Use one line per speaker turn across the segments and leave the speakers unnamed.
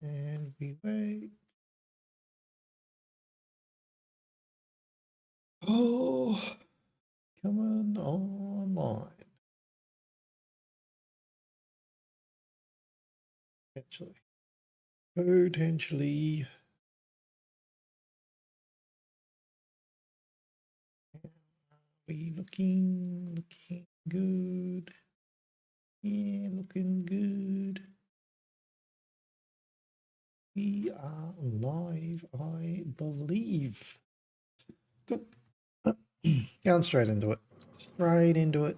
And we wait. Oh, come on online. Potentially. Potentially. We looking good. Yeah, looking good. We are live, I believe. Good. Going straight into it. Straight into it.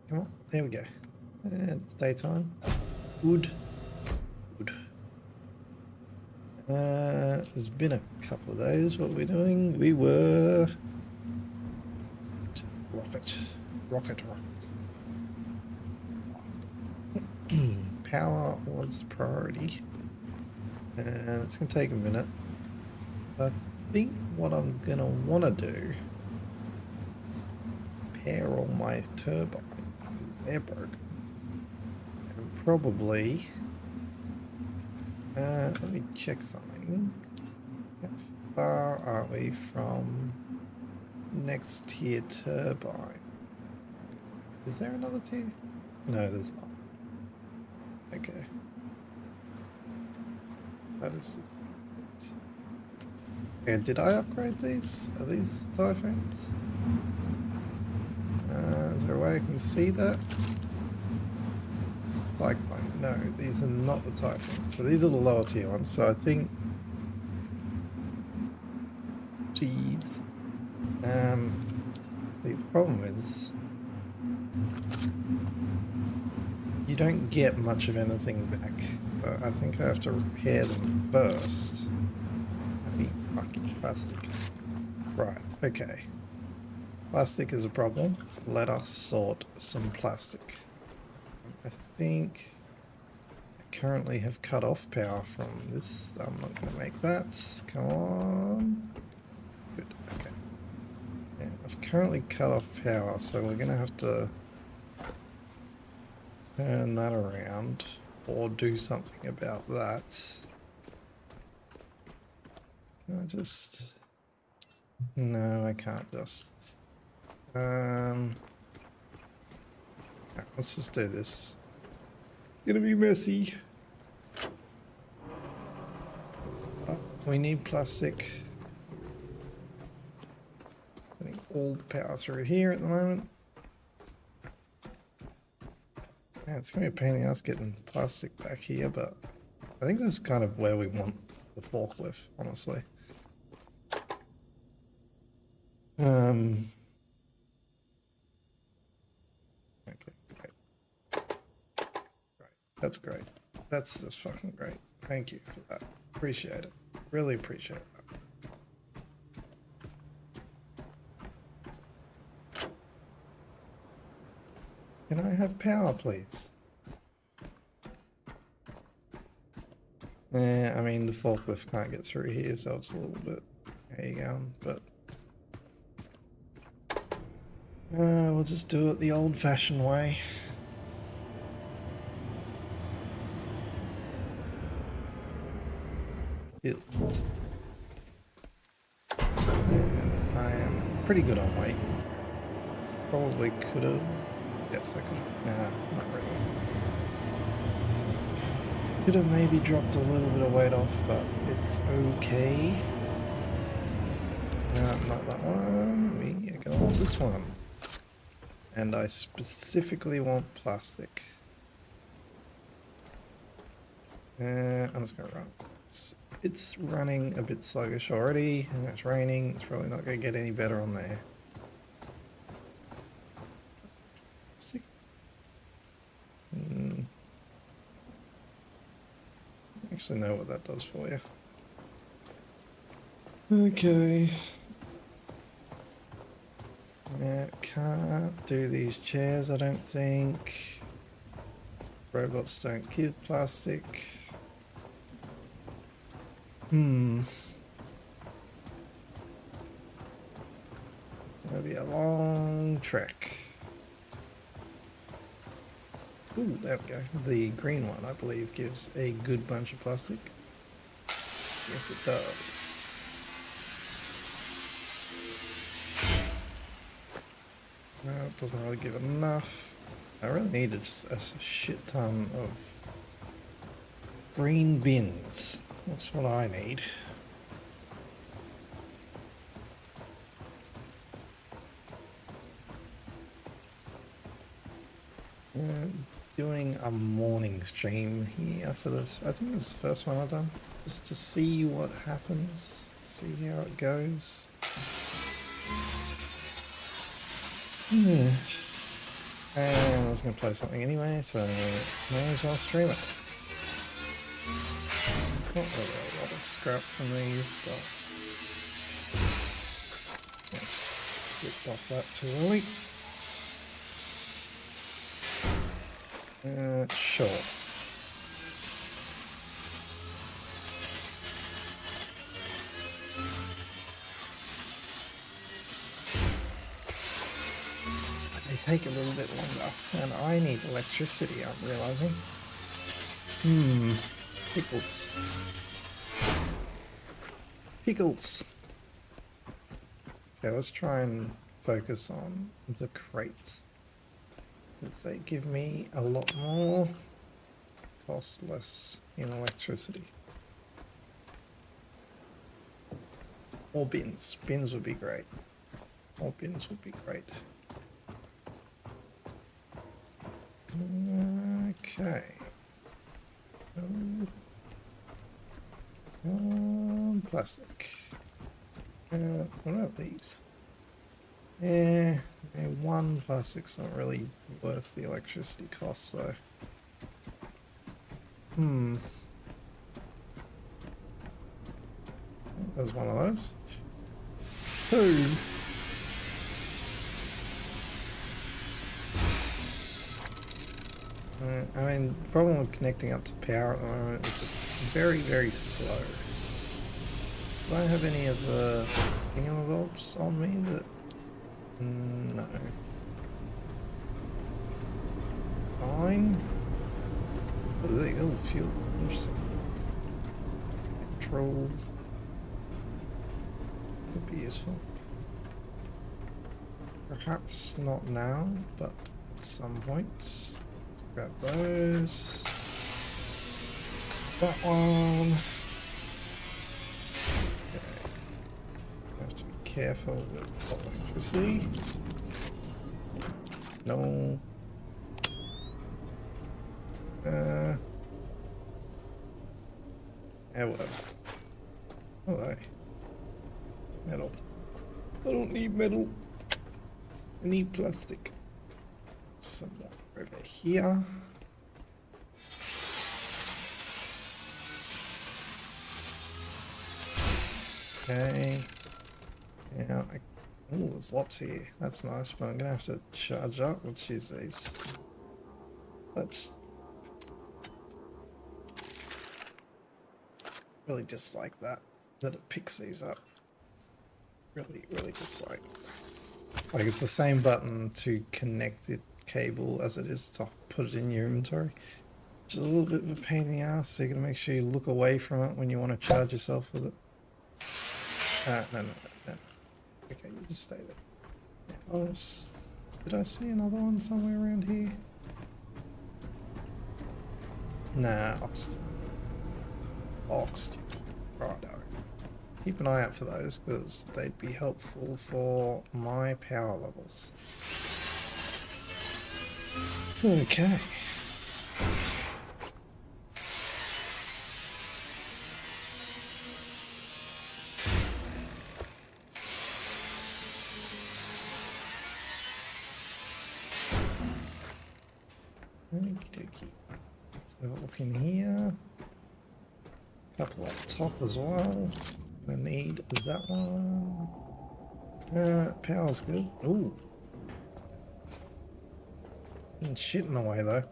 Come on, there we go. And it's daytime. Good. Good. It's been a couple of days. What we're doing? We were rocket. Power was priority, and it's gonna take a minute. I think what I'm gonna want to do, pair all my turbines, they're broken, and probably. Let me check something. How far are we from next tier turbine? Is there another tier? No, there's not. Okay. That is it. And did I upgrade these? Are these typhoons? Is there a way I can see that? Cyclone. No, these are not the typhoons. So these are the lower tier ones. So I think. Jeez. See, the problem is you don't get much of anything back. But I think I have to repair them first. I need fucking plastic. Right, okay. Plastic is a problem. Let us sort some plastic. I think I currently have cut off power from this. I'm not going to make that. Come on. Good, okay. Yeah, I've currently cut off power, so we're going to have to turn that around or do something about that. Can I just... No, I can't just... Let's just do this. It's gonna be messy. We need plastic. Getting all the power through here at the moment. Yeah, it's gonna be a pain in the ass getting plastic back here, but I think that's kind of where we want the forklift, honestly. Okay, great. Right, that's great. That's just fucking great. Thank you for that. Appreciate it. Really appreciate that. Can I have power, please? I mean, the forklift can't get through here, so it's a little bit... There you go, but... we'll just do it the old-fashioned way. I am pretty good on weight. Probably could have... Yes, I could. Nah, not really. Could have maybe dropped a little bit of weight off, but it's okay. Not that one. We are gonna want this one. And I specifically want plastic. I'm just gonna run. It's running a bit sluggish already, and it's raining. It's probably not gonna get any better on there. Actually know what that does for you. Okay. Yeah, can't do these chairs, I don't think. Robots don't give plastic. Gonna be a long trek. Ooh, there we go. The green one, I believe, gives a good bunch of plastic. Yes, it does. No, it doesn't really give enough. I really need a shit ton of green bins. That's what I need. Doing a morning stream here for this. I think this is the first one I've done. Just to see what happens, see how it goes. Yeah. And I was going to play something anyway, so may as well stream it. It's not really a lot of scrap from these, but let's get off that too early. Sure. They take a little bit longer, and I need electricity, I'm realizing. Pickles. Pickles. Okay, let's try and focus on the crates. Because they give me a lot more, cost less in electricity. Or bins. Bins would be great. More bins would be great. Okay. Plastic. What about these? Yeah, one plastic's not really worth the electricity costs though. There's one of those. Two. I mean, the problem with connecting up to power at the moment is it's very, very slow. Do I have any of the thingamabobs on me that... No. It's fine. Oh, fuel. Interesting. Control. Could be useful. Perhaps not now, but at some point. Let's grab those. That one. Okay. Have to be careful with electricity. No. Yeah, whatever. Hello. Metal. I don't need metal. I need plastic. Some more over here. Okay. Yeah, oh, there's lots here. That's nice, but I'm gonna have to charge up. Let's use these. Let's really dislike that it picks these up. Really dislike. Like it's the same button to connect the cable as it is to put it in your inventory. Just a little bit of a pain in the ass, so you're gonna make sure you look away from it when you want to charge yourself with it. No. Okay, you just stay there. Yeah, did I see another one somewhere around here? Nah, oxygen. Righto. Keep an eye out for those because they'd be helpful for my power levels. Okay. Okie dokie. Let's have a look in here. A couple up top as well. I need that one. Power's good. Ooh. Shit in the way though.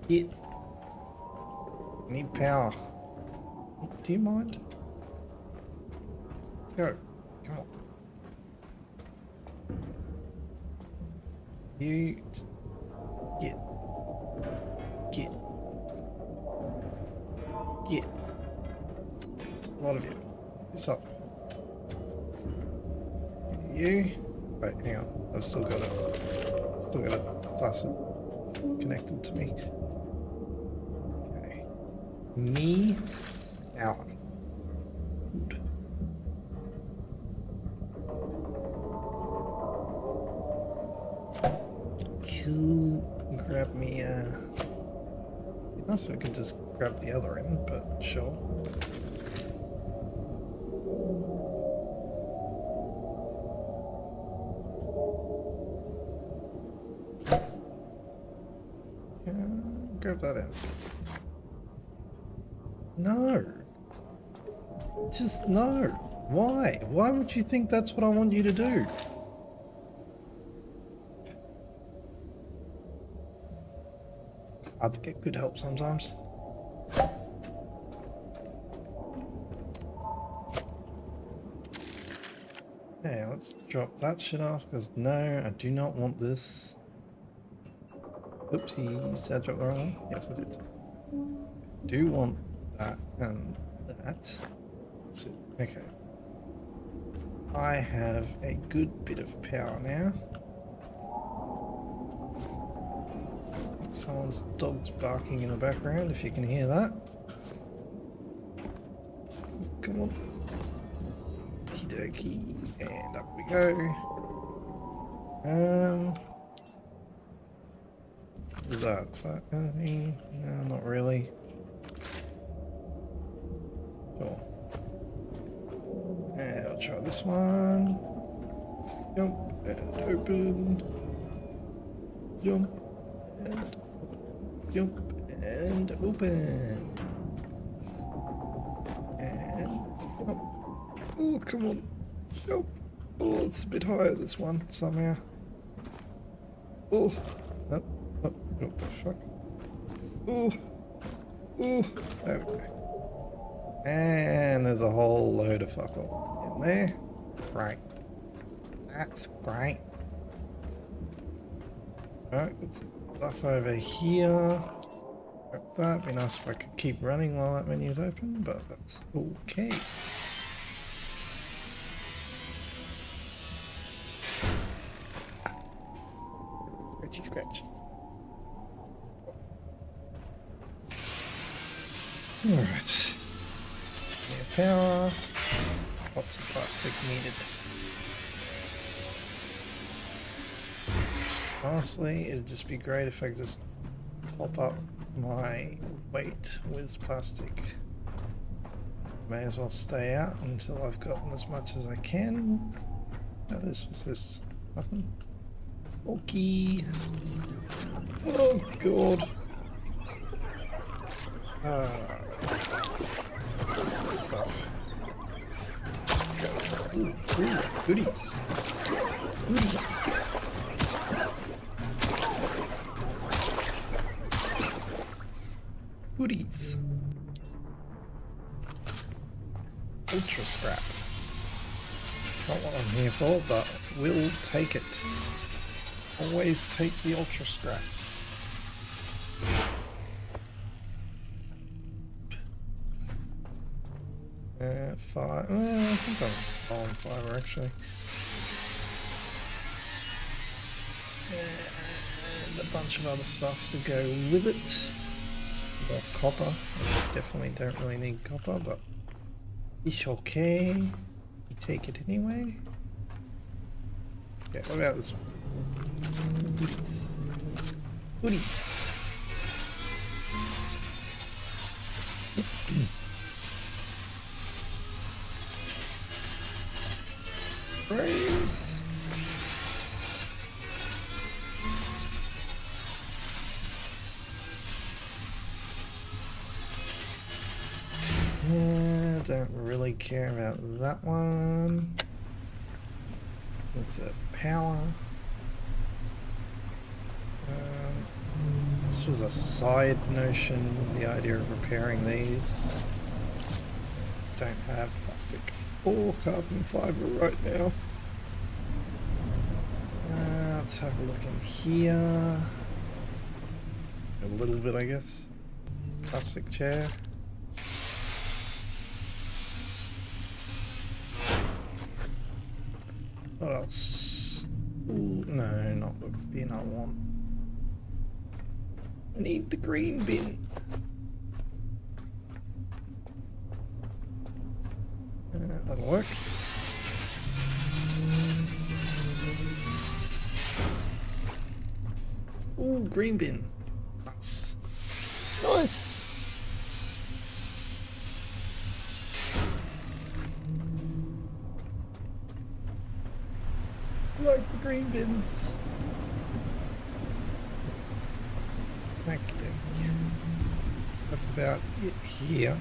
Get. Need power. Do you mind? Let's go. Come on. You get. A lot of you. Piss off. You. Wait, hang on. I've still got a faucet connected to me. Okay. Me. Power. Good. Cool. Grab me it'd be nice if I could just grab the other end, but sure. Grab that end. No. Just no. Why? Why would you think that's what I want you to do? Hard to get good help sometimes. Yeah, let's drop that shit off because no, I do not want this. Oopsies, did I drop the wrong one? Yes, I did. I do want that and that. That's it. Okay. I have a good bit of power now. Someone's dog's barking in the background, if you can hear that. Come on. Okie dokie. And up we go. What was that? Is that anything? No, not really. Sure. And I'll try this one. Jump and open. Jump and jump and open. And oh, oh, come on. Jump. Oh, it's a bit higher, this one, somehow. Oh, oh, oh, what the fuck? Oh, oh, there we go. And there's a whole load of fuck all in there. Right. That's great. Right, let's stuff over here. Grab that. Be nice if I could keep running while that menu's open, but that's okay. Scratchy scratch. Alright. More power. Lots of plastic needed. Honestly, it'd just be great if I could just top up my weight with plastic. May as well stay out until I've gotten as much as I can. Now this was this. Nothing. Okay. Oh god. Stuff. Let's go. Ooh, goodies. Goodies. Goodies. Ultra scrap. Not what I'm here for, but we'll take it. Always take the ultra scrap. Five. Well, I think I'm on fiber actually. And a bunch of other stuff to go with it. More copper. I definitely don't really need copper, but it's okay. You take it anyway. Okay, what about this one? Goodies. Goodies. Frames. Don't really care about that one. What's that? Power. This was a side notion, the idea of repairing these. Don't have plastic or carbon fiber right now. Let's let's have a look in here. A little bit, I guess. Plastic chair. What else? Ooh, no, not the bin I want. I need the green bin. That'll work. Ooh, green bin. Nice. Nice. I like the green bins. Okay. That's about it here.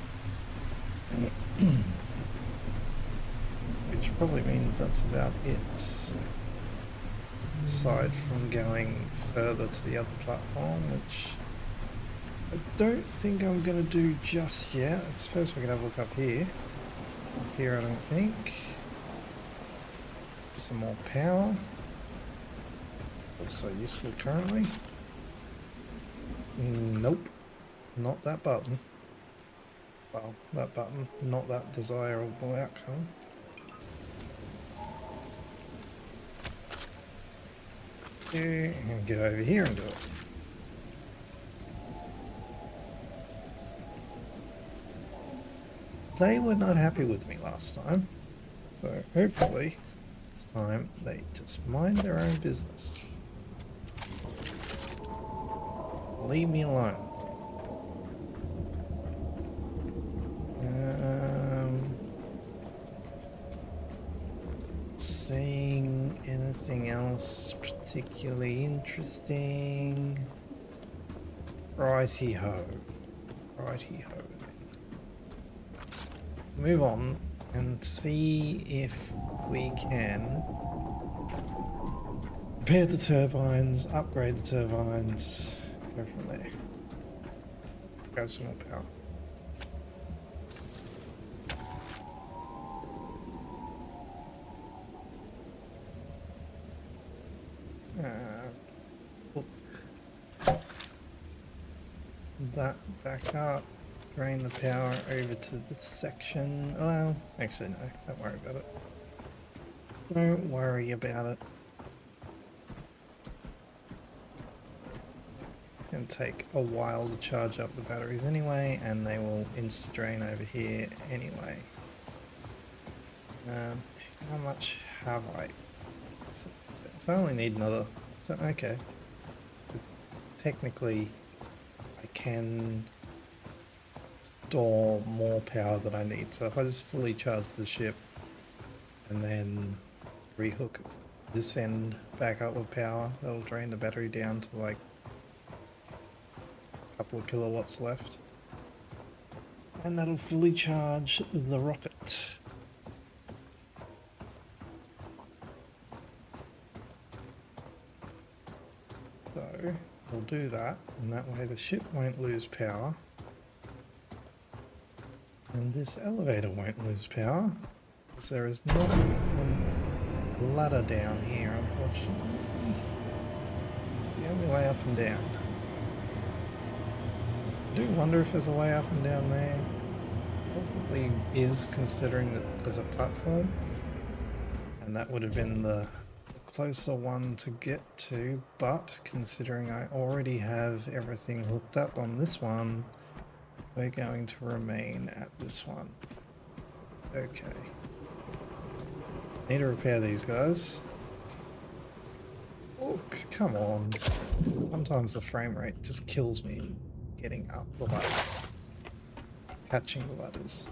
Which probably means that's about it. Aside from going further to the other platform, which I don't think I'm going to do just yet. I suppose we can have a look up here. Up here, I don't think. Some more power. Also useful currently. Nope. Not that button. Well, that button. Not that desirable outcome. And get over here and do it. They were not happy with me last time, so hopefully this time they just mind their own business. Leave me alone. Seeing anything else particularly interesting? Righty-ho. Righty-ho then. Move on and see if we can repair the turbines, upgrade the turbines, go from there. Grab some more power. That back up, drain the power over to this section. Well, actually no, don't worry about it. Don't worry about it. It's going to take a while to charge up the batteries anyway, and they will insta-drain over here anyway. How much have I? So I only need another, so okay. Technically, I can store more power than I need. So if I just fully charge the ship and then rehook this end back up with power, that'll drain the battery down to like a couple of kilowatts left. And that'll fully charge the rocket. So we'll do that, and that way the ship won't lose power. And this elevator won't lose power, because there is not a ladder down here, unfortunately. It's the only way up and down. I do wonder if there's a way up and down there. Probably is, considering that there's a platform. And that would have been the closer one to get to, but considering I already have everything hooked up on this one, we're going to remain at this one. Okay. Need to repair these guys. Oh, come on. Sometimes the frame rate just kills me getting up the ladders. Catching the ladders.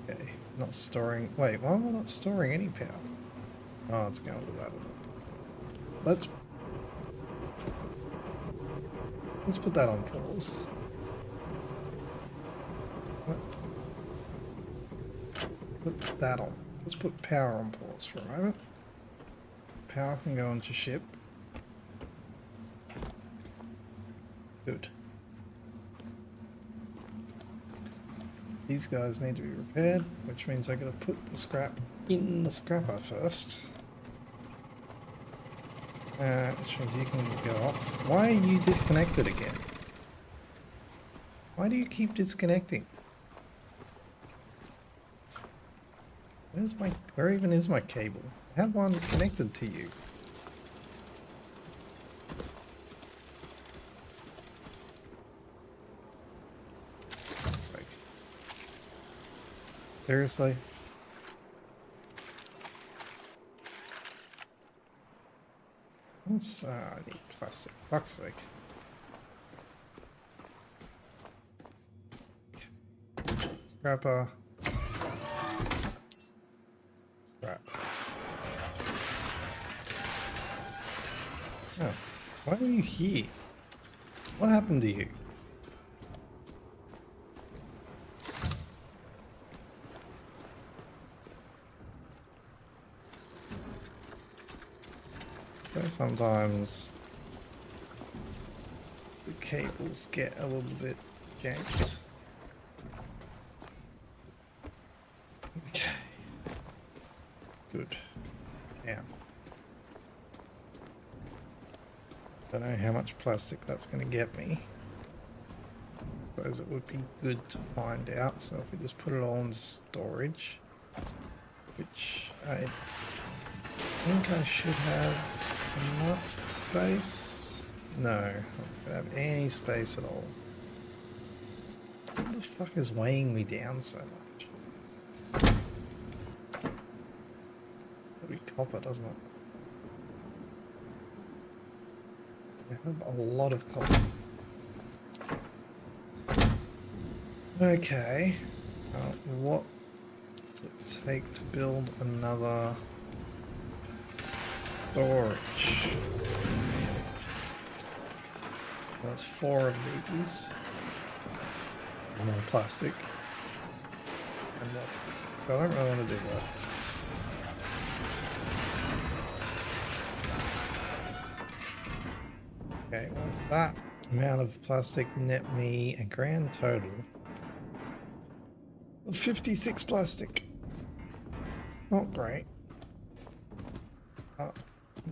Okay, not storing. Wait, why am I not storing any power? Oh, it's going to that. Let's put that on pause. Put that on. Let's put power on pause for a moment. Power can go into ship. Good. these guys need to be repaired, which means I gotta put the scrap in the scrapper first. Which means you can go off. Why are you disconnected again? Why do you keep disconnecting? Where even is my cable? I had one connected to you. It's like, seriously? I need plastic. Fuck's sake. Scrapper. Scrap. Oh, why are you here? What happened to you? Sometimes the cables get a little bit janked. Okay. Good. Now. Don't know how much plastic that's going to get me. I suppose it would be good to find out. So if we just put it all in storage, which I think I should have enough space? No, I don't have any space at all. What the fuck is weighing me down so much? It'll be copper, doesn't it? I have a lot of copper. Okay. What does it take to build another storage? That's 4 of these. More plastic. And more plastic. So I don't really want to do that. Okay, well that amount of plastic net me a grand total of 56 plastic. Not great.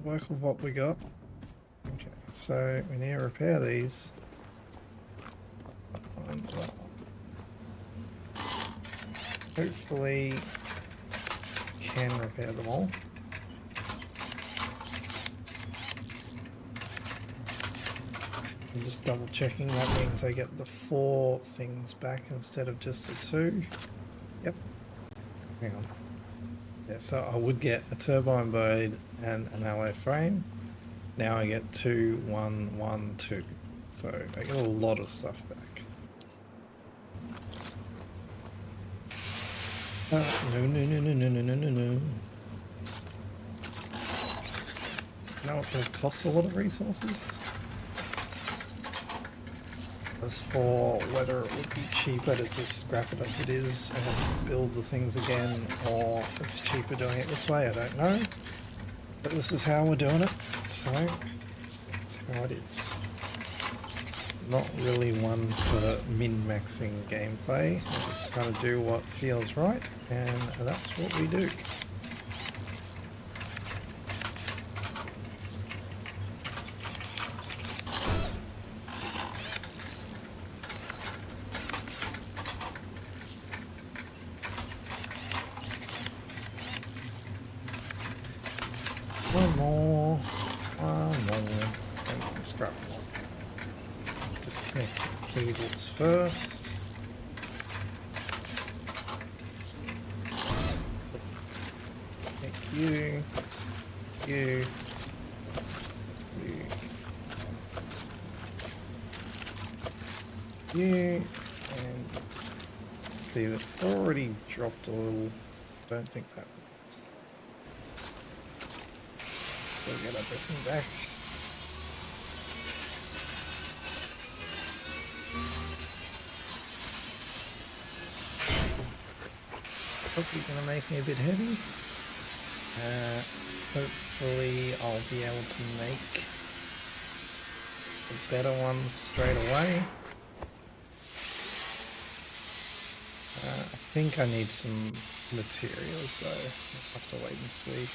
Work with what we got. Okay, so we need to repair these. And, hopefully can repair them all. I'm just double checking, that means I get the 4 things back instead of just the 2. Yep. Hang on. Yeah, so I would get a turbine blade and an alloy frame. Now I get 2, 1, 1, 2. So I get a lot of stuff back. No. No, it does cost a lot of resources. As for whether it would be cheaper to just scrap it as it is and build the things again, or it's cheaper doing it this way, I don't know. But this is how we're doing it, so that's how it is. Not really one for min-maxing gameplay. I just kind of do what feels right, and that's what we do. One more, and scrap more. Disconnect the cables first. Thank you, you, and see that's already dropped a little. Don't think that works. Still get everything back. Probably gonna make me a bit heavy. Hopefully I'll be able to make the better ones straight away. think I need some materials though. I'll have to wait and see.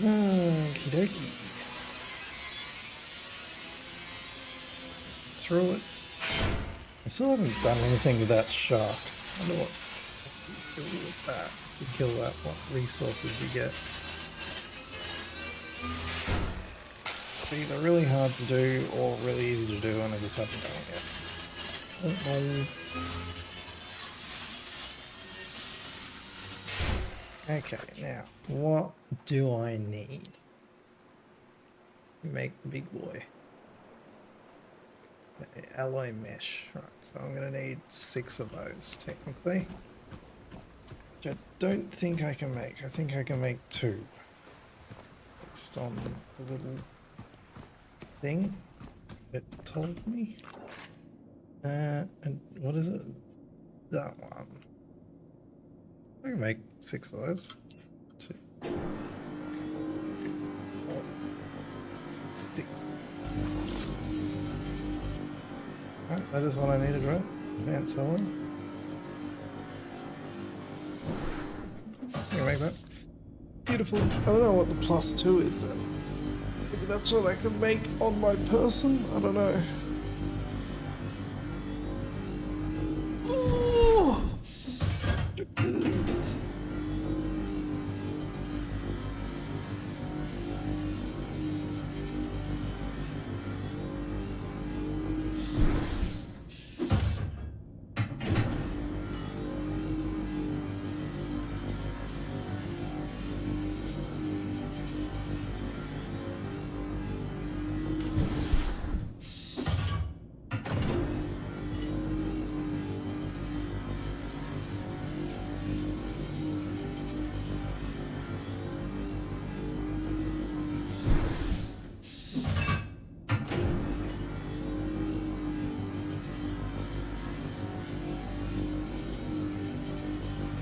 Okie dokie. Through it. I still haven't done anything with that shark. I wonder what you do with that. You kill that, what resources you get. It's either really hard to do or really easy to do, and I just haven't done it yet. Okay, now, what do I need to make the big boy? Okay, alloy mesh. Right, so I'm going to need 6 of those, technically. Which I don't think I can make. I think I can make 2. Based on the little thing it told me. And what is it? That one. I can make 6 of those. 2. Oh. 6. Right, that is what I needed, right? Advanced selling. I can make that. Beautiful. I don't know what the +2 is then. Maybe that's what I can make on my person? I don't know. Oh! It is.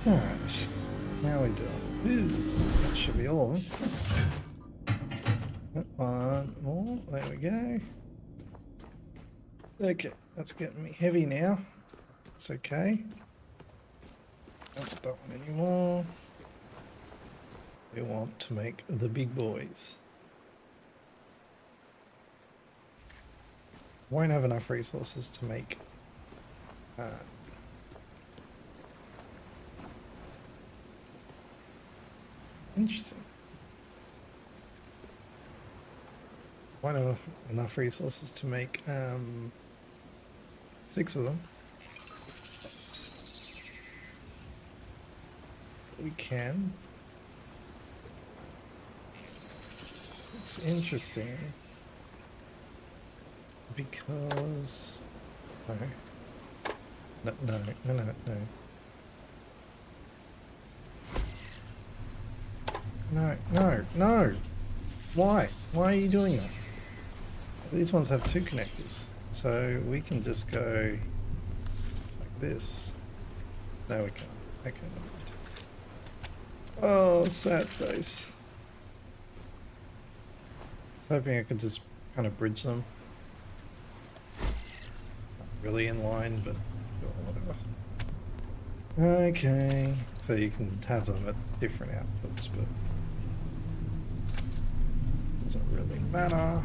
Alright, now we do it. Ooh, that should be all of them. One more, there we go. Okay, that's getting me heavy now. It's okay. Don't want that one anymore. We want to make the big boys. Won't have enough resources to make interesting. Won't have enough resources to make 6 of them. But we can. It's interesting because no. No. Why are you doing that? These ones have 2 connectors, so we can just go like this. No, we can't. Okay, never mind. Oh, sad face. I was hoping I could just kind of bridge them. Not really in line, but whatever. Okay, so you can have them at different outputs, but it doesn't really matter.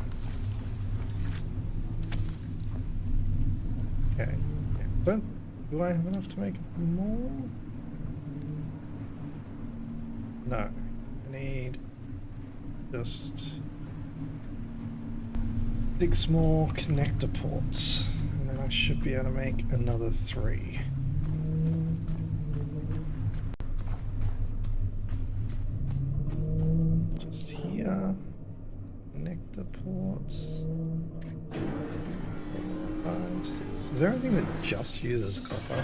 Okay, yeah. Do I have enough to make more? No, I need just 6 more connector ports, and then I should be able to make another 3. Just here, connector ports. 5, 6. Is there anything that just uses copper?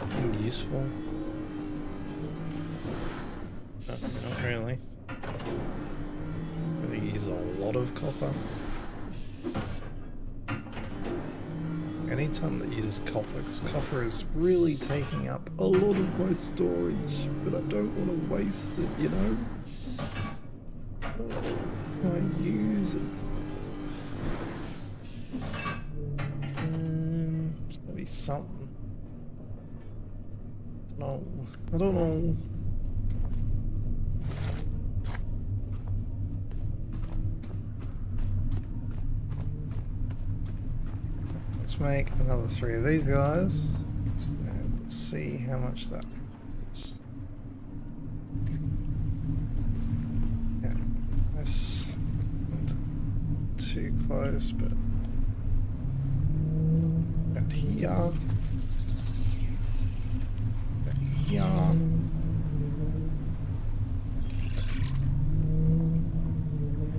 Anything useful? No, not really. I think you use a lot of copper. I need something that uses copper, because copper is really taking up a lot of my storage, but I don't want to waste it, you know? Oh, can I use it? something. I don't know. Let's make another 3 of these guys. Let's see how much that costs. Yeah, that's not too close, but about here. About here.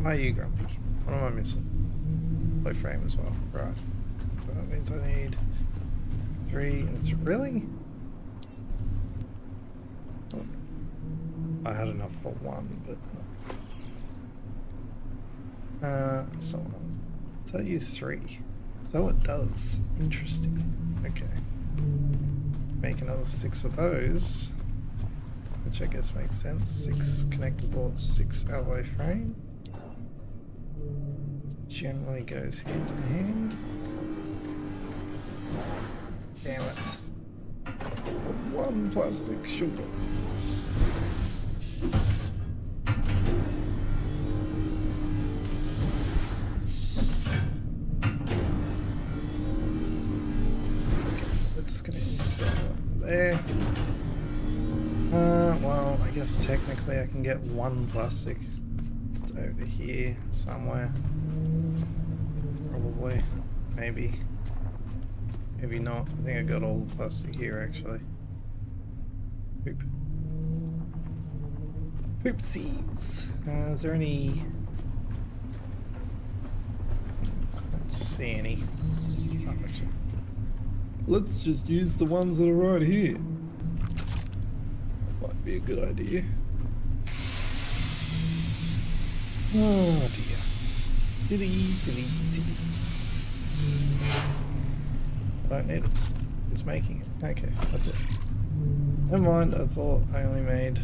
Why are you grumpy? What am I missing? Low frame as well. Right. So that means I need 3 and 3. Really? Oh, I had enough for 1, but no. So tell you 3. So it does. Interesting. Okay. Make another 6 of those, which I guess makes sense. 6 connector boards, 6 alloy frame. Generally goes hand in hand. Damn it. 1 plastic sugar. Just gonna install it there. Well, I guess technically I can get 1 plastic just over here somewhere. Probably. Maybe. Maybe not. I think I got all the plastic here actually. Poop. Poopsies. Is there any... Let's see any. Oh, actually. Let's just use the ones that are right here. That might be a good idea. Oh dear. Silly. I don't need it. It's making it. Okay, that's it. Never mind, I thought I only made...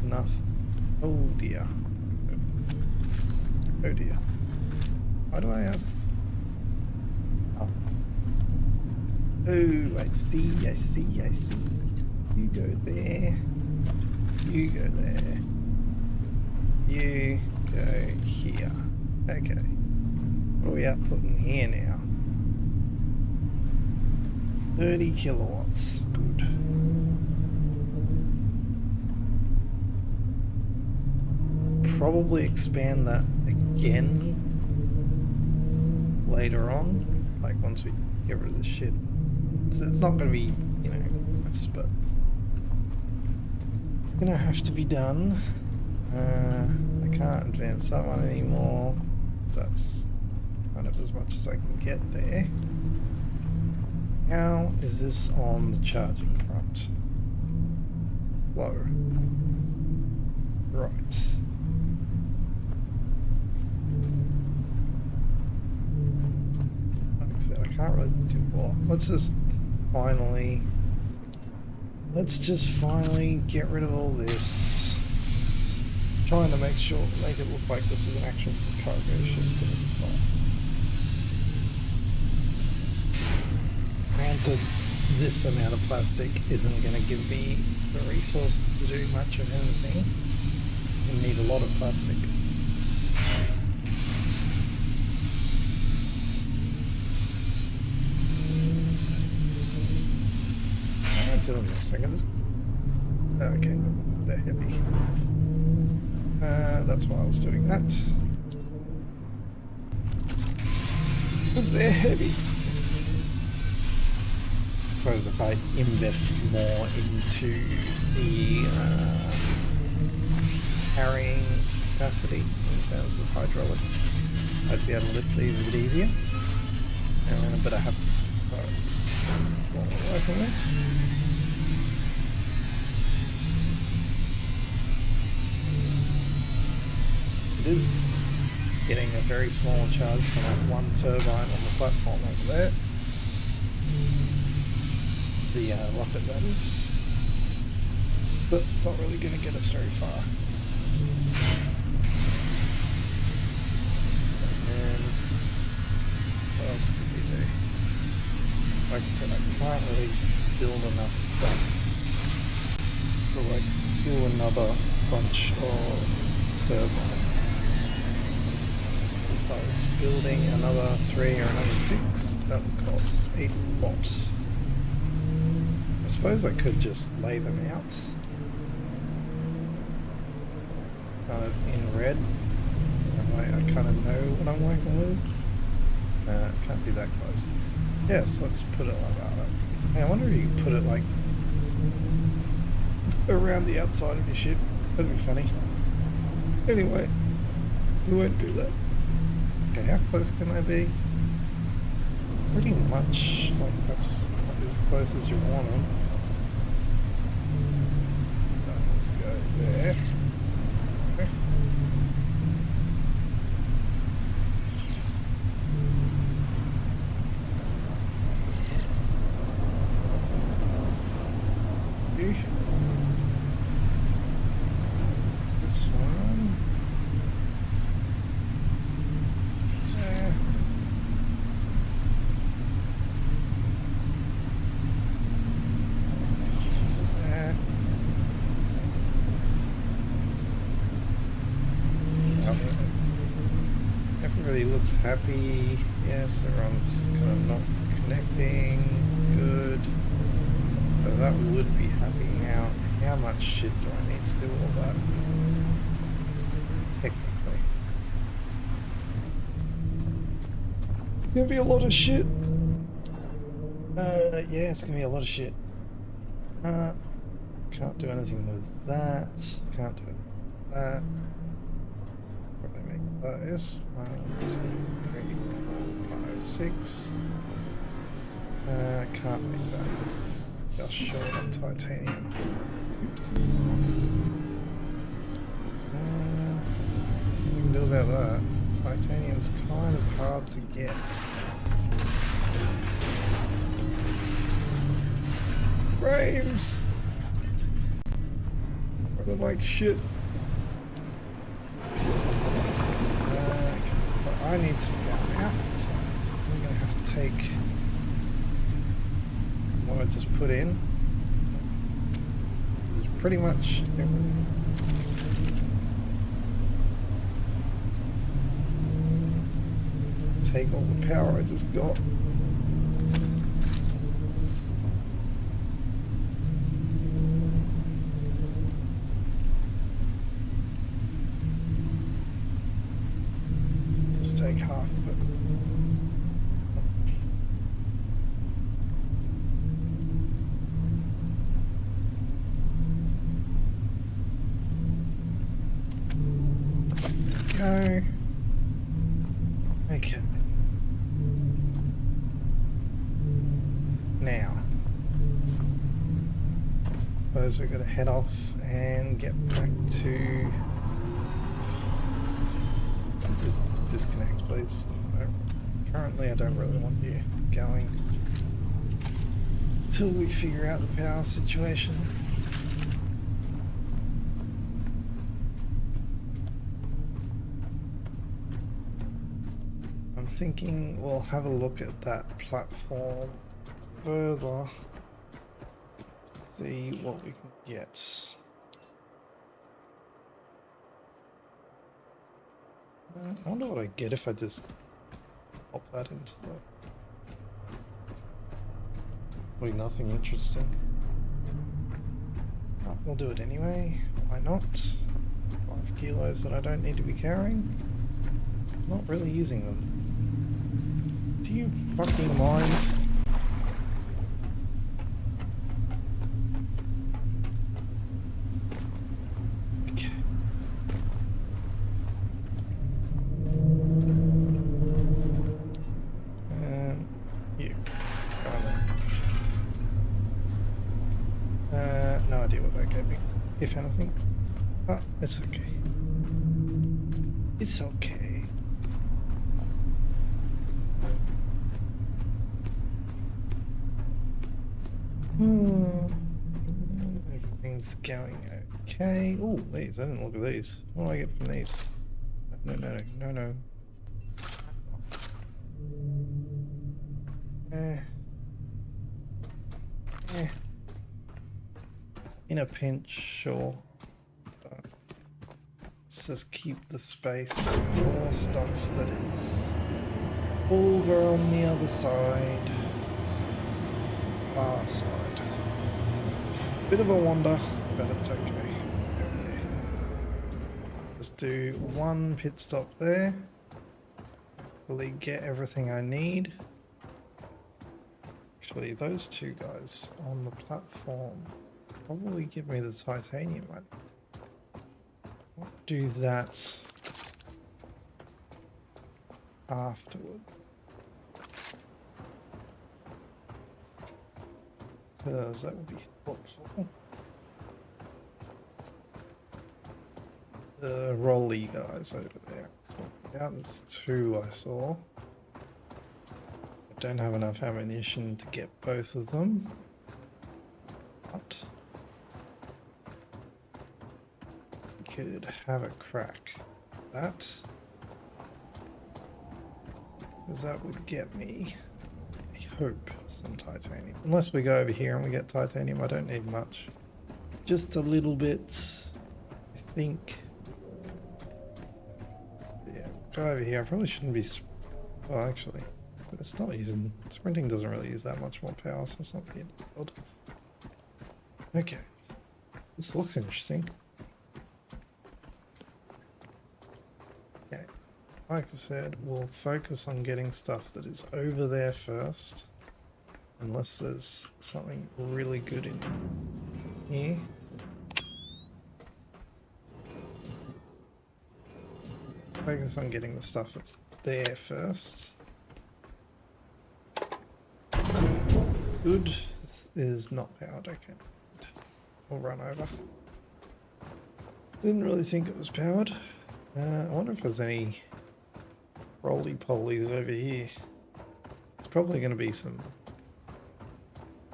enough. Oh dear. Oh dear. Why do I have... Oh. Oh, I see. You go there. You go there. You go here. Okay. What are we outputting here now? 30 kilowatts. Good. Probably expand that again later on, like once we get rid of this shit. It's not going to be, you know, much, but it's going to have to be done. I can't advance that one anymore, because that's kind of as much as I can get there. How is this on the charging front? Low. Right. Like I said, I can't really do more. Let's just finally get rid of all this. Trying to make it look like this is an actual cargo ship, but it's not. Granted, this amount of plastic isn't going to give me the resources to do much of anything. You need a lot of plastic. I'll do it in a second. Okay, never mind. They're heavy. That's why I was doing that. Because they're heavy. I suppose if I invest more into the carrying capacity in terms of hydraulics, I'd be able to lift these a bit easier. But I have what we're working with. It is getting a very small charge from that one turbine on the platform over there. The rocket, that is. But it's not really going to get us very far. like I said, I can't really build enough stuff to like do another bunch of turbines. If I was building another 3 or another 6, that would cost a lot. I suppose I could just lay them out. It's kind of in red. I kind of know what I'm working with. Can't be that close. Yes, let's put it like that. Hey, I wonder if you could put it like around the outside of your ship. That'd be funny. Anyway, we won't do that. Okay, how close can they be? Pretty much, like that's probably as close as you want them. Let's go there. Let's go. This one. Everybody looks happy. Yes, everyone's kind of not connecting. Good. So that would be happy now. How much shit do I need to do all that? Technically. It's gonna be a lot of shit. Yeah, it's gonna be a lot of shit. Can't do anything with that. Can't do anything with that. Probably make those. 1, 2, 3, 4, 5, 6. Can't make that. Just short on titanium. Oops. What we can do about that? Titanium's kind of hard to get. Frames! Running like shit. But I need to be out, so I'm gonna have to take what I just put in. Pretty much everything. Take all the power I just got. Just take half of it. Go. Okay. Now, suppose we're going to head off and get back to. Just disconnect, please. Currently, I don't really want you going until we figure out the power situation. I'm thinking we'll have a look at that platform further, see what we can get. I wonder what I get if I just pop that into the... Probably nothing interesting. Oh, we'll do it anyway, why not? 5 kilos that I don't need to be carrying. Not really using them. Do you fucking mind? Okay. You. No idea what that gave me, if anything. But it's okay. It's okay. Everything's going okay. Oh, these. I didn't look at these. What do I get from these? No. Eh. In a pinch, sure. But let's just keep the space for stuff that is over on the other side. Far side. Bit of a wander, but it's okay. Go there. Just do one pit stop there. Really get everything I need. Actually, those two guys on the platform probably give me the titanium. I'll do that afterward. Because that would be helpful. The rolly guys over there. Yeah, there's two I saw. I don't have enough ammunition to get both of them. But we could have a crack at that. Because that would get me, I hope, some titanium. Unless we go over here and we get titanium, I don't need much. Just a little bit, I think. Yeah, go over here. I probably shouldn't be, well actually, it's not using, sprinting doesn't really use that much more power, so it's not the end of the world. Okay, this looks interesting. Okay, like I said, we'll focus on getting stuff that is over there first. Unless there's something really good in here. Focus on getting the stuff that's there first. Good. This is not powered. Okay. We'll run over. Didn't really think it was powered. I wonder if there's any roly-polies over here. It's probably going to be some,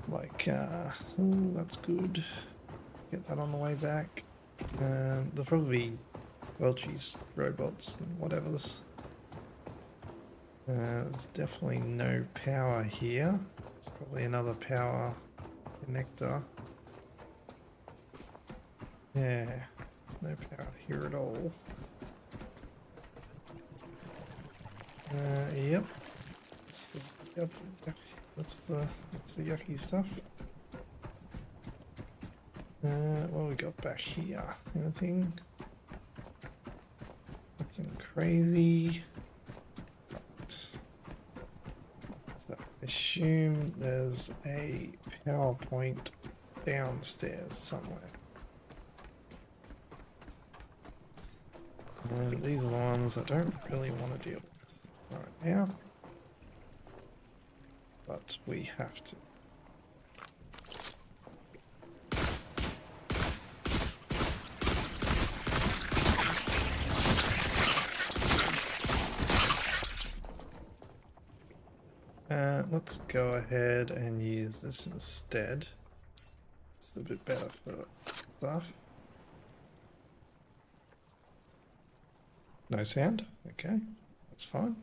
like, oh, that's good. Get that on the way back. There'll probably be squelchies, robots, and whatever's. There's definitely no power here. It's probably another power connector. Yeah, there's no power here at all. Yep. That's the yucky stuff. What we got back here? Anything? Nothing crazy. Right. So I assume there's a power point downstairs somewhere. And these are the ones I don't really want to deal with right now. But we have to. Let's go ahead and use this instead. It's a bit better for stuff. No sound? Okay, that's fine.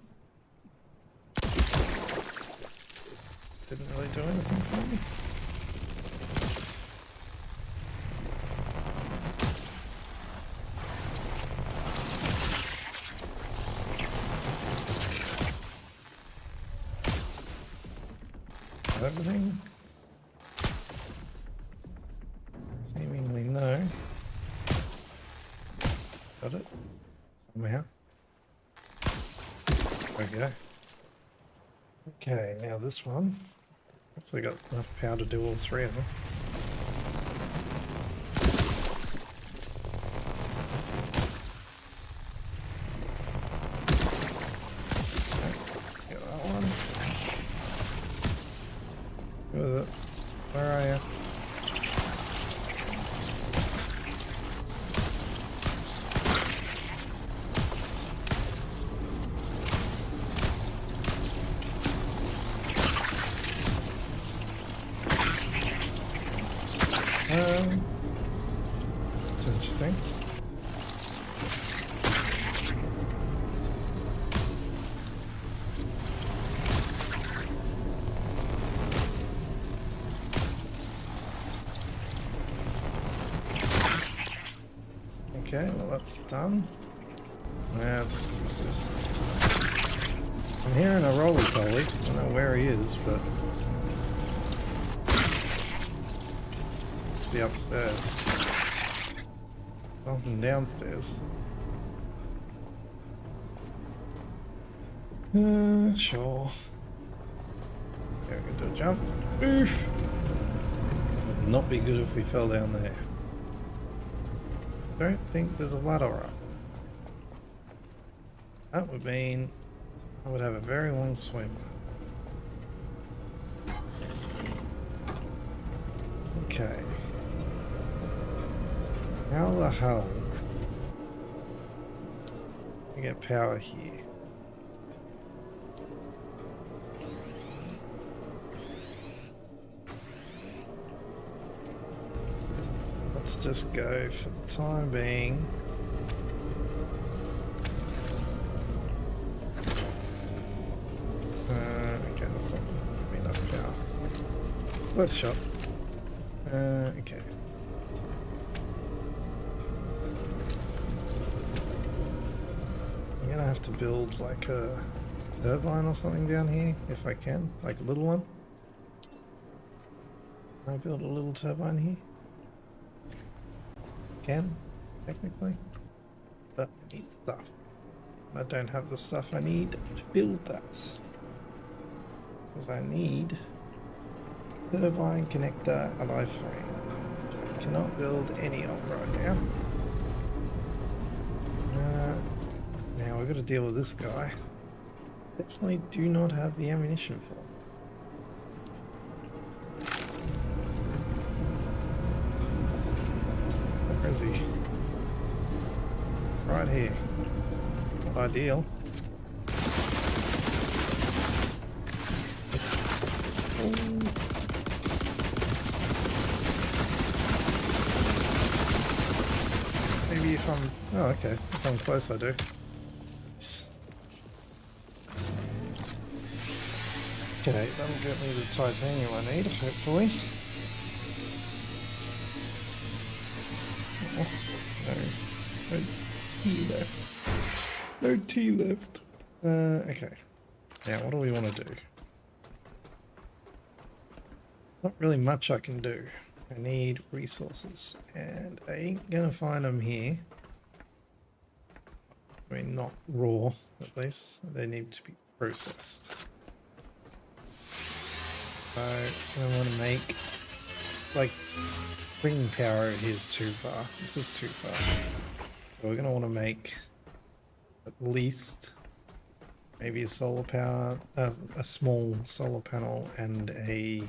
Didn't really do anything for me. Everything? Seemingly no. Got it? Somehow. Okay. Okay, now this one. Hopefully got enough power to do all three of them. Okay, get that one. Who is it? Where are you? Okay, well that's done. Now let's just use this. I'm hearing a roly-poly. I don't know where he is, but... must be upstairs. Something downstairs. Sure. Yeah, we can do a jump. Oof! Would not be good if we fell down there. Don't think there's a ladder up. That would mean I would have a very long swim. Okay. How the hell do we get power here? Let's just go for the time being. Okay, that's not enough power. Worth a shot. Okay. I'm gonna have to build like a turbine or something down here if I can, like a little one. Can I build a little turbine here? Can, technically, but I need stuff. I don't have the stuff I need to build that. Because I need turbine connector and iframe, which I cannot build any of right now. Now we've got to deal with this guy. Definitely do not have the ammunition for. Where is he? Right here. Not ideal. Maybe if I'm... oh, okay. If I'm close, I do. Okay, that'll get me the titanium I need, hopefully. Oh, no tea left. No tea left. Okay. Now, what do we want to do? Not really much I can do. I need resources, and I ain't gonna find them here. I mean, not raw, at least. They need to be processed. So, I want to make, like, bringing power over here is too far. This is too far. So we're going to want to make at least maybe a solar power, a small solar panel and a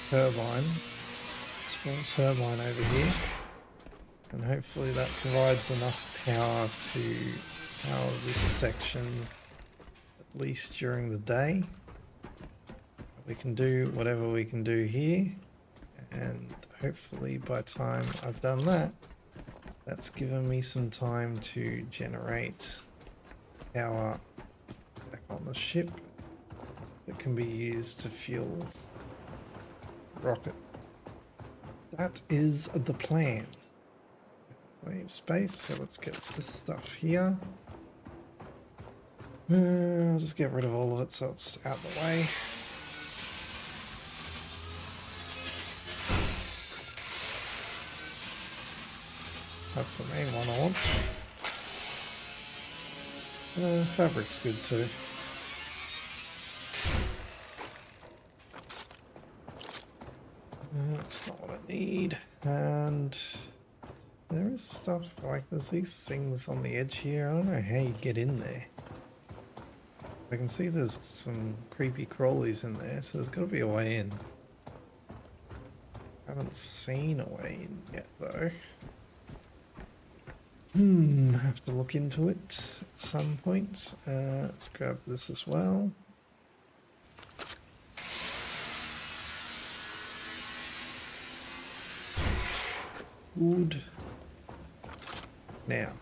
turbine, small turbine over here, and hopefully that provides enough power to power this section at least during the day. We can do whatever we can do here, and hopefully by the time I've done that, that's given me some time to generate power back on the ship that can be used to fuel the rocket. That is the plan. Plenty of space, so let's get this stuff here. I'll just get rid of all of it so it's out of the way. That's the main one I want. Fabric's good too. That's not what I need. And there is stuff like there's these things on the edge here. I don't know how you get in there. I can see there's some creepy crawlies in there, so there's got to be a way in. I haven't seen a way in yet though. I have to look into it at some point. Let's grab this as well. Wood. Now,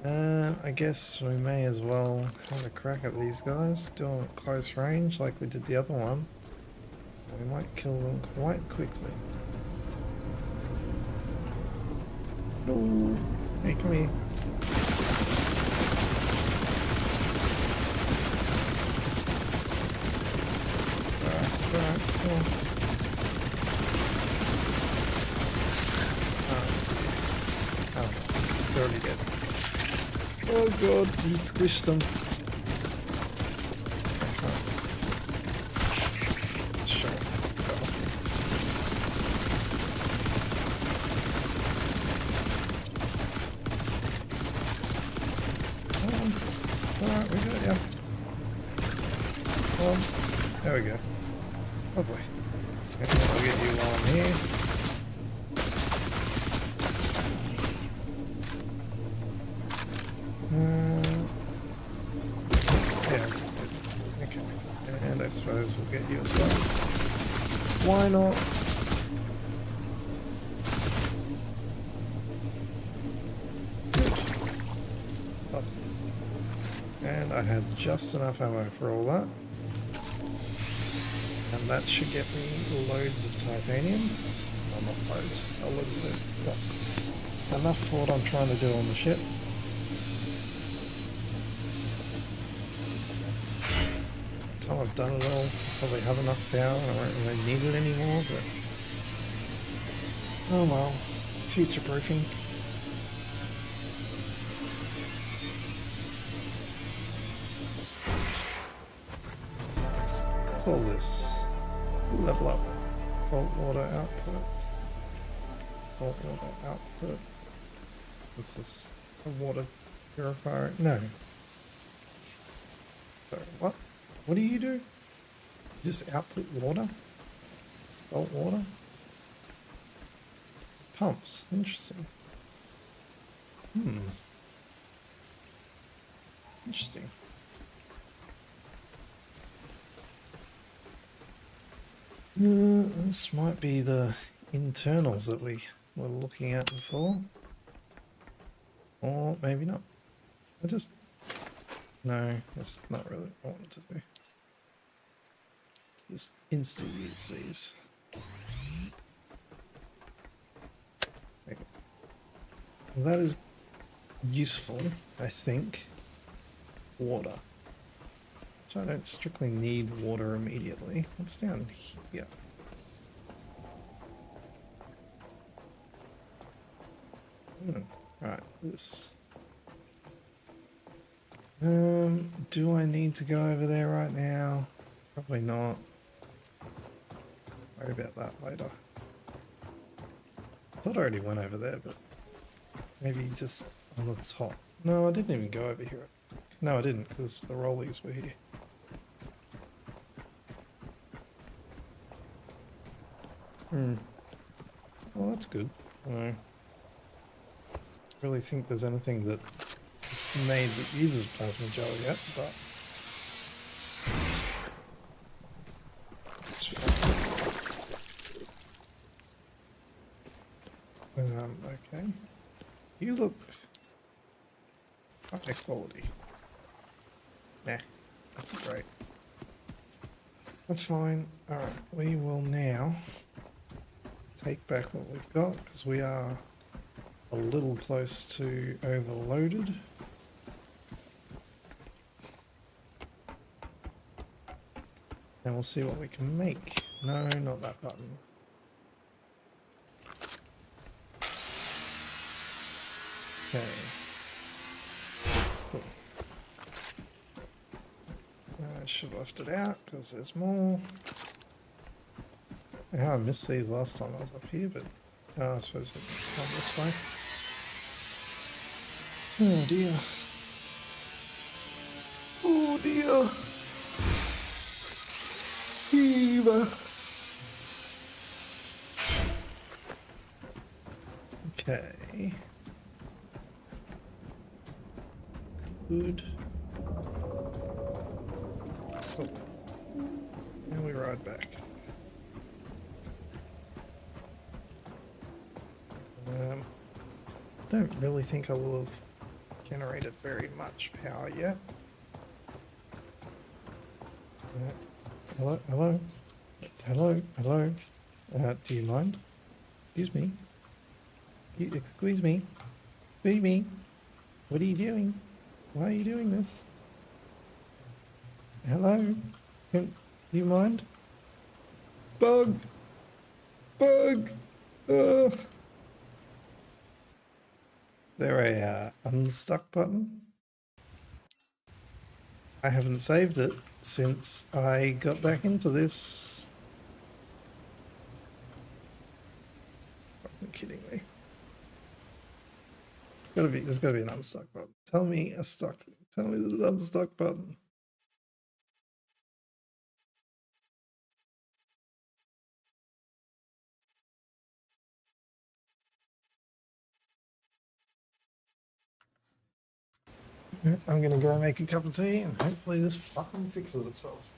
I guess we may as well have a crack at these guys. Do them at close range like we did the other one. We might kill them quite quickly. No! Hey, come here. Alright, it's alright. Come on. Oh, it's already dead. Oh god, he squished them. Alright, we got ya. There we go. Lovely. Okay, I'll get you while I'm here. Yeah. Okay. And I suppose we'll get you as well. Why not? And I had just enough ammo for all that. And that should get me loads of titanium. Well, not loads, a little bit. But enough for what I'm trying to do on the ship. By the time I've done it all, I probably have enough power and I won't really need it anymore, but... oh well, future proofing. What's all this? Level up. Salt water output. Salt water output. Is this a water purifier? No. So what? What do you do? Just output water? Salt water? Pumps. Interesting. Interesting. This might be the internals that we were looking at before. Or maybe not. No, that's not really what I wanted to do. Let's just insta-use these. Okay. Well, that is useful, I think. Water. Which I don't strictly need water immediately. What's down here? Right, this. Do I need to go over there right now? Probably not. Worry about that later. I thought I already went over there, but maybe just on the top. No, I didn't even go over here. No, I didn't, because the rollies were here. Well, that's good. I really think there's anything that made that uses plasma gel yet, but it's fine. Okay. You look high quality. Nah, that's great. That's fine. Alright, we will now take back what we've got, because we are a little close to overloaded. And we'll see what we can make. No, not that button. Okay. Cool. I should have left it out because there's more. I missed these last time I was up here, but I suppose I can come this way. Oh dear. Oh dear. Fever. Okay. Good. Cool. And we ride back. Don't really think I will have generated very much power yet. Hello? Hello? Hello, hello. Do you mind? Excuse me. Excuse me. Excuse me. What are you doing? Why are you doing this? Hello? Do you mind? Bug! Bug! Ugh. There a unstuck button? I haven't saved it since I got back into this. You're kidding me. There's gotta be an unstuck button. Tell me there's an unstuck button. I'm gonna go make a cup of tea and hopefully this fucking fixes itself.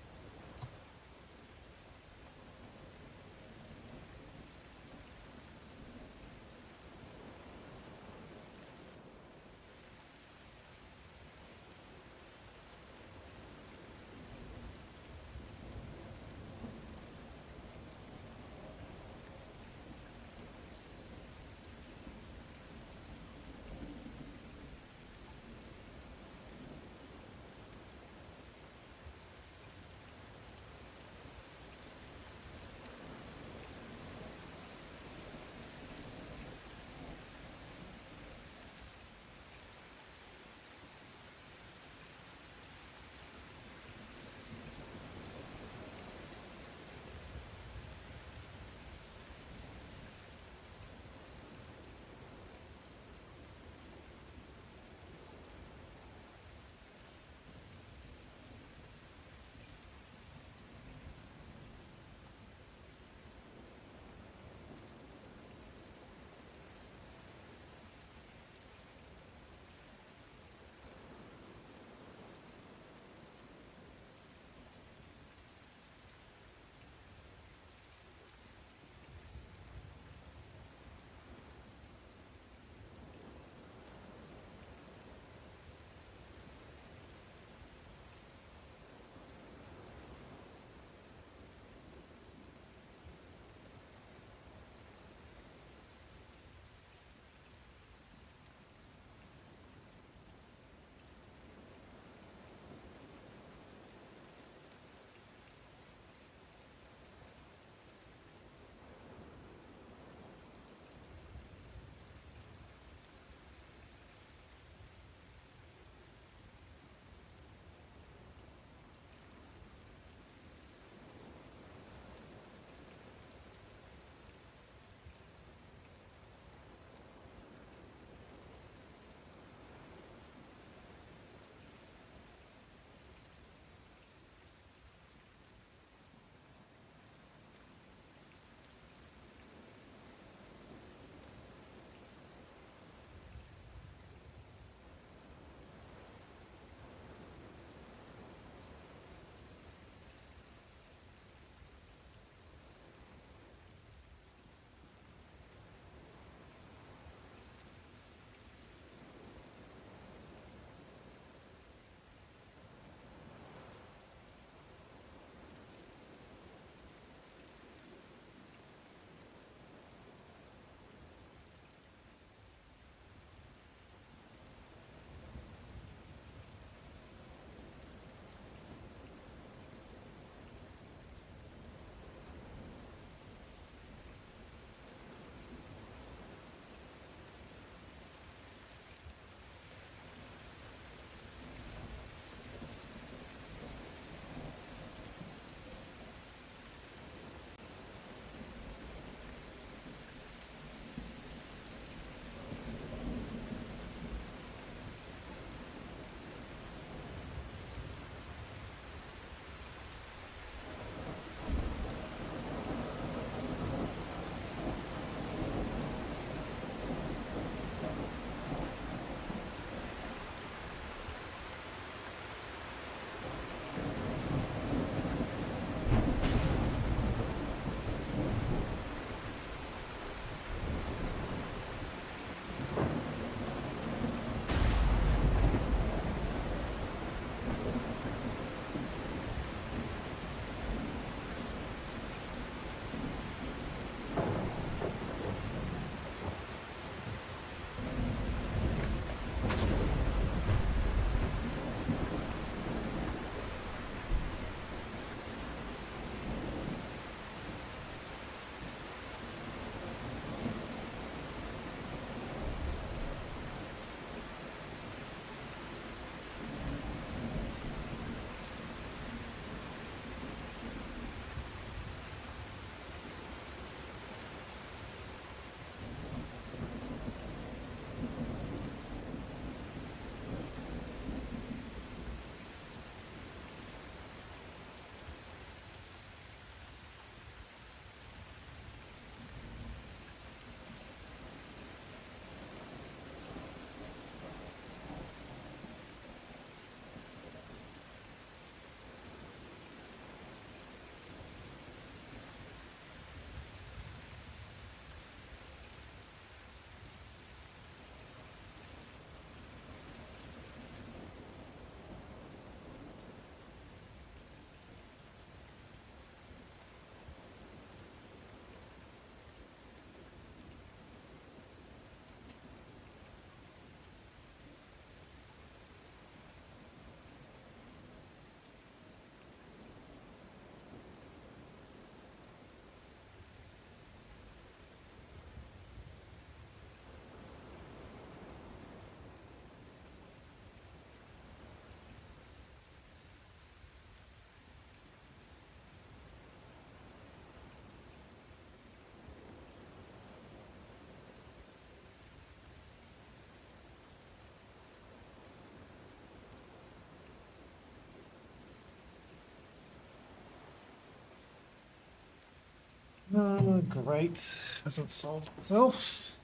Oh, great. Hasn't solved itself.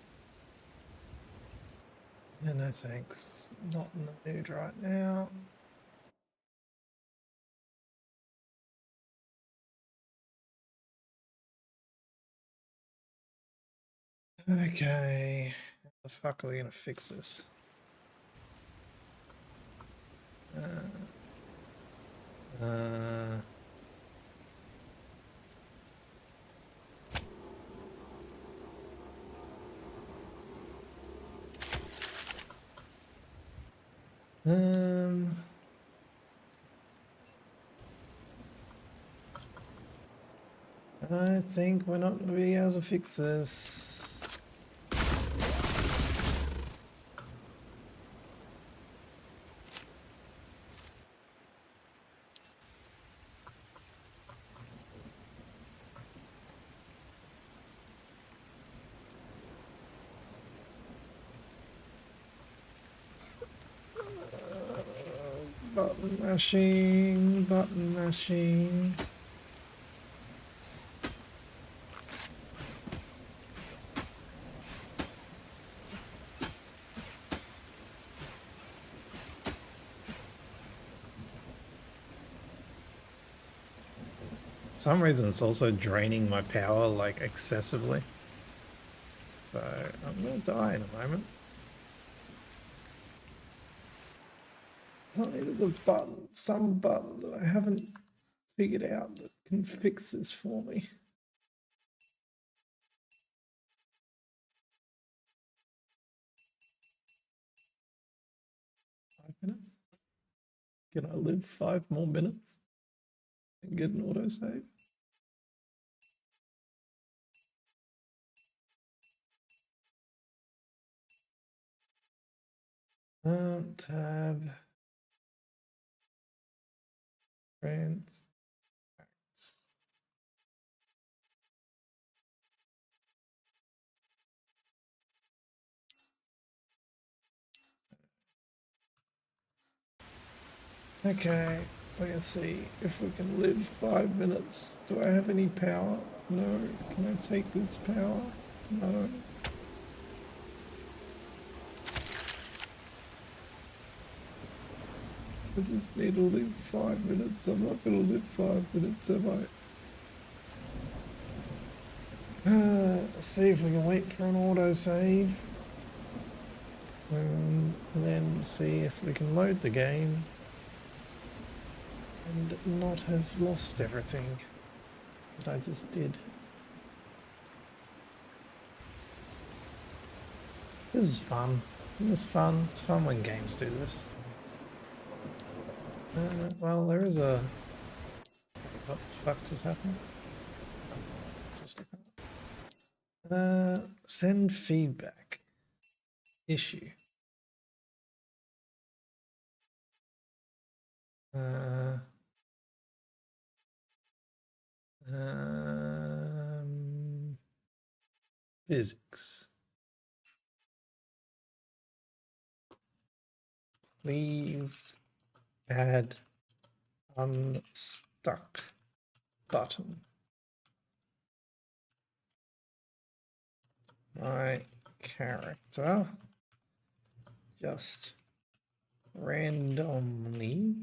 Yeah, no thanks. Not in the mood right now. Okay. How the fuck are we gonna fix this? Uh, um, I think we're not gonna be able to fix this. Button mashing, button mashing. For some reason it's also draining my power like excessively. So I'm gonna die in a moment. Tell me the button, some button that I haven't figured out that can fix this for me. 5 minutes? Can I live 5 more minutes and get an autosave? Tab. Friends. Okay, let's see if we can live 5 minutes. Do I have any power? No. Can I take this power? No. I just need to live 5 minutes. I'm not going to live 5 minutes, am I? Let's see if we can wait for an autosave. And then see if we can load the game and not have lost everything that I just did. This is fun. It's fun. It's fun when games do this. Well, there is a... What the fuck just happened? Send feedback. Issue. Physics. Please add unstuck button. My character just randomly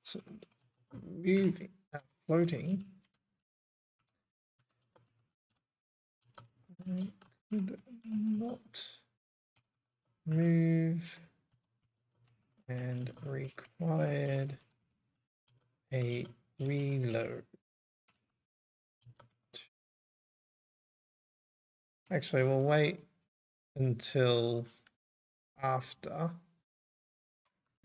started moving, floating. I could not move and required a reload. Actually, we'll wait until after,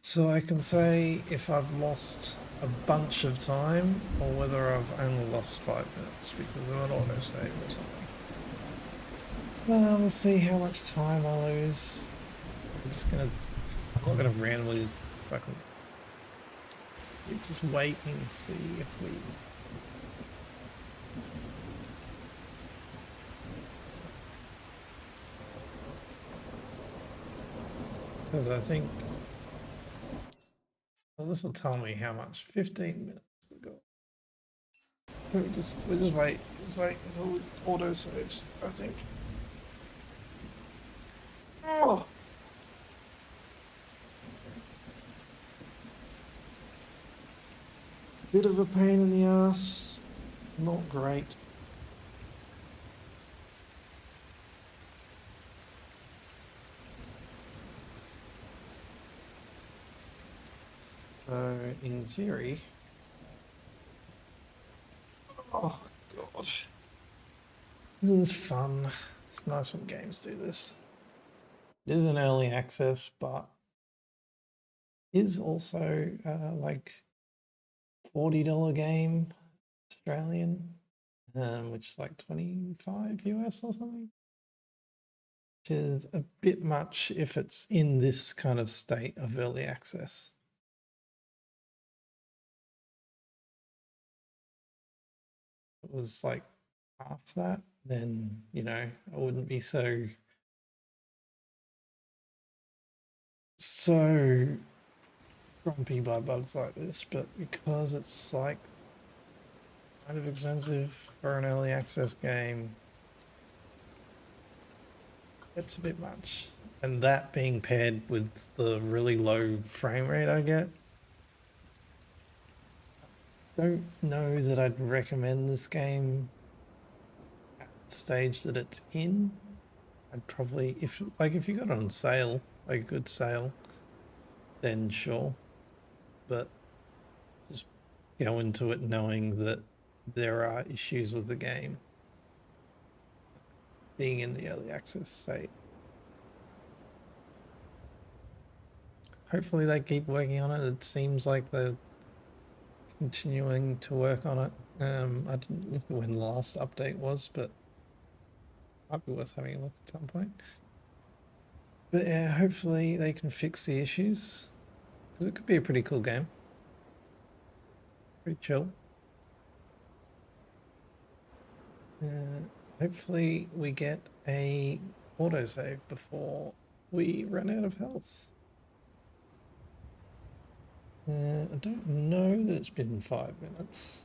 so I can say if I've lost a bunch of time or whether I've only lost 5 minutes because of an autosave or something. We'll see how much time I lose. I'm not gonna randomly just fucking just wait and see if we... Because I think, well, this will tell me how much. 15 minutes ago. we'll just wait. Just wait until it auto saves, I think. Oh. Bit of a pain in the ass. Not great. So, in theory... Oh, God. Isn't this fun? It's nice when games do this. It is an early access, but is also like $40 game Australian, which is like 25 US or something. Which is a bit much if it's in this kind of state of early access. If it was like half that, then, you know, I wouldn't be so grumpy by bugs like this, but because it's like kind of expensive for an early access game, it's a bit much. And that being paired with the really low frame rate I get, don't know that I'd recommend this game at the stage that it's in. I'd probably, if you got it on sale, like a good sale, then sure. But just go into it knowing that there are issues with the game being in the early access state. Hopefully they keep working on it. It seems like they're continuing to work on it. I didn't look at when the last update was, but might be worth having a look at some point. But yeah, hopefully they can fix the issues, because it could be a pretty cool game. Pretty chill. Hopefully we get a autosave before we run out of health. I don't know that it's been 5 minutes.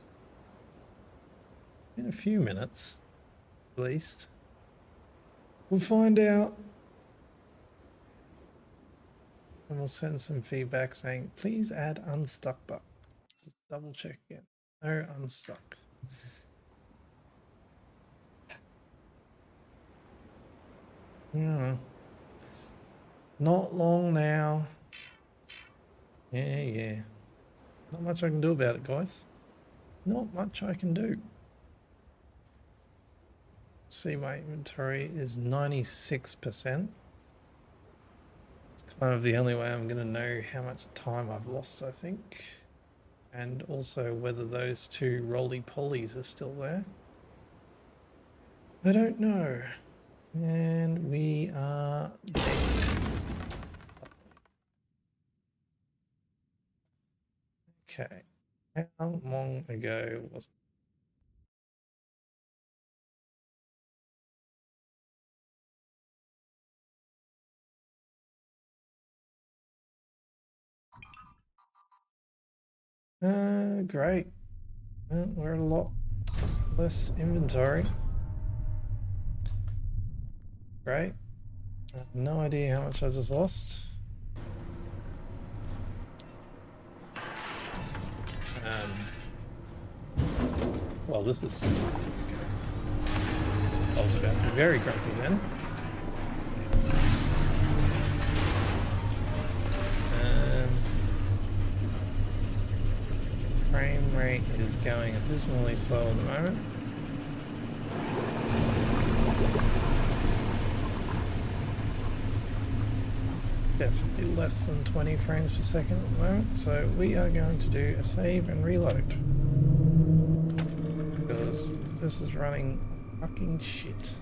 In a few minutes, at least. We'll find out. And we'll send some feedback saying, please add unstuck button. Just double check again. No unstuck. Yeah. Not long now. Yeah. Not much I can do about it, guys. Not much I can do. See, my inventory is 96%. It's kind of the only way I'm going to know how much time I've lost, I think. And also whether those two roly-polies are still there. I don't know. And we are dead. Okay. How long ago was it? Great. Well, we're at a lot less inventory. Great. I have no idea how much I just lost. Well, this is... I was about to be very grumpy then. Frame rate is going abysmally slow at the moment. It's definitely less than 20 frames per second at the moment, so we are going to do a save and reload. Because this is running fucking shit.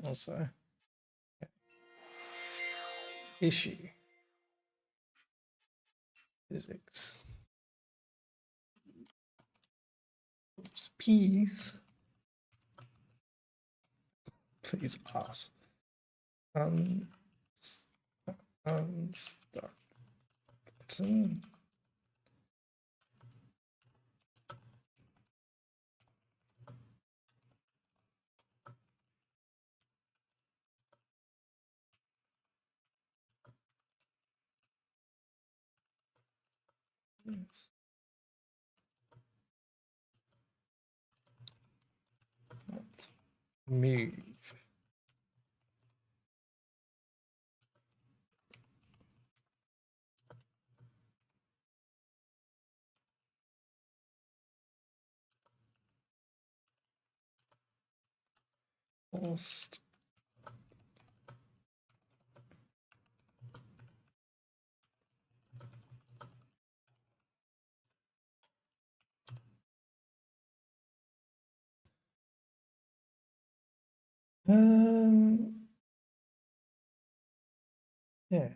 Also, issue physics. Oops, please pass. Unstuck button. Yes. Move. Forced. Yeah.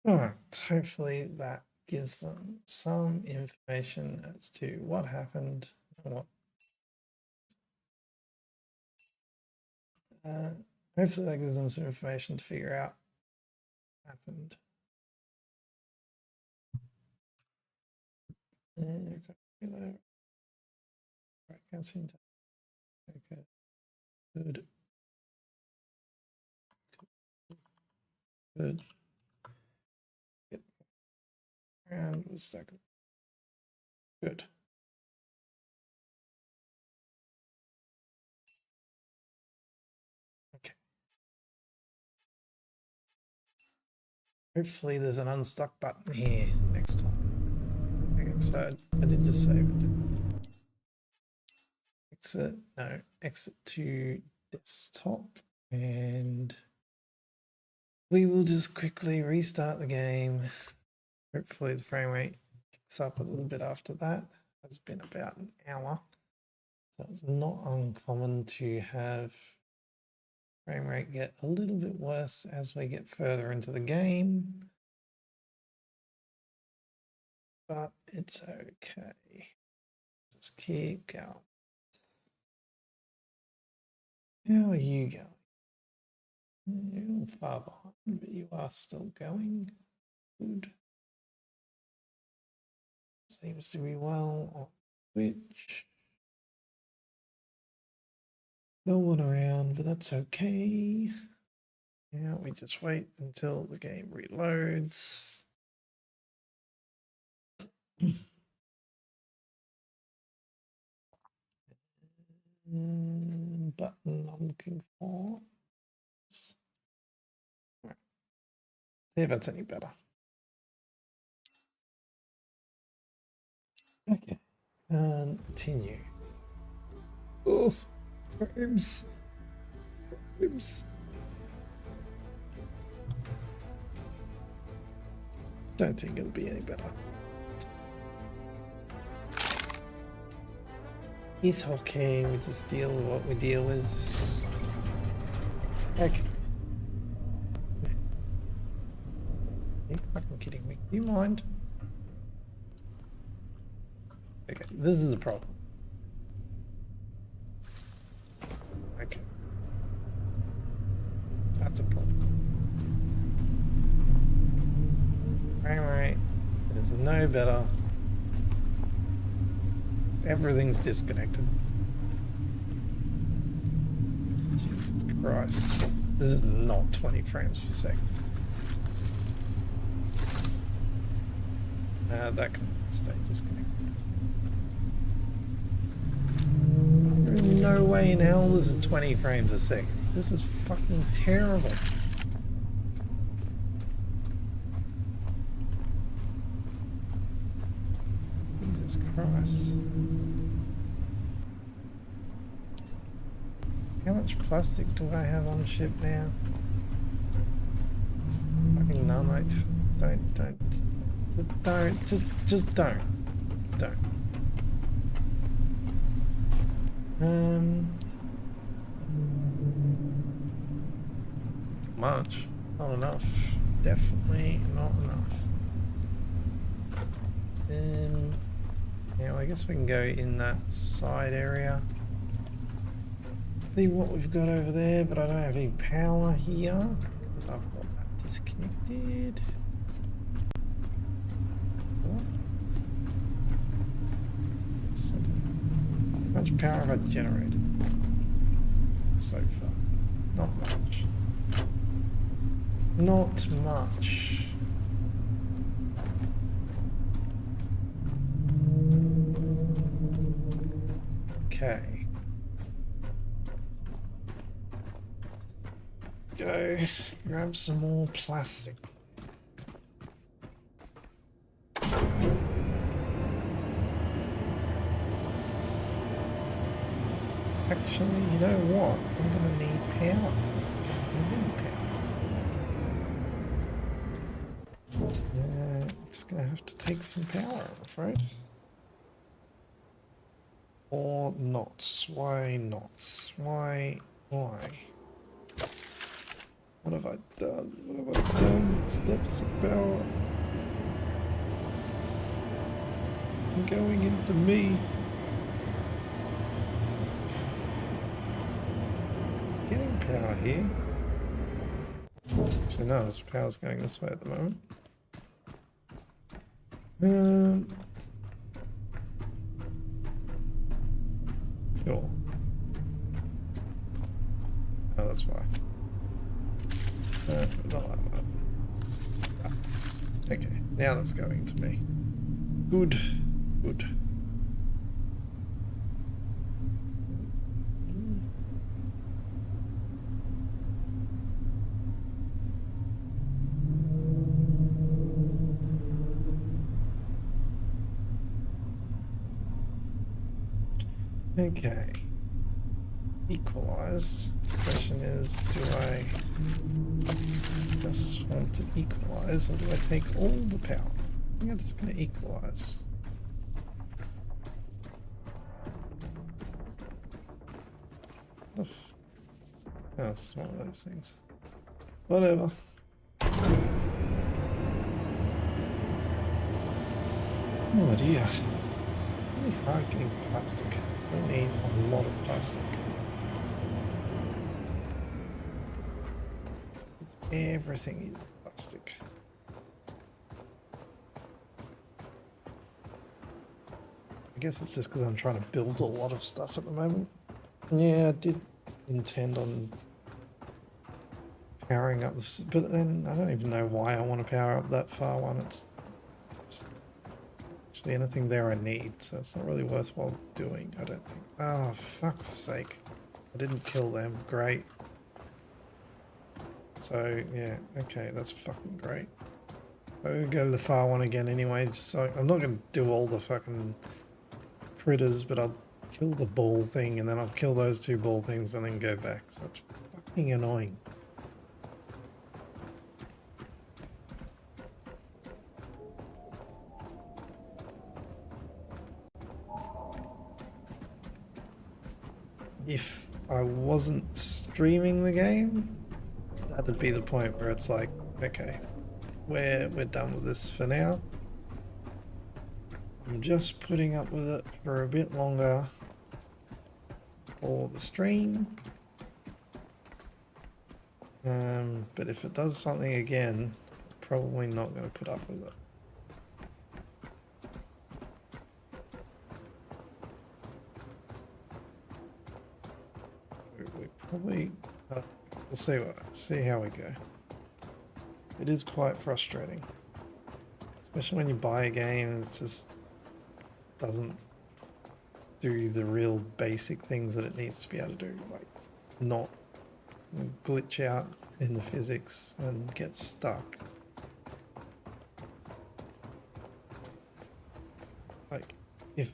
Alright, hopefully that gives them some information as to what happened and what hopefully that gives them some information to figure out what happened. Okay, good. Good. And we're stuck. Good. Okay. Hopefully there's an unstuck button here next time. Okay, so I did just save it, didn't I? Exit, no, exit to desktop, and we will just quickly restart the game. Hopefully the frame rate gets up a little bit after that. It's been about an hour. So it's not uncommon to have frame rate get a little bit worse as we get further into the game. But it's okay. Just keep going. How are you going? You're far behind, but you are still going. Good. Seems to be well on Twitch. No one around, but that's okay. Now we just wait until the game reloads. Button I'm looking for. Right. See if that's any better. Okay. Continue. Oof. Frames. Frames. Don't think it'll be any better. It's okay, we just deal with what we deal with. Okay. Are you fucking kidding me? Do you mind? Okay, this is the problem. Okay. That's a problem. Right. There's no better. Everything's disconnected. Jesus Christ. This is not 20 frames per second. That can stay disconnected. There is no way in hell this is 20 frames a second. This is fucking terrible. Jesus Christ. How much plastic do I have on ship now? Fucking none, mate. Don't. Just don't. Don't. Much. Not enough. Definitely not enough. Yeah, well, I guess we can go in that side area. See what we've got over there, but I don't have any power here because I've got that disconnected. What? How much power have I generated so far? Not much. Not much. Okay. Go grab some more plastic. Actually, you know what? I'm gonna need power. It's gonna have to take some power, I'm afraid. Or not. Why not? Why? What have I done? What have I done? Steps of power. I'm going into me. Getting power here. Actually, no, this power's going this way at the moment. Sure. Oh, that's why. Not that one. Okay, now that's going to me. Good. Okay. Equalize. The question is, do I just want to equalize or do I take all the power? I think I'm just going to equalize. Oh, it's one of those things. Whatever. Oh dear. Really hard getting plastic. I need a lot of plastic. Everything is plastic. I guess it's just because I'm trying to build a lot of stuff at the moment. Yeah, I did intend on powering up this, but then I don't even know why I want to power up that far one. It's actually anything there I need, so it's not really worthwhile doing, I don't think. Oh, fuck's sake. I didn't kill them. Great. So, yeah, okay, that's fucking great. I'll go to the far one again anyway, just so I'm not going to do all the fucking critters, but I'll kill the ball thing, and then I'll kill those two ball things, and then go back. Such fucking annoying. If I wasn't streaming the game, that'd be the point where it's like, okay, we're done with this for now. I'm just putting up with it for a bit longer for the stream. But if it does something again, probably not going to put up with it. We probably we'll see how we go. It is quite frustrating, Especially when you buy a game, it just doesn't do the real basic things that it needs to be able to do, like not glitch out in the physics and get stuck. Like, if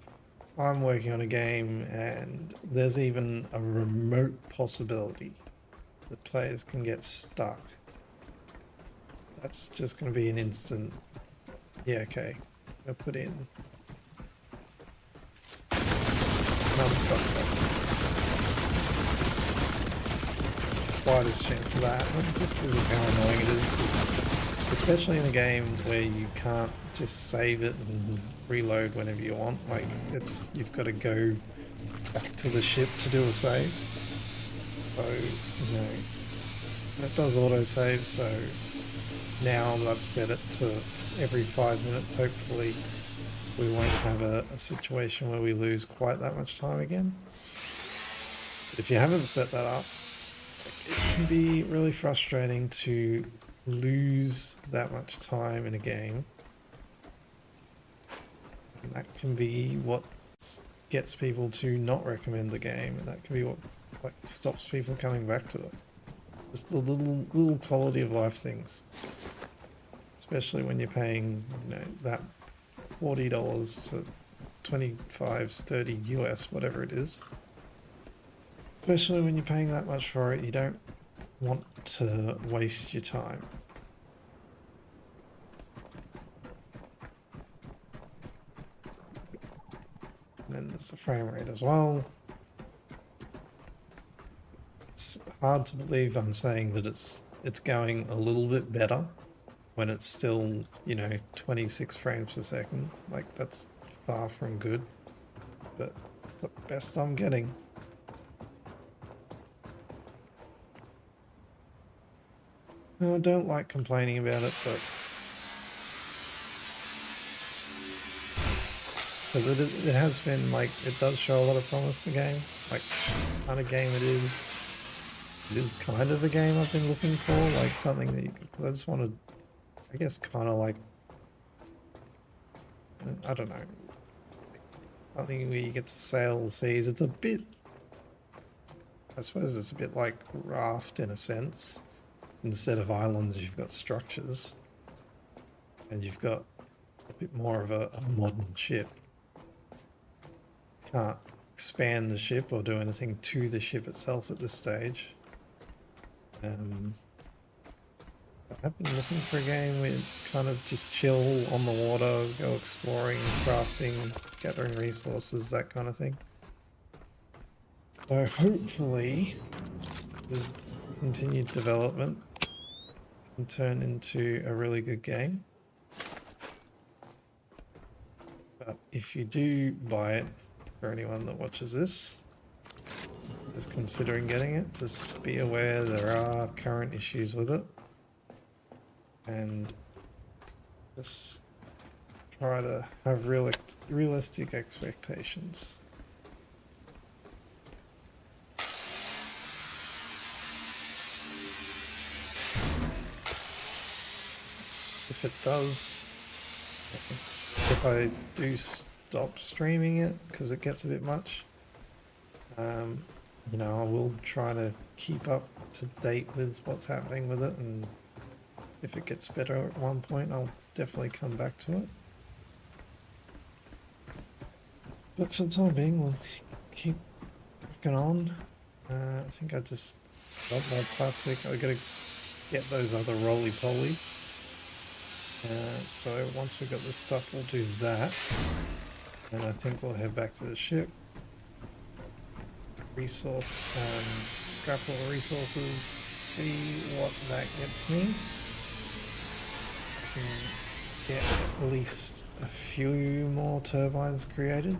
I'm working on a game and there's even a remote possibility that players can get stuck, that's just going to be an instant, yeah, okay, I'll put in non-stop slightest chance of that, just because of how annoying it is, because especially in a game where you can't just save it and reload whenever you want, like you've got to go back to the ship to do a save. So, you know, and it does autosave, so now that I've set it to every 5 minutes, hopefully we won't have a situation where we lose quite that much time again. But if you haven't set that up, it can be really frustrating to lose that much time in a game. And that can be what gets people to not recommend the game, and that can be what stops people coming back to it. Just the little quality of life things. Especially when you're paying, you know, that $40 to 25, 30 US, whatever it is. Especially when you're paying that much for it, you don't want to waste your time. And then there's the frame rate as well. It's hard to believe I'm saying that it's going a little bit better when it's still, you know, 26 frames per second. Like, that's far from good, but it's the best I'm getting. No, I don't like complaining about it, but because it has been, like, it does show a lot of promise, the game. Like, what kind of game it is. It is kind of a game I've been looking for, like something that you could, because I just wanted, I guess, kind of like, I don't know, something where you get to sail the seas. It's a bit, I suppose it's a bit like Raft in a sense. Instead of islands, you've got structures, and you've got a bit more of a modern ship. Can't expand the ship or do anything to the ship itself at this stage. I've been looking for a game where it's kind of just chill on the water, go exploring, crafting, gathering resources, that kind of thing. So hopefully, with continued development, can turn into a really good game. But if you do buy it, for anyone that watches this, is considering getting it, just be aware there are current issues with it. And just try to have realistic expectations. If it does, if I do stop streaming it because it gets a bit much, you know, I will try to keep up to date with what's happening with it, and if it gets better at one point, I'll definitely come back to it. But for the time being, we'll keep working on. I think I just got my plastic. I gotta get those other roly-polies. So once we've got this stuff, we'll do that. And I think we'll head back to the ship. Resource, scrap all the resources, see what that gets me. Get at least a few more turbines created.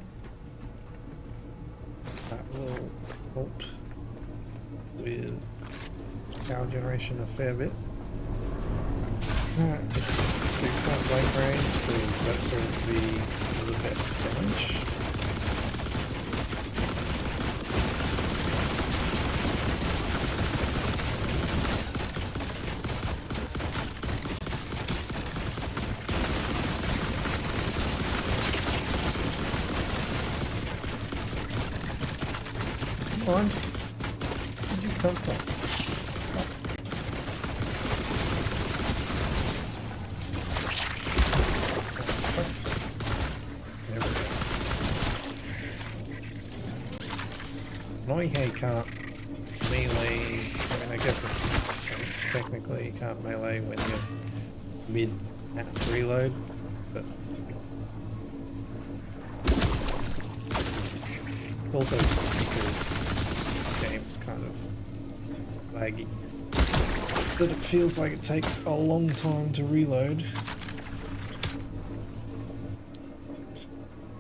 That will help with power generation a fair bit. Let's do point blank range because that seems to be the best damage. Come on. Where'd you come from? Fuck's sake. There we go. Annoying how you can't melee. I mean, I guess it makes sense technically. You can't melee when you're mid at reload, but it's also because the game's kind of laggy. But it feels like it takes a long time to reload.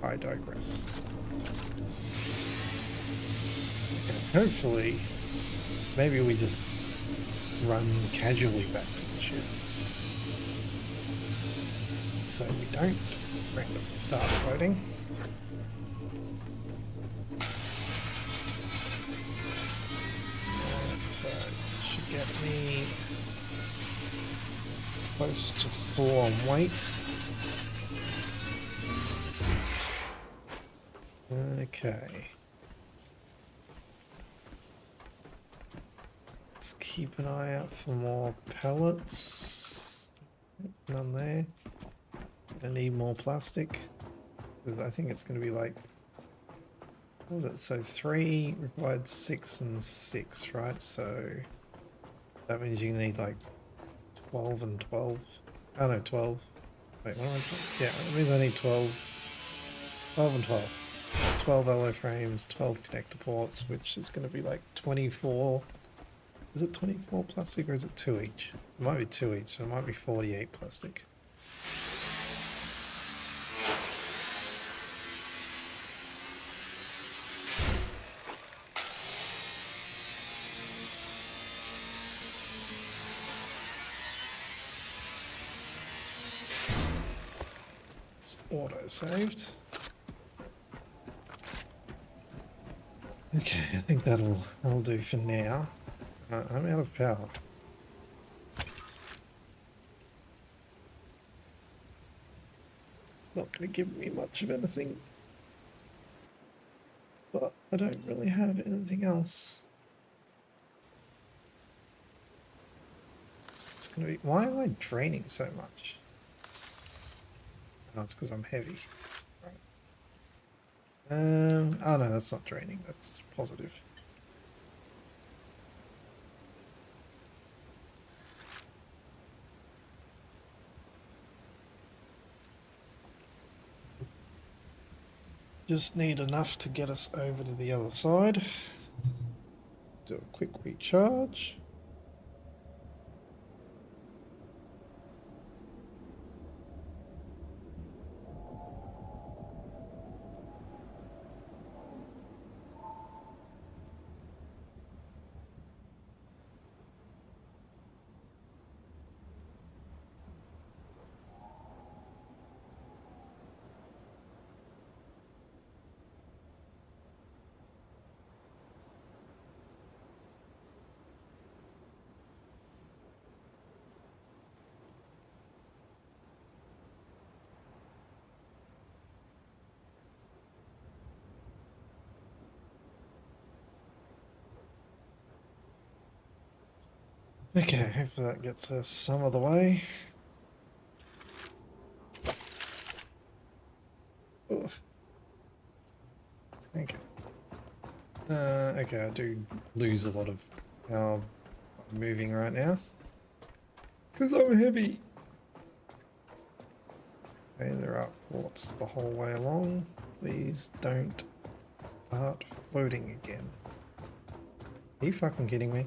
I digress. Okay, hopefully, maybe we just run casually back to the ship. So we don't randomly start floating. So it should get me close to 4 on weight. Okay. Let's keep an eye out for more pellets. None there. I need more plastic. I think it's going to be like, what was it? So 3 required 6 and 6, right? So that means you need like 12 and 12. Oh no, 12. Wait, what am I doing? Yeah, that means I need 12 and 12. 12 alloy frames, 12 connector ports, which is going to be like 24. Is it 24 plastic or is it 2 each? It might be 2 each, so it might be 48 plastic. It's auto-saved. Okay, I think that'll do for now. I'm out of power. It's not going to give me much of anything. But I don't really have anything else. It's going to be... Why am I draining so much? Oh, it's because I'm heavy. Right. Oh no, that's not draining. That's positive. Just need enough to get us over to the other side. Do a quick recharge. Okay, hopefully that gets us some of the way. Oof. Okay. Okay, I do lose a lot of how I'm moving right now. Because I'm heavy. Okay, there are ports the whole way along. Please don't start floating again. Are you fucking kidding me?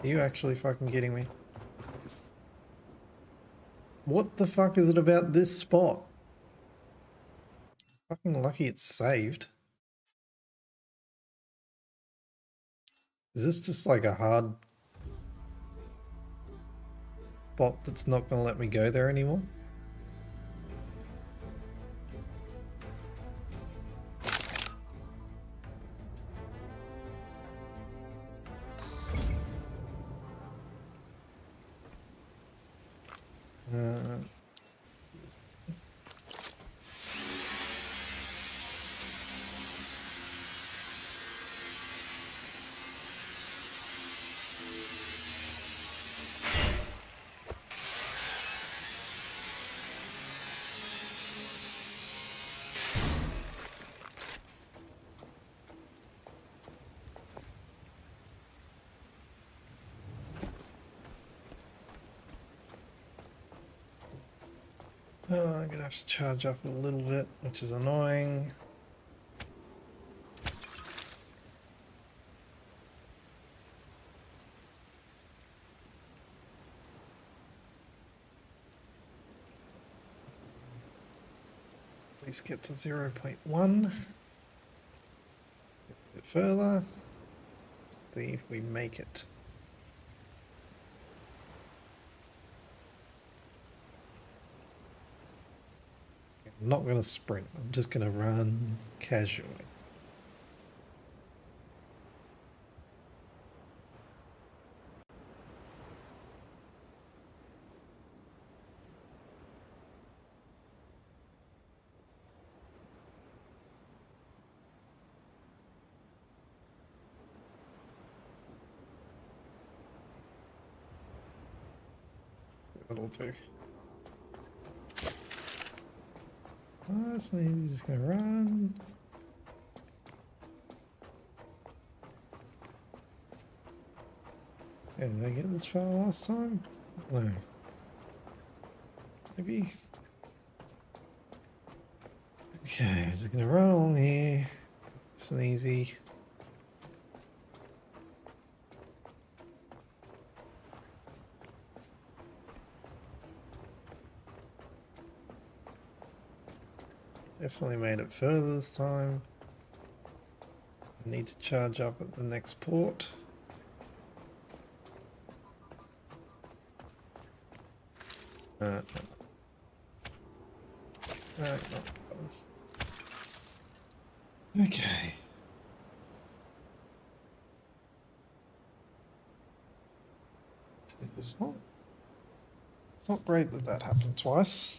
Are you actually fucking kidding me? What the fuck is it about this spot? Fucking lucky it's saved. Is this just like a hard spot that's not gonna let me go there anymore? Oh, I'm gonna have to charge up a little bit, which is annoying. Please get to 0.1. A bit further. Let's see if we make it. I'm not going to sprint. I'm just going to run casually. That'll do. Oh, Sneezy's just going to run. Yeah, did I get this far last time? No. Maybe. Okay, just going to run along here. Sneezy. Definitely made it further this time. I need to charge up at the next port. No. Okay. It's not great that that happened twice.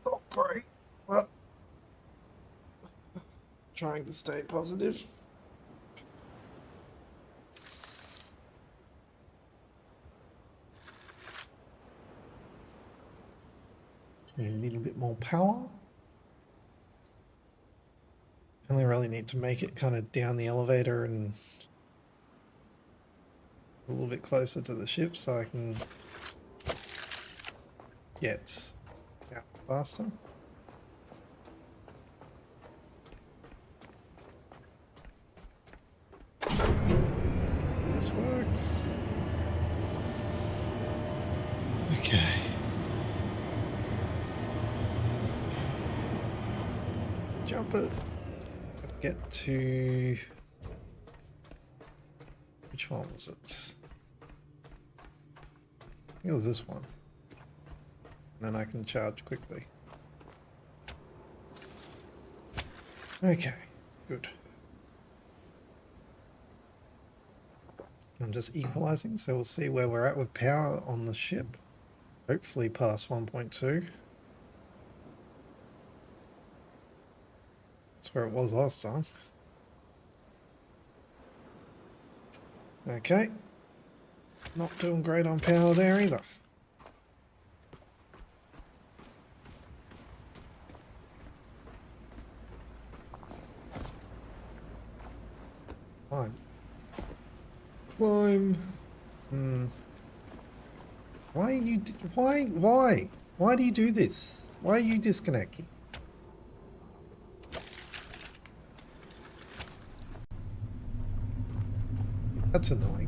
Not great, but trying to stay positive. Okay, need a bit more power. Only really need to make it kind of down the elevator and a little bit closer to the ship so I can get out faster. This works. Okay. Let's jump it. Get to... Which one was it? I think it was this one. And then I can charge quickly. Okay, good. I'm just equalizing, so we'll see where we're at with power on the ship. Hopefully past 1.2. That's where it was last time. Okay. Not doing great on power there either. Climb. Climb. Why are you... Why do you do this? Why are you disconnecting? That's annoying.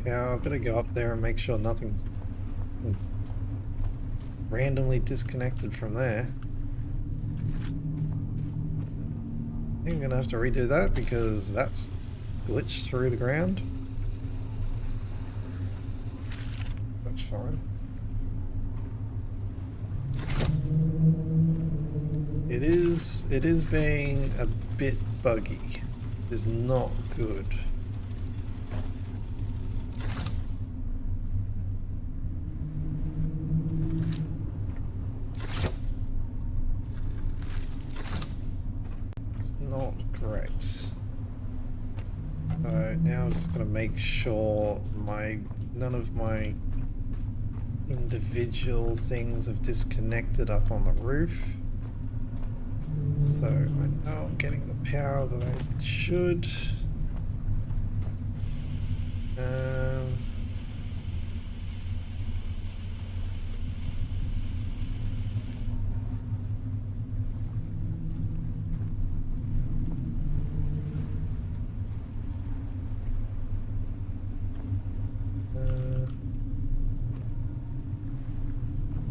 Yeah, I better go up there and make sure nothing's randomly disconnected from there. I think I'm gonna have to redo that because that's glitched through the ground. That's fine. It is being a bit buggy. It is not good. It's not great. So now I'm just gonna make sure none of my individual things have disconnected up on the roof. So I know I'm getting the power that I should. Um,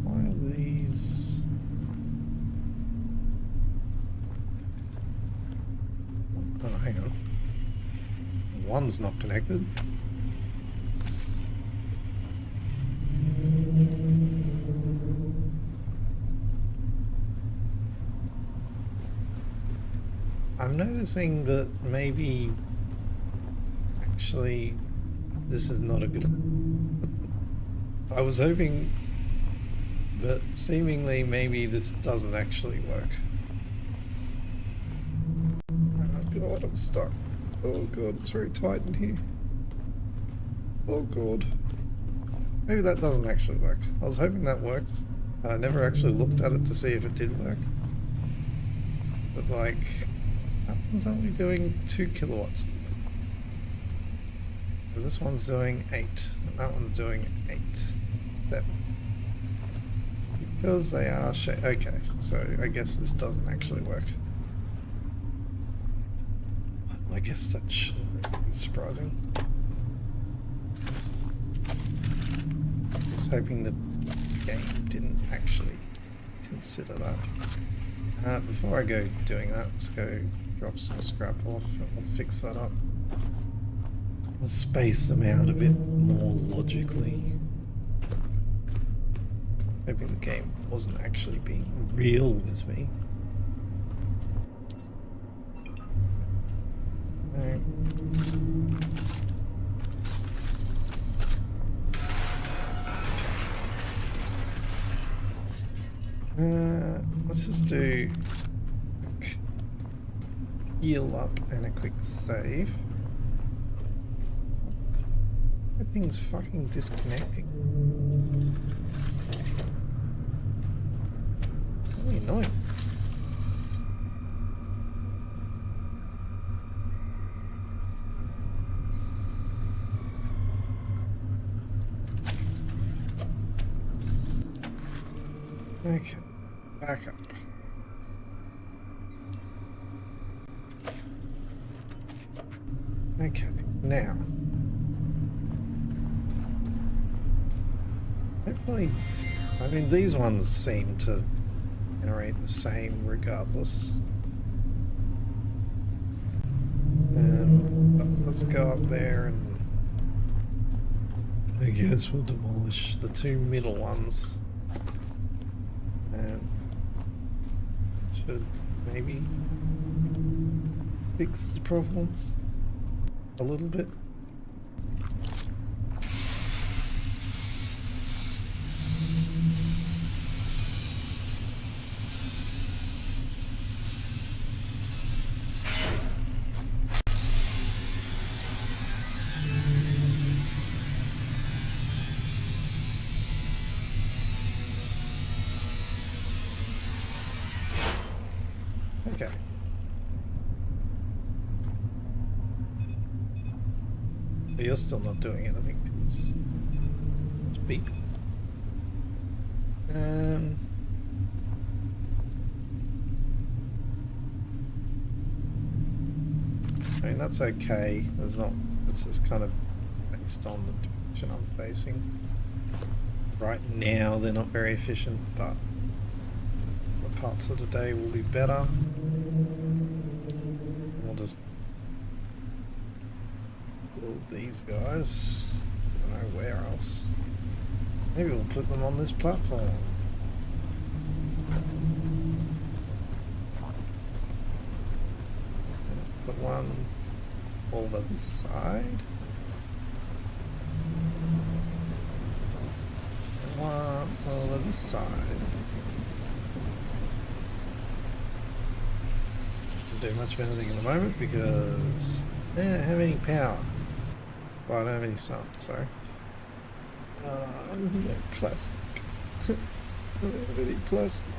why are these? Oh, hang on. One's not connected. I'm noticing that maybe actually this is not a good. I was hoping that seemingly maybe this doesn't actually work. Oh god, I'm stuck. Oh god, it's very tight in here. Oh god. Maybe that doesn't actually work. I was hoping that worked. I never actually looked at it to see if it did work. But like, that one's only doing 2 kilowatts. Because this one's doing 8, and that one's doing 8. 7. Because they are okay, so I guess this doesn't actually work. Well, I guess that shouldn't be surprising. I was just hoping the game didn't actually consider that. Before I go doing that, let's go drop some scrap off and we'll fix that up. I'll space them out a bit more logically. Hoping the game wasn't actually being real with me. Let's just do a quick heal up and a quick save. Everything's fucking disconnecting. Really annoying. Okay, back up. Okay, now. Hopefully, I mean, these ones seem to generate the same regardless. But let's go up there and I guess we'll demolish the 2 middle ones. And should maybe fix the problem a little bit. Okay. But you're still not doing anything because it's beep. I mean, that's okay. There's not. It's just kind of based on the direction I'm facing. Right now, they're not very efficient, but the parts of the day will be better. We'll just build these guys. I don't know where else. Maybe we'll put them on this platform. Put one over the side. And one over the side. Don't do much of anything in the moment because I don't have any power. Well, I don't have any sun, so. No plastic. I don't have any plastic.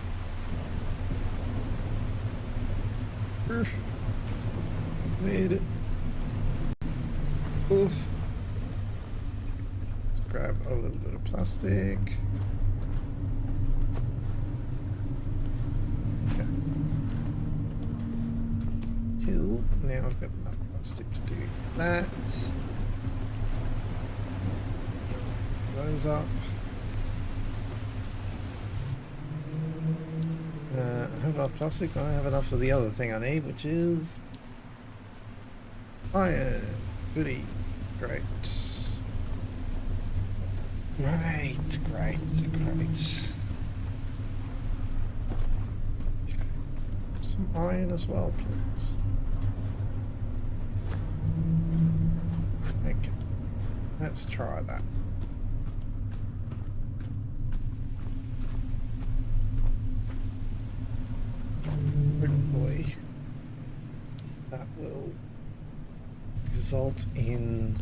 Made it. Oof. grab a little bit of plastic. Okay. Till now I've got enough plastic to do that. Those up. I have enough plastic, I don't have enough of the other thing I need, which is iron. Goody. Great. Great. Some iron as well, please. Okay. Let's try that. Hopefully that will result in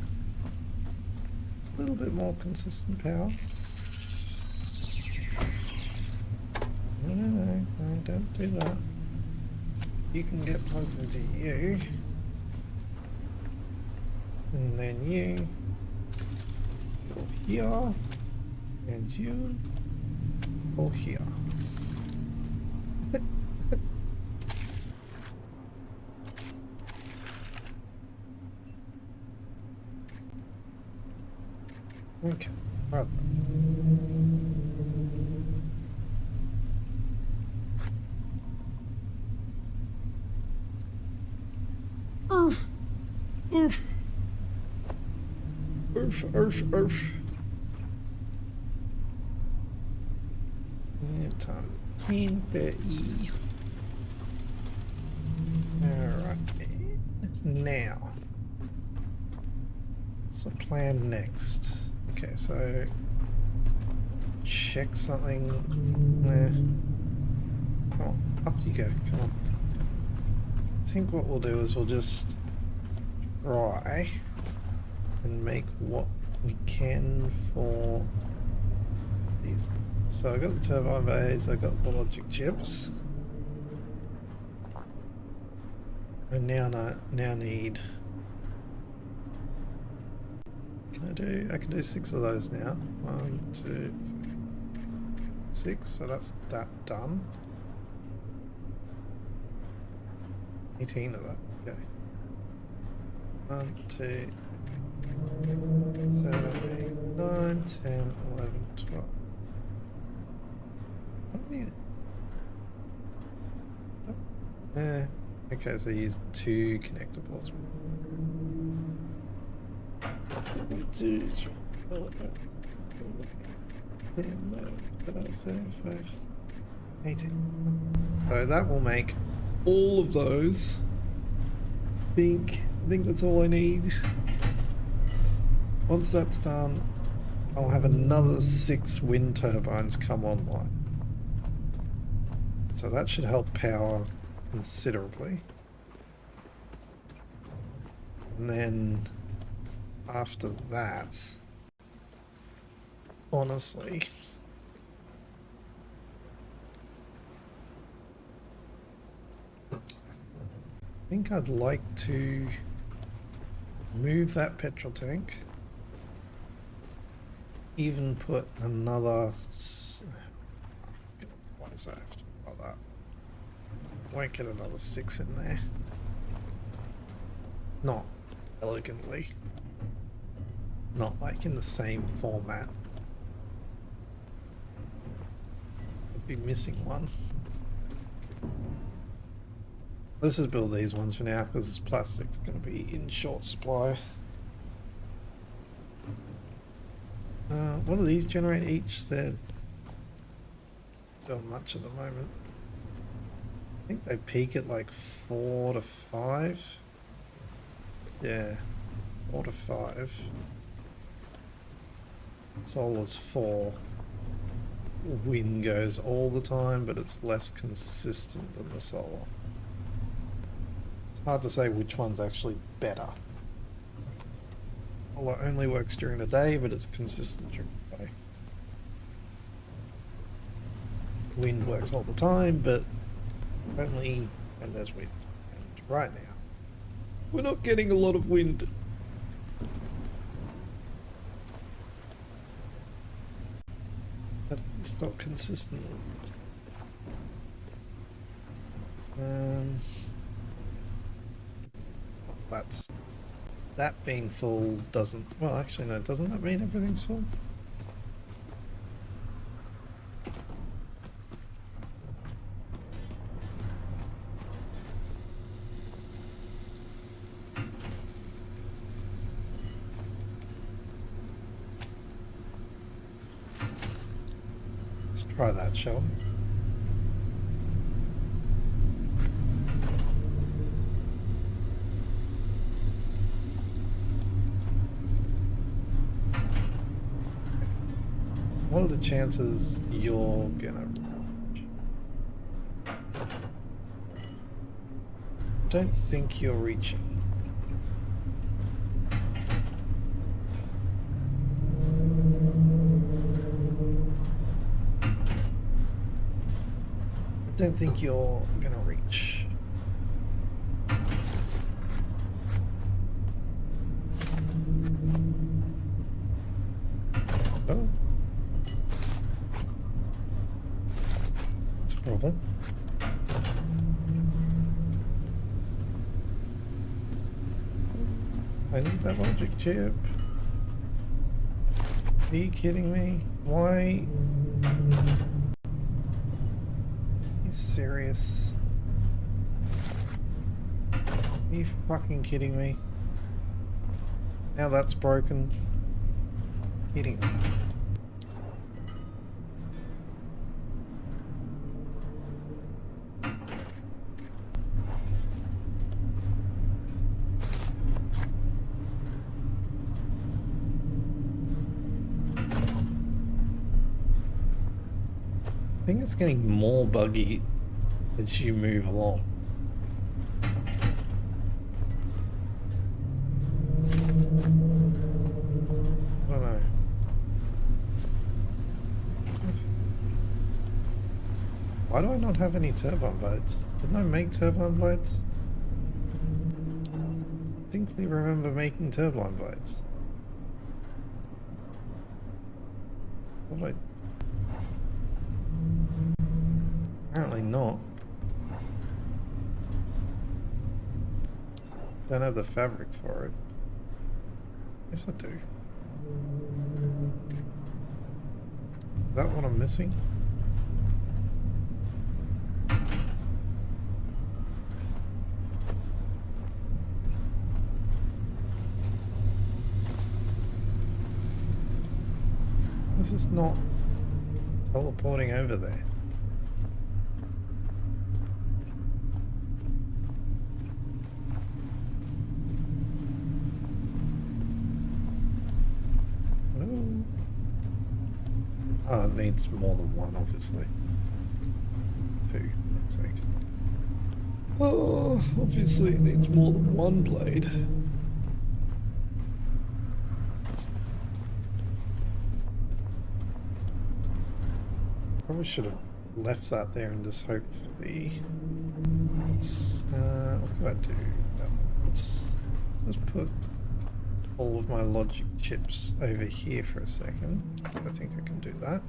a little bit more consistent power. No, don't do that. You can get plugged into you, and then you go here, and you go here. Okay, right. Earth. And time Queen Betty. Alright. Now. What's the plan next? Okay, so check something. Come on, up you go, come on. I think what we'll do is we'll just try and make what we can for these. So I got the turbine blades, I got the logic chips. I now need. I can do 6 of those now. 1, 2, 3, 6. So that's that done. 18 of that. Okay. 1, 2, 7, 8, 9, 10, 11, 12. I need it. Okay, so use 2 connector ports. 1, 2, 3, 4, 5, 10, 11, 12, 18. So that will make all of those. I think that's all I need. Once that's done, I'll have another 6 wind turbines come online. So that should help power considerably. And then after that, honestly, I think I'd like to move that petrol tank, even put another, why does that have to be like that? Won't get another 6 in there. Not elegantly. Not like in the same format. I'd be missing one. Let's just build these ones for now because this plastic's going to be in short supply. What do these generate each? They're not much at the moment. I think they peak at like 4 to 5. Yeah, 4 to 5. Solar's 4. Wind goes all the time, but it's less consistent than the solar. It's hard to say which one's actually better. Solar only works during the day, but it's consistent during the day. Wind works all the time, but only when there's wind. And right now, we're not getting a lot of wind. but it's not consistent. That's that being full doesn't. Well, actually, no. Doesn't that mean everything's full? Let's try that, shall we? What are the chances you're gonna... Don't think you're reaching. I don't think you're gonna reach. Oh. That's a problem. I need that logic chip. Are you kidding me? Why? Are you serious? Are you fucking kidding me? Now that's broken. Kidding me. I think it's getting more buggy as you move along. I don't know. Why do I not have any turbine blades? Didn't I make turbine blades? I distinctly remember making turbine blades. What I... Apparently not. Don't have the fabric for it. Yes, I do. Is that what I'm missing? This is not teleporting over there. Oh, it needs more than one, obviously. Two, looks like. Oh, obviously it needs more than one blade. Probably should have left that there and just hoped for the... Let's, what could I do? Let's just put all of my logic chips over here for a second. I think I can do that.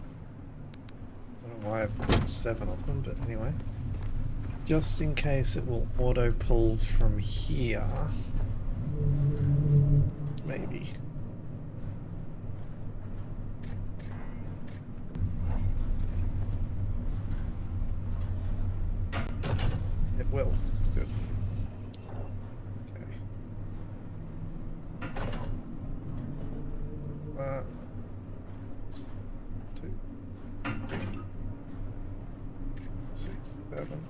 I don't know why I've put 7 of them, but anyway. Just in case it will auto pull from here. Maybe. It will. Good. Okay. That. 2, 3, 6, 7,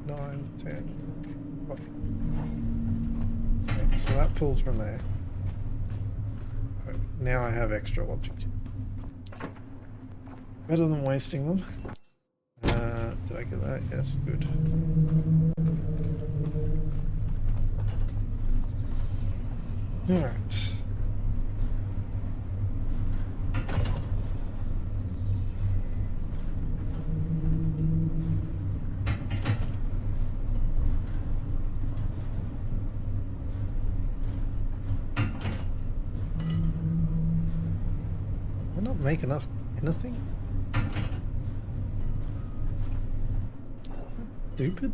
9, 10. Okay, so that pulls from there. Oh, now I have extra logic. Better than wasting them. Did I get that? Yes, good. Alright. Did I not make enough anything? Stupid.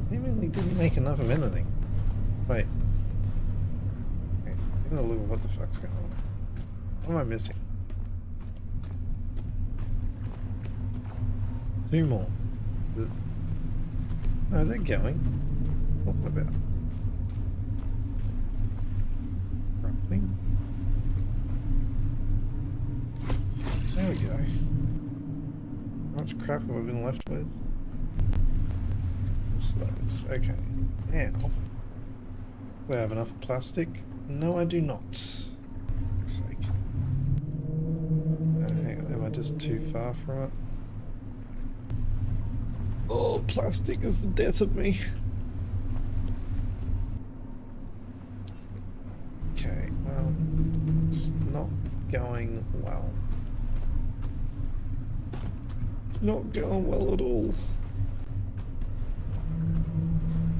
Seemingly didn't make enough of anything. Wait. Okay, I'm gonna look at what the fuck's going on. What am I missing? 2 more. No, they're going. What about? Rumbling. There we go. How much crap have I been left with? It's those. Okay. Now. Do I have enough plastic? No, I do not. For fuck's sake. Hang on, am I just too far from it? Oh, plastic is the death of me. Okay, well, it's not going well. Not going well at all.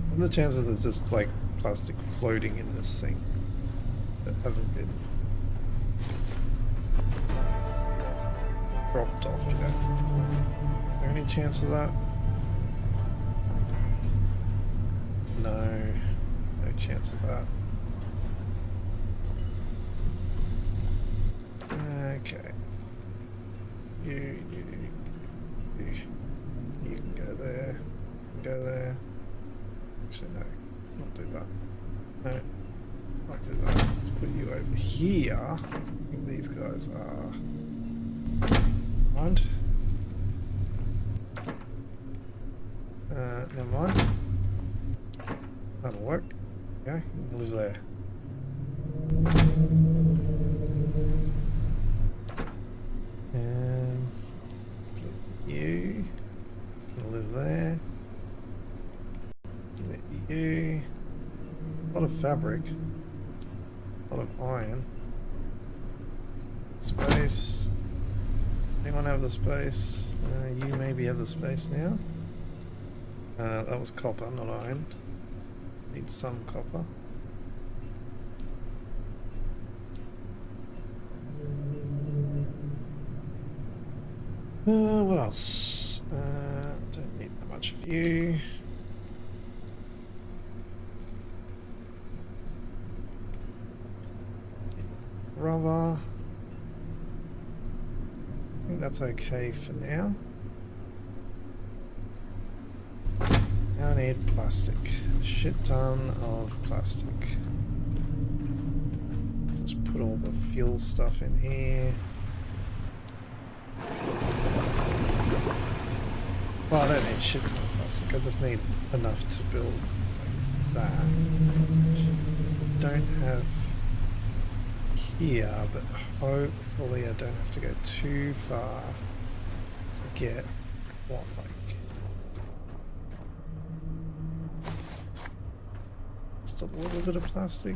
What are the chances there's just like plastic floating in this thing that hasn't been dropped off yet? Is there any chance of that? No, no chance of that. Okay. You can go there. Go there. Actually, no. Let's not do that. No. Let's not do that. Let's put you over here. I think these guys are. Mind. Never mind. That'll work. Okay, you can live there. And you can live there. You. A lot of fabric. A lot of iron. Space. Anyone have the space? You maybe have the space now. That was copper, not iron. Need some copper. What else? Don't need that much of you. Rubber. I think that's okay for now. Now I need plastic. A shit ton of plastic. Let's just put all the fuel stuff in here. Well, I don't need a shit ton of plastic. I just need enough to build like that. Don't have here, but hopefully I don't have to go too far to get what, like just a little bit of plastic.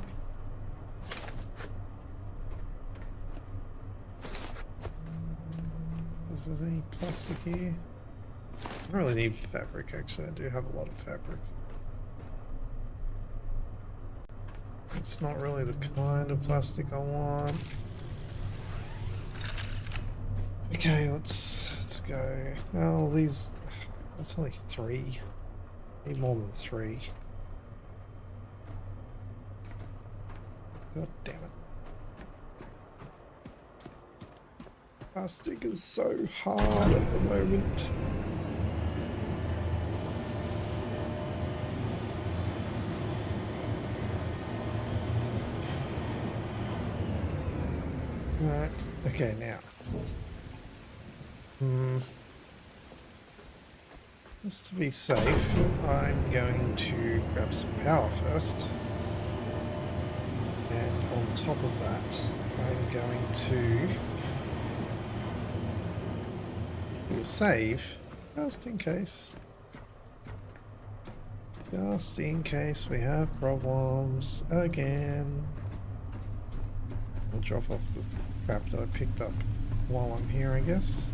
Is there any plastic here? I don't really need fabric, actually. I do have a lot of fabric. It's not really the kind of plastic I want. Okay, let's go. Oh, these. That's only 3. Need more than 3. God damn it. Plastic is so hard at the moment. Right, okay, now. Just to be safe, I'm going to grab some power first. And on top of that, I'm going to do a save, just in case. Just in case we have problems again. I'll drop off the crap that I picked up while I'm here, I guess.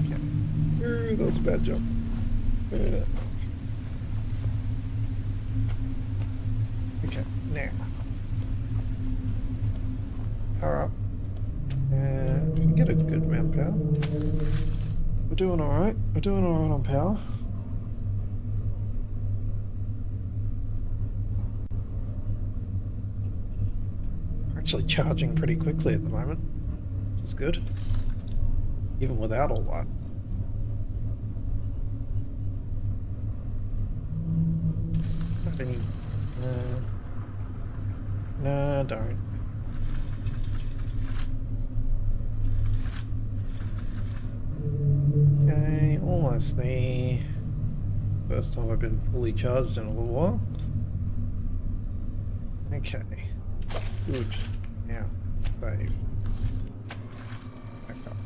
Okay. Ooh, that was a bad jump. Okay, now. Power up. We can get a good amount of power. We're doing alright. We're doing alright on power. We're actually charging pretty quickly at the moment, which is good. Even without all that. Have any... No, don't. Okay, almost there. It's the first time I've been fully charged in a little while. Okay. Good. Now, save. Back up.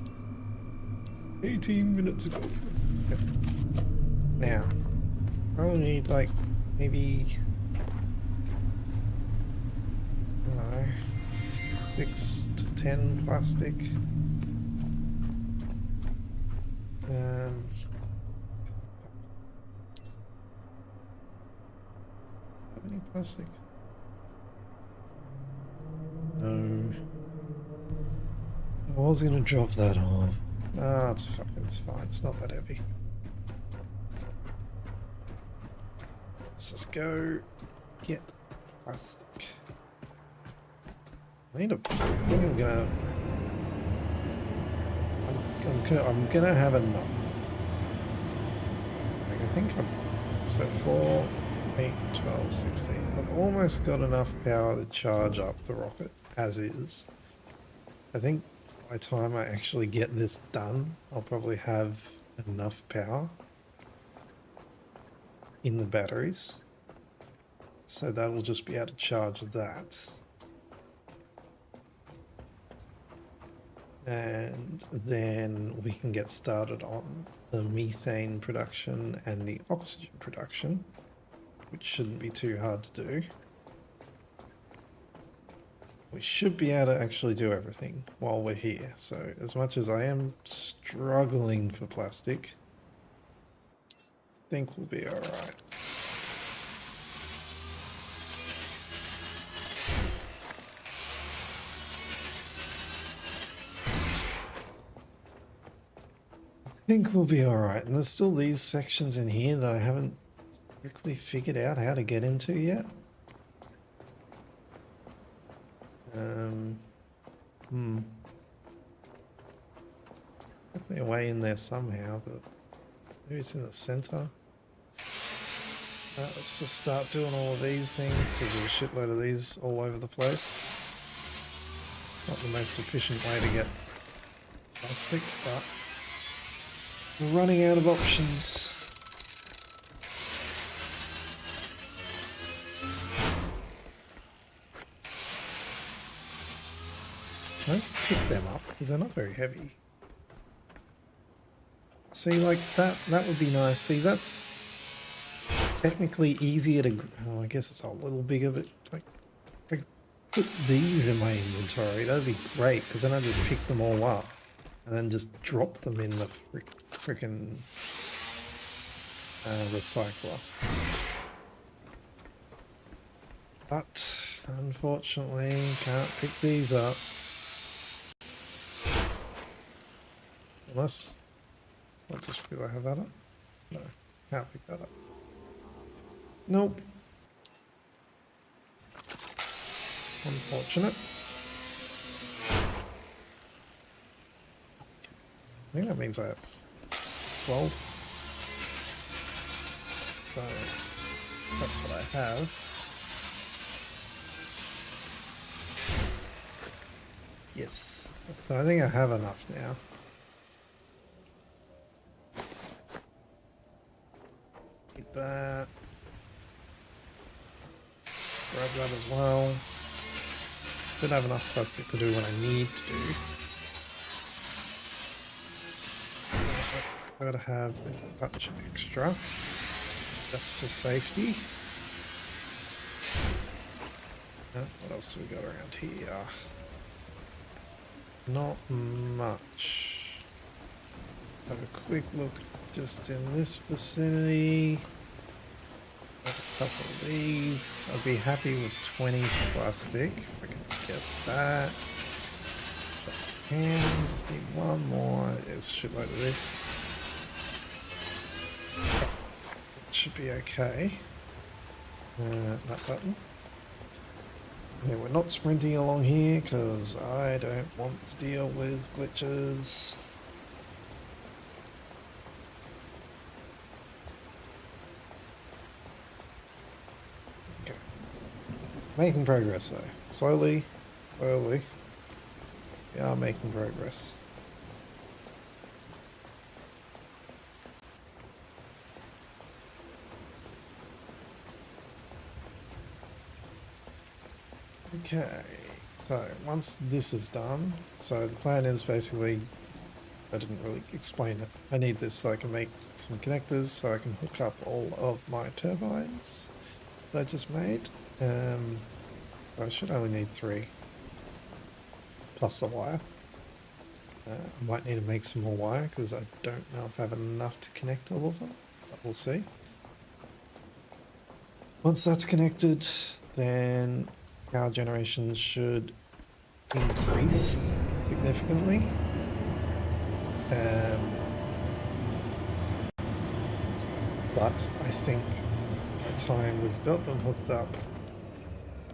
18 minutes ago. Yep. Now, I only need like maybe... I don't know, 6 to 10 plastic. Have any plastic? No. I was gonna drop that off. Ah, it's fine. It's not that heavy. Let's just go get plastic. I think I'm gonna. I'm gonna have enough. Like, I think I'm. So 4, 8, 12, 16. I've almost got enough power to charge up the rocket as is. I think by the time I actually get this done, I'll probably have enough power in the batteries. So that will just be able to charge that. And then we can get started on the methane production and the oxygen production, which shouldn't be too hard to do. We should be able to actually do everything while we're here. So as much as I am struggling for plastic, I think we'll be all right. I think we'll be alright, and there's still these sections in here that I haven't strictly figured out how to get into yet. Definitely a way in there somehow, but maybe it's in the center. Let's just start doing all of these things, because there's a shitload of these all over the place. It's not the most efficient way to get plastic, but we're running out of options. Can I just pick them up? Because they're not very heavy. See, like, that would be nice. See, that's technically easier to... Oh, I guess it's a little bigger, but like, I put these in my inventory. That'd be great, because then I just pick them all up and then just drop them in the frickin' recycler. But unfortunately, can't pick these up. Unless, it's not just because I have that up. No, can't pick that up. Nope. Unfortunate. I think that means I have 12. So that's what I have. Yes. So I think I have enough now. Eat that. Grab that as well. Should have enough plastic to do what I need to do. Gotta have a touch extra. That's for safety. What else have we got around here? Not much. Have a quick look just in this vicinity. A couple of these. I'd be happy with 20 plastic if I can get that. And just need one more. It's a shitload of this. It should be okay. That button. Yeah, we're not sprinting along here because I don't want to deal with glitches. Okay. Making progress though. Slowly, slowly. We are making progress. Okay, so once this is done, so the plan is basically, I didn't really explain it. I need this so I can make some connectors so I can hook up all of my turbines that I just made. I should only need 3, plus the wire. I might need to make some more wire because I don't know if I have enough to connect all of them, but we'll see. Once that's connected, then power generation should increase significantly. But I think by the time we've got them hooked up,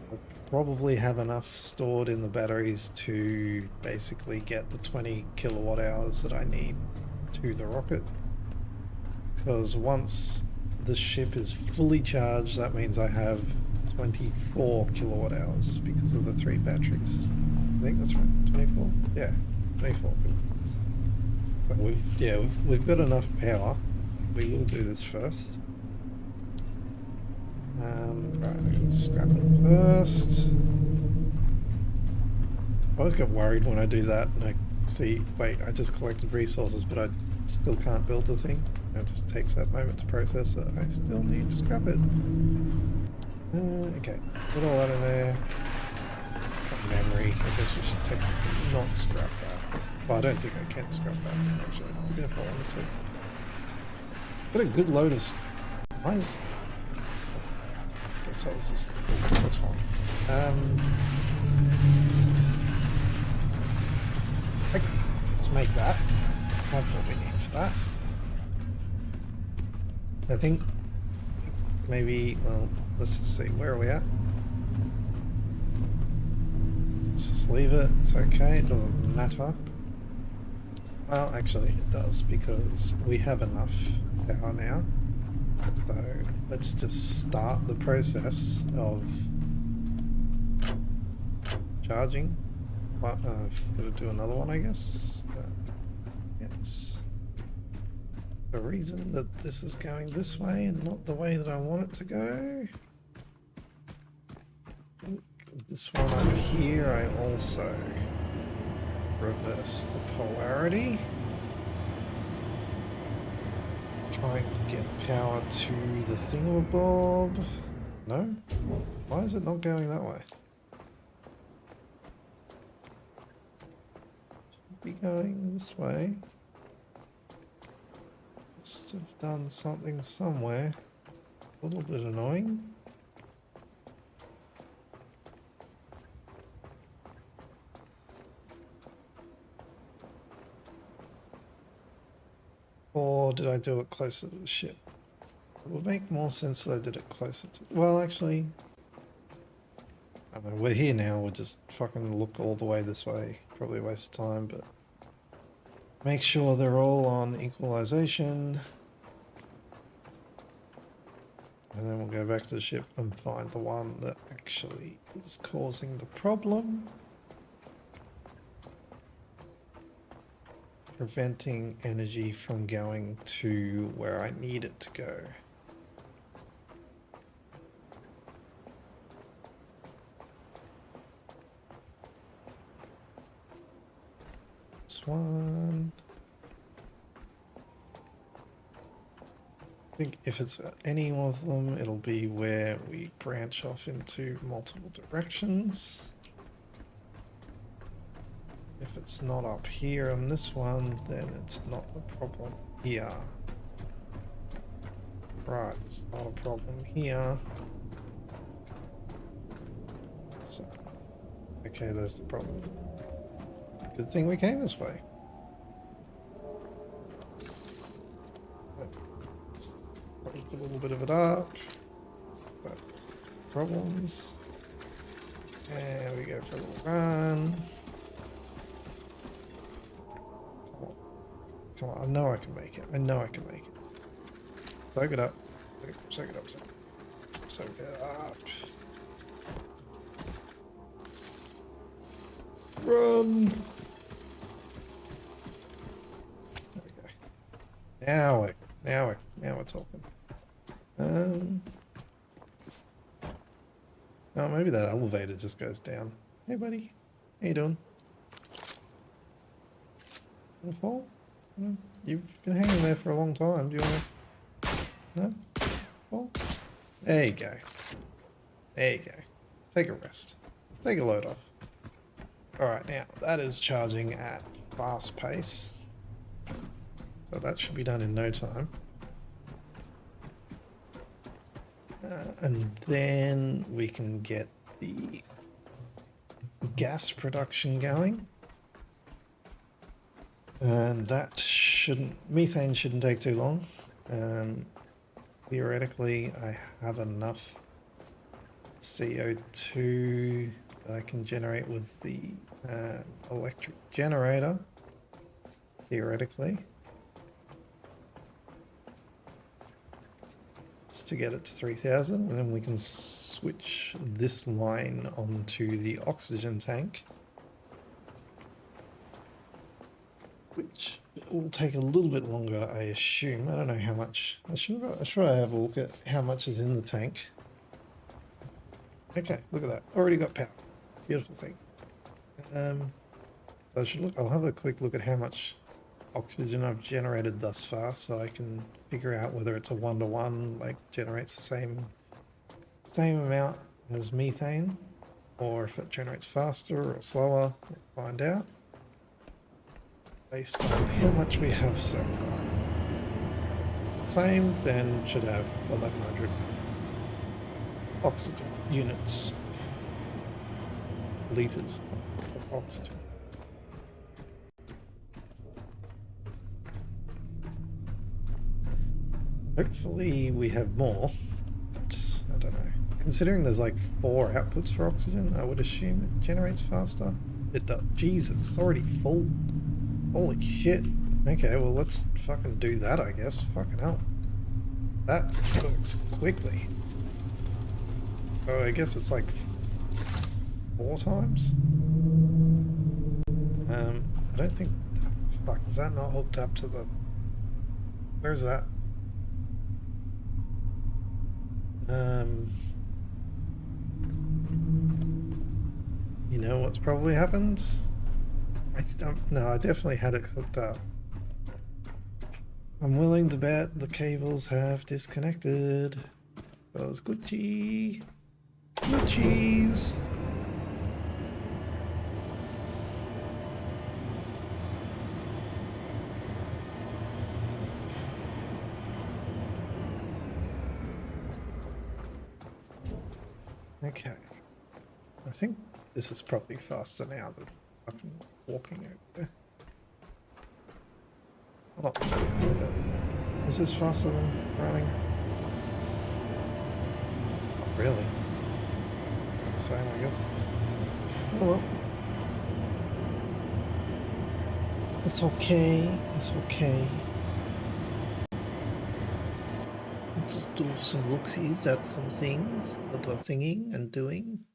we'll probably have enough stored in the batteries to basically get the 20 kilowatt hours that I need to the rocket. Because once the ship is fully charged, that means I have 24 kilowatt hours because of the 3 batteries. I think that's right. 24? Yeah, 24. So we've got enough power. We will do this first. Right, we can scrap it first. I always get worried when I do that and I see, wait, I just collected resources, but I still can't build the thing. It just takes that moment to process that I still need to scrap it. Okay, put all that in there. Got memory. I guess we should technically not scrap that. Well, I don't think I can scrap that, actually, even if I wanted to. Got a good load of... Why is... I guess that was just... That's fine. Okay, let's make that. Have what we need for that. I think maybe, well, let's just see, where are we at? Let's just leave it, it's okay, it doesn't matter. Well, actually it does, because we have enough power now. So let's just start the process of charging. Well, I've got to do another one, I guess. Yes. The reason that this is going this way and not the way that I want it to go. I think this one over here, I also reverse the polarity. Trying to get power to the thingamabob. No? Why is it not going that way? Should be going this way. Must have done something somewhere. A little bit annoying. Or did I do it closer to the ship? It would make more sense that I did it closer to... Well, actually... I mean, we're here now, we'll just fucking look all the way this way. Probably a waste of time, but... Make sure they're all on equalization. And then we'll go back to the ship and find the one that actually is causing the problem. Preventing energy from going to where I need it to go. This one. I think if it's any of them, it'll be where we branch off into multiple directions. If it's not up here on this one, then it's not the problem here. Right, it's not a problem here. So, okay, there's the problem. Good thing we came this way. Let's take a little bit of it up. Start problems. And we go for a little run. Come on. Come on. I know I can make it. I know I can make it. Soak it up. Soak it up. Soak it up. Run. There we go. Now we're talking. Oh, maybe that elevator just goes down. Hey, buddy. How you doing? Gonna fall? You've been hanging there for a long time. Do you want to... No? Fall? There you go. There you go. Take a rest. Take a load off. Alright, now, that is charging at fast pace. So that should be done in no time. And then we can get the gas production going. And that methane shouldn't take too long. Theoretically, I have enough CO2 that I can generate with the electric generator, theoretically. To get it to 3,000, and then we can switch this line onto the oxygen tank, which will take a little bit longer, I assume. I don't know how much. I should have a look at how much is in the tank. Okay, look at that. Already got power. Beautiful thing. So I should look. I'll have a quick look at how much oxygen I've generated thus far, so I can figure out whether it's a 1-to-1, like generates the same amount as methane, or if it generates faster or slower. We'll find out based on how much we have so far. If it's the same, then should have 1100 oxygen units, liters of oxygen. Hopefully we have more, but I don't know. Considering there's like 4 outputs for oxygen, I would assume it generates faster. It does. Jesus, it's already full. Holy shit. Okay, well let's fucking do that, I guess. Fucking hell. That works quickly. Oh, I guess it's like 4 times? I don't think... Fuck, is that not hooked up to the... Where's that? You know what's probably happened? No, I definitely had it hooked up. I'm willing to bet the cables have disconnected. Oh, it's glitchy. Glitchies. Okay. I think this is probably faster now than fucking walking over there. Well, not is this faster than running? Not really. Not the same, I guess. Oh well. It's okay. It's okay. Let's do some looksies at some things that are thinking and doing.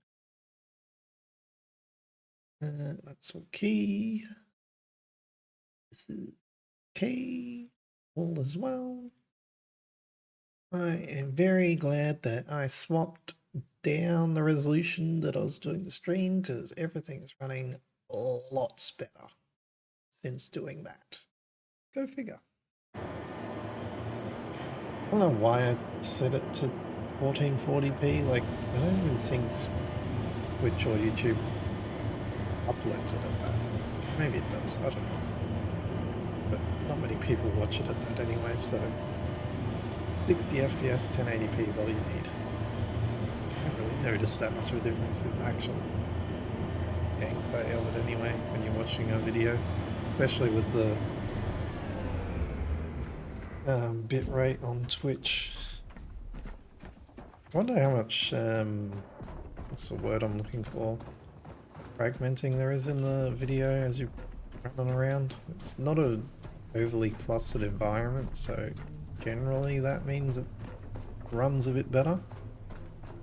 That's okay. This is okay. All as well. I am very glad that I swapped down the resolution that I was doing the stream, because everything is running lots better since doing that. Go figure. I don't know why I set it to 1440p. Like, I don't even think Twitch or YouTube uploads it at that. Maybe it does, I don't know. But not many people watch it at that anyway, so 60 FPS, 1080p is all you need. I don't really notice that much of a difference in actual game display of it anyway when you're watching a video, especially with the bit rate on Twitch. I wonder how much, what's the word I'm looking for? Fragmenting there is in the video as you're running around. It's not a overly clustered environment, so generally that means it runs a bit better.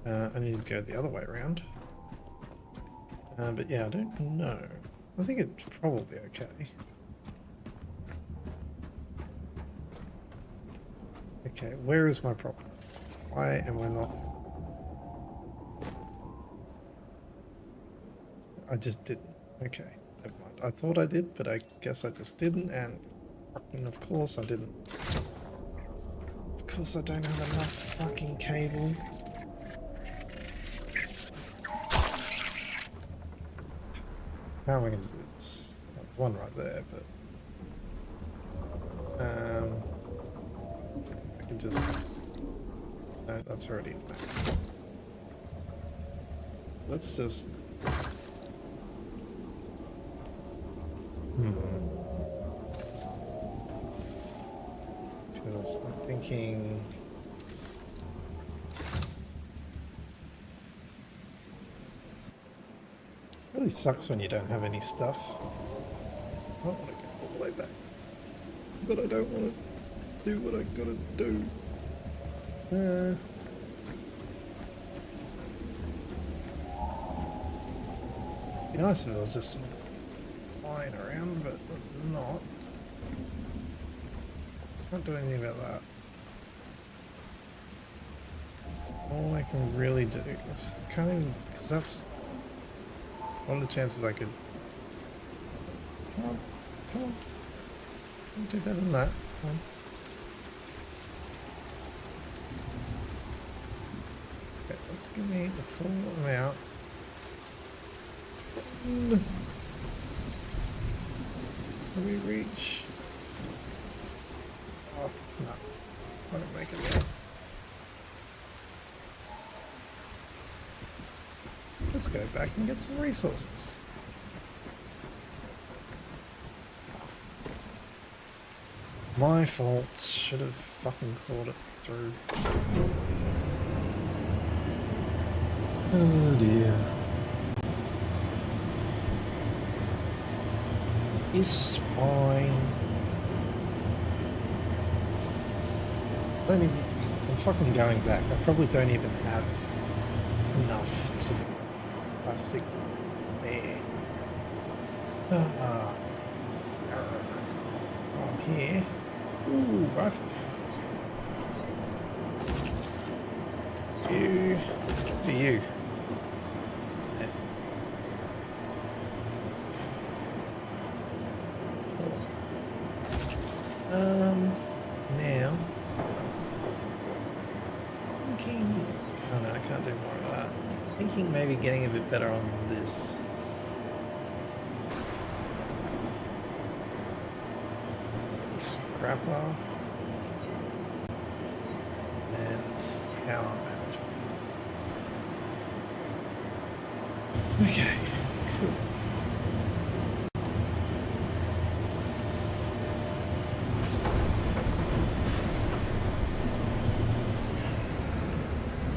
I need to go the other way around. But yeah, I don't know. I think it's probably okay. Okay, where is my problem? Why am I not? I just didn't. Okay, never mind. I thought I did, but I guess I just didn't, and of course I didn't. Of course I don't have enough fucking cable. How am I going to do this? There's one right there, but I can just. No, that's already in there. Let's just. Because I'm thinking. It really sucks when you don't have any stuff. I don't want to go all the way back, but I don't want to do what I gotta do. It'd be nice if it was just flying around, but it's not. Can't do anything about that. All I can really do is can't even, because that's. What are the chances I could... Come on, come on. I'll do better than that. Come on. Okay, let's give me the full amount. Can we reach? Oh, no. It's not gonna make it there. Let's go back and get some resources. My fault. Should have fucking thought it through. Oh dear. It's fine. I'm fucking going back. I probably don't even have enough to plastic there. I'm here. Ooh, rifle. You. For you. Yeah. Sure. Now. Thinking. Oh no, I can't do more of that. Thinking maybe getting a bit better on this. Scrapper. And power management. Okay, cool.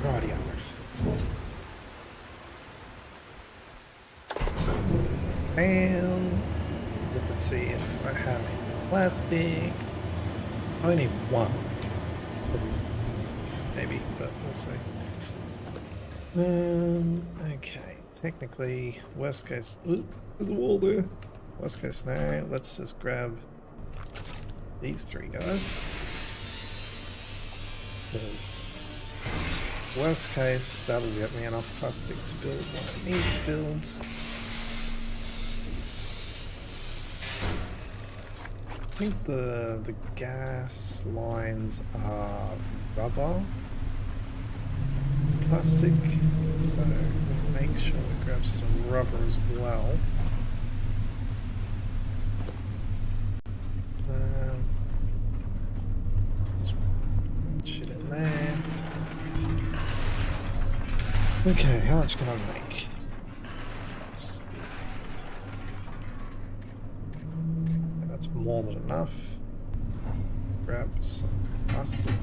Rightio. And look and see if I have any plastic. I only need one. Two, maybe, but we'll see. Okay. Technically, worst case. Ooh, there's a wall there. Worst case scenario, let's just grab these three guys. Because worst case, that'll get me enough plastic to build what I need to build. I think the gas lines are rubber, plastic, so we'll make sure we grab some rubber as well. Just put shit in there. Okay, how much can I make? more than enough. Let's grab some plastic.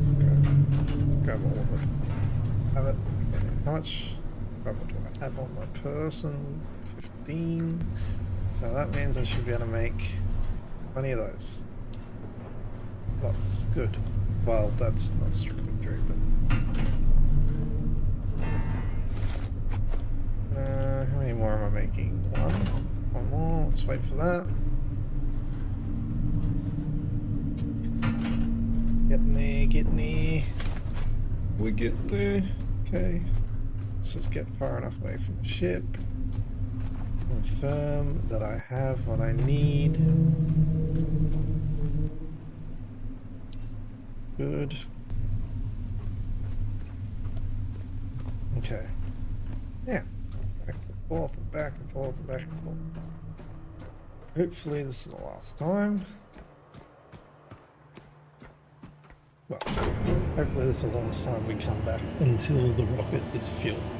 Let's grab all of it. Have it. Okay, how much rubber do I have on my person? 15. So that means I should be able to make plenty of those. Lots. Good. Well, that's not strictly true, but... how many more am I making? One more. Let's wait for that. Getting there. We get there. Okay. Let's just get far enough away from the ship. Confirm that I have what I need. Good. Okay. Yeah. Back and forth and back and forth and back and forth. Hopefully this is the last time. Well, hopefully this is the last time we come back until the rocket is filled.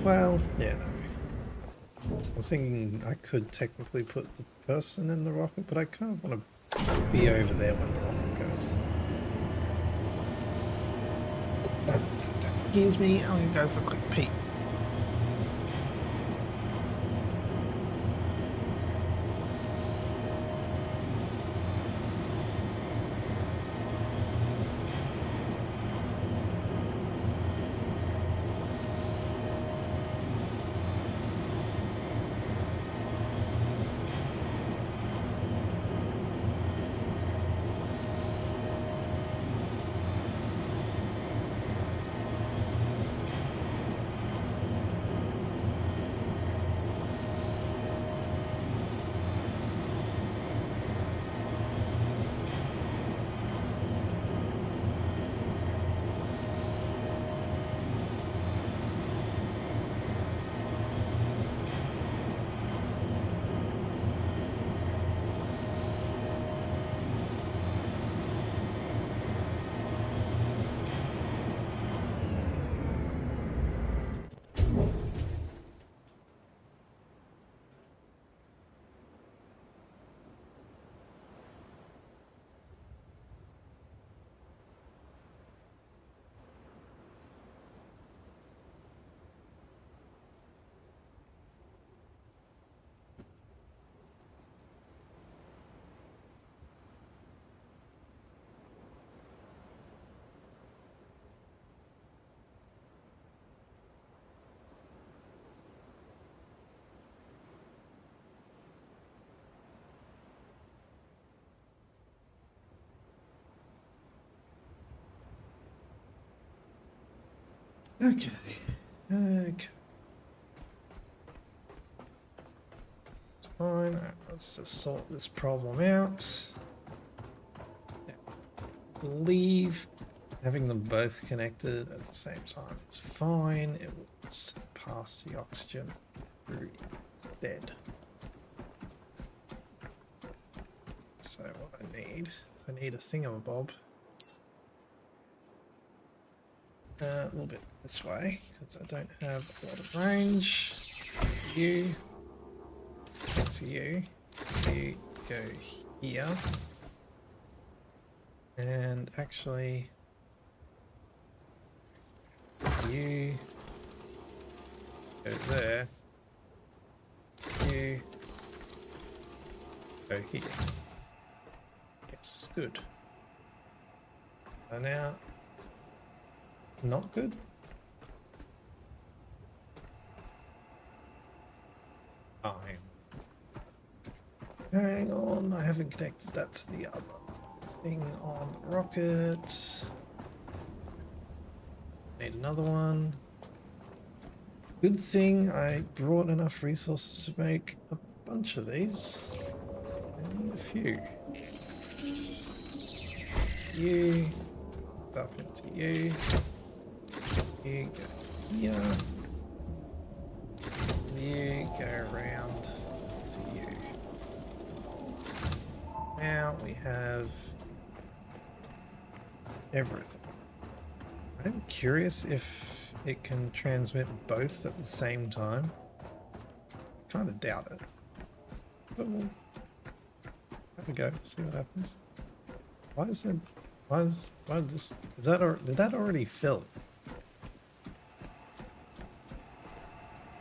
Well, yeah, no. I was thinking I could technically put the person in the rocket, but I kind of want to be over there when the rocket goes. Excuse me, I'm going to go for a quick pee. Okay. Okay. It's fine. Right, let's just sort this problem out. Yeah. I believe having them both connected at the same time is fine. It will just pass the oxygen through instead. So what I need is I need a thingamabob. A little bit this way, because I don't have a lot of range. You, back to you. You go here. And actually, you go there. You go here. Yes, good. So now, not good. Fine. Hang on, I haven't connected that to the other thing on the rocket. Need another one. Good thing I brought enough resources to make a bunch of these. I need a few. You, up into you. You go here. You go around to you. Now we have everything. I'm curious if it can transmit both at the same time. I kind of doubt it. But we'll have a go, see what happens. Why is there... why did this... is that... did that already fill?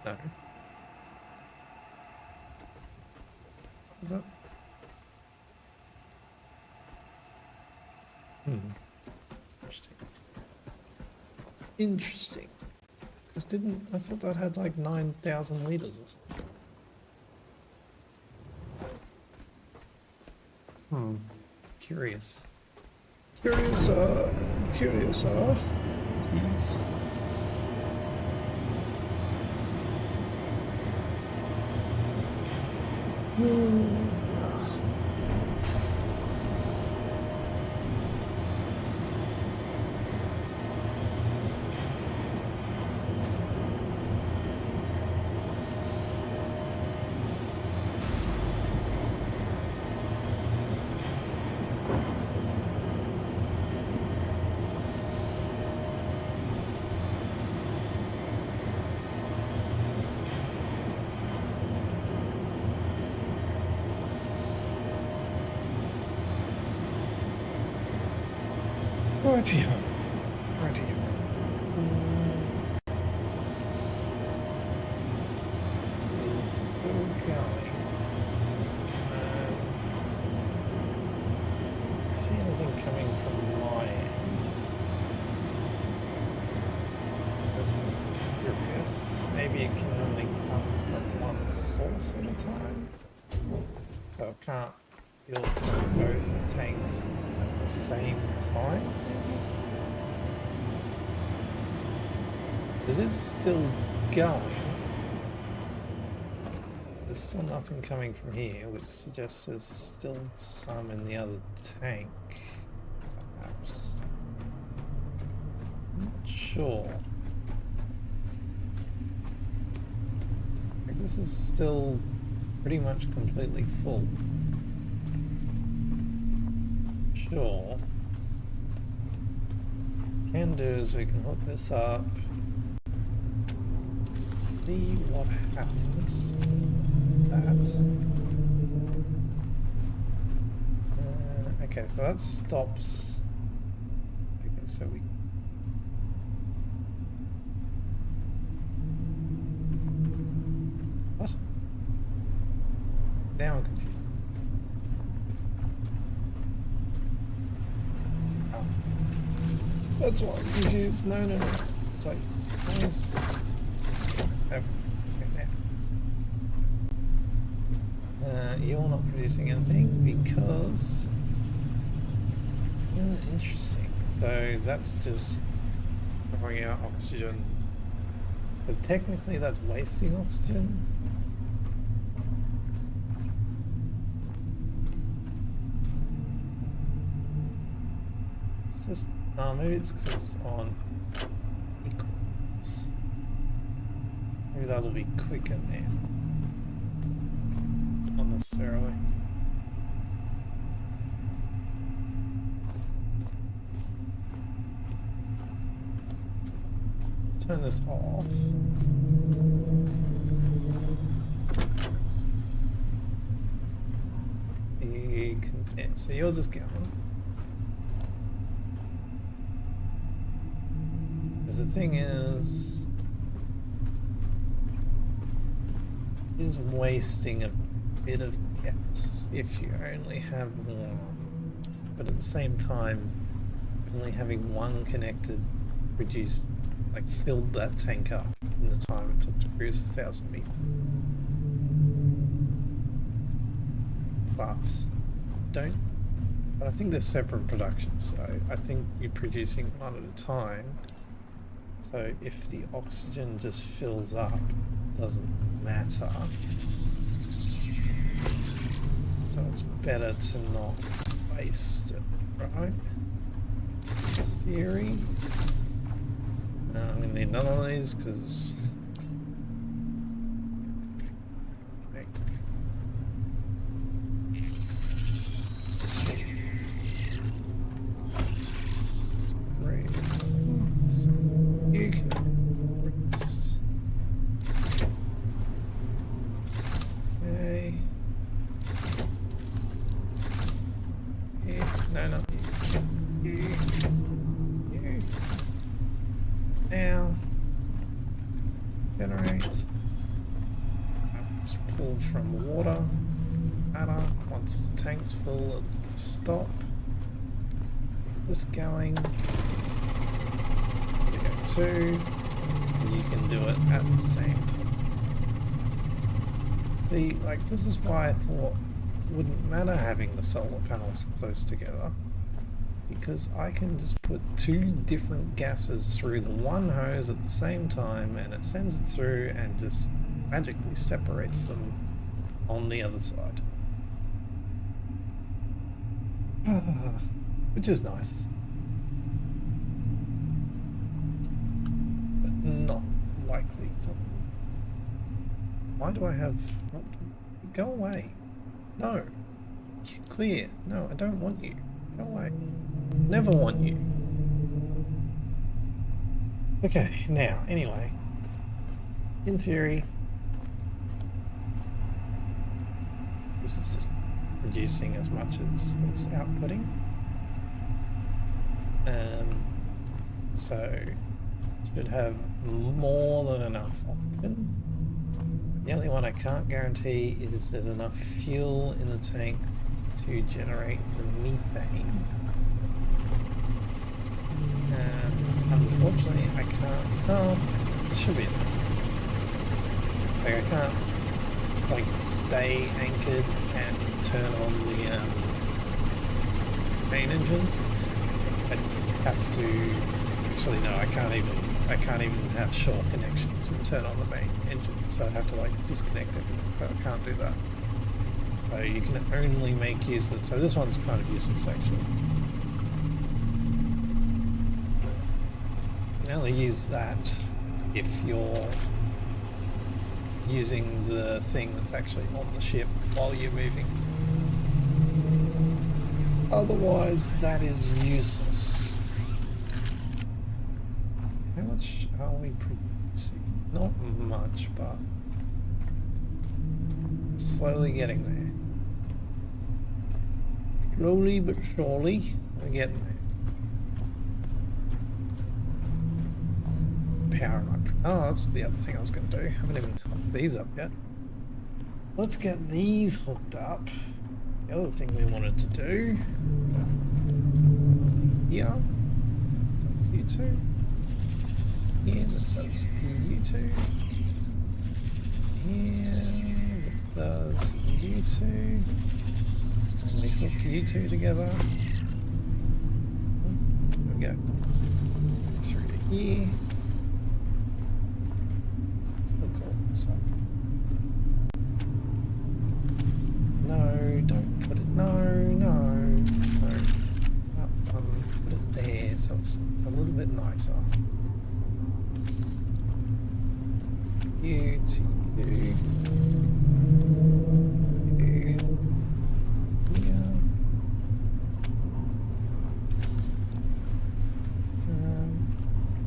No. What is that? Interesting. Interesting. Because I thought that had like 9,000 liters or something. Curious. Curious, please. Rightio. It's still going. See anything coming from my end? That's curious. Maybe it can only come from one source at a time. So it can't fuel from both tanks at the same time, maybe? It is still going. There's still nothing coming from here, which suggests there's still some in the other tank, perhaps. I'm not sure. Like, this is still pretty much completely full. Sure. Can do is we can hook this up. See what happens. Okay, so that stops. Okay, so we. What? Now I'm confused. Oh. That's why I'm confused. No. It's like, why is. You're not producing anything because interesting. So that's just throwing out oxygen. So technically that's wasting oxygen. It's just maybe it's because it's on equals. Maybe that'll be quicker there. Necessarily. Let's turn this off. So you're just going. Because the thing is wasting a bit of gas if you only have one, but at the same time only having one connected produced, like, filled that tank up in the time it took to cruise 1,000 meters. But I think they're separate productions, so I think you're producing one at a time. So if the oxygen just fills up, it doesn't matter. So it's better to not waste it, right? In theory. I'm gonna need none of these because connect. No, not you. You. Now. Generate. Just pull from water. Matter. Once the tank's full, it'll just stop. Get this going. CO2. And you can do it at the same time. See, like, this is why I thought it wouldn't matter having the solar panels close together, because I can just put two different gases through the one hose at the same time and it sends it through and just magically separates them on the other side. Which is nice. But not likely to. Why do I have... What? Go away. No. Clear. No, I don't want you. Go away. Never want you. Okay, now, anyway. In theory, this is just producing as much as it's outputting. So, should have more than enough oxygen. The only one I can't guarantee is there's enough fuel in the tank to generate the methane. Unfortunately, I can't. Oh, it should be enough. Like, I can't, like, stay anchored and turn on the main engines. I have to. Actually, no, I can't even have short connections and turn on the main engine. So I have to, like, disconnect everything. So I can't do that. So you can only make use of it. So this one's kind of useless, actually. You can only use that if you're using the thing that's actually on the ship while you're moving. Otherwise, that is useless. How much are we producing? Not much, but slowly getting there. Slowly but surely, we're getting there. Power up. Oh, that's the other thing I was going to do. I haven't even hooked these up yet. Let's get these hooked up. The other thing we wanted to do. So, here, that does you two. Here, that does you two. Here, that does you two. And we hook you two together. There we go. Through to here. Still call this up. No, don't put it. No. Put it there so it's a little bit nicer. You to you. You. Here.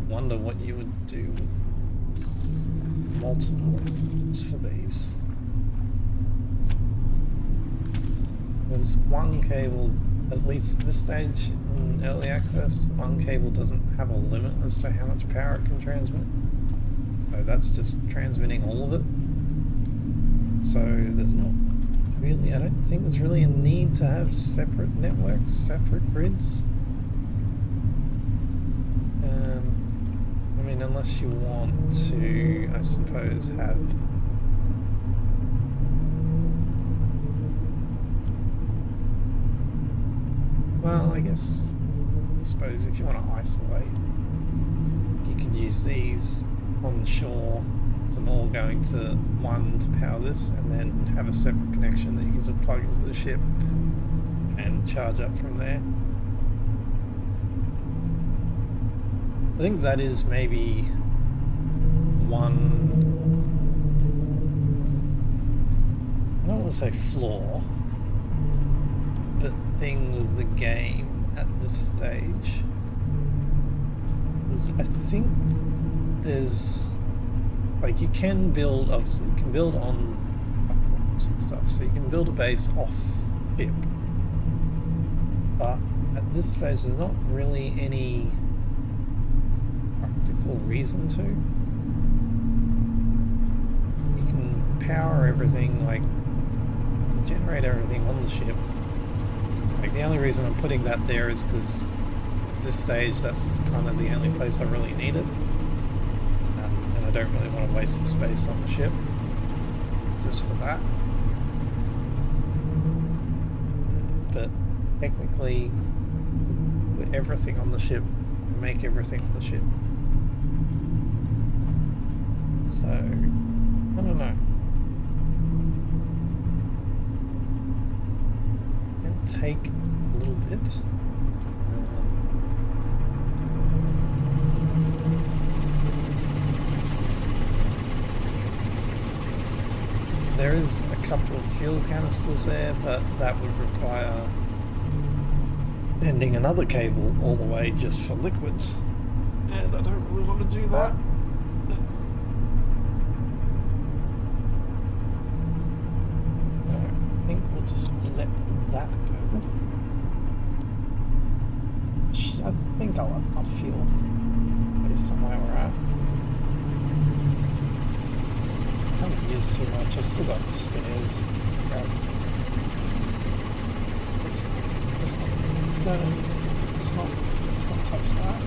Wonder what you would do with multiple ones for these. There's one cable, at least at this stage in early access, one cable doesn't have a limit as to how much power it can transmit. So that's just transmitting all of it. So there's not really, I don't think there's really a need to have separate networks, separate grids. I mean, unless you want to, I suppose, have well, I suppose if you want to isolate, you can use these on the shore and all going to one to power this, and then have a separate connection that you can just plug into the ship and charge up from there. I think that is maybe one, I don't want to say flaw, but thing with the game at this stage is I think there's, like, you can build, obviously you can build on platforms and stuff, so you can build a base off ship, but at this stage there's not really any practical reason to. You can power everything, like generate everything on the ship. Like the only reason I'm putting that there is because at this stage that's kind of the only place I really need it. And I don't really want to waste the space on the ship just for that. But technically, with everything on the ship, make everything on the ship. So, I don't know. It'll take a little bit. There is a couple of fuel canisters there, but that would require sending another cable all the way just for liquids. And I don't really want to do that. So I think we'll just let that go. I think I'll have enough fuel based on where we're at. I haven't used too much, I've still got spares. Let's not, no, let's not touch that.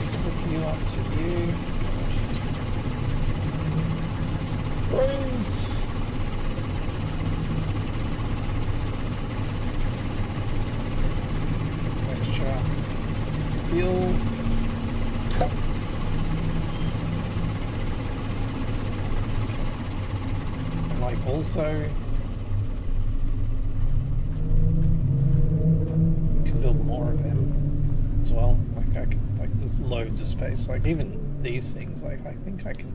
Just hook you up to you. Rooms! Extra fuel. Also, you can build more of them as well. Like I can, like there's loads of space. Like even these things, like I think I can.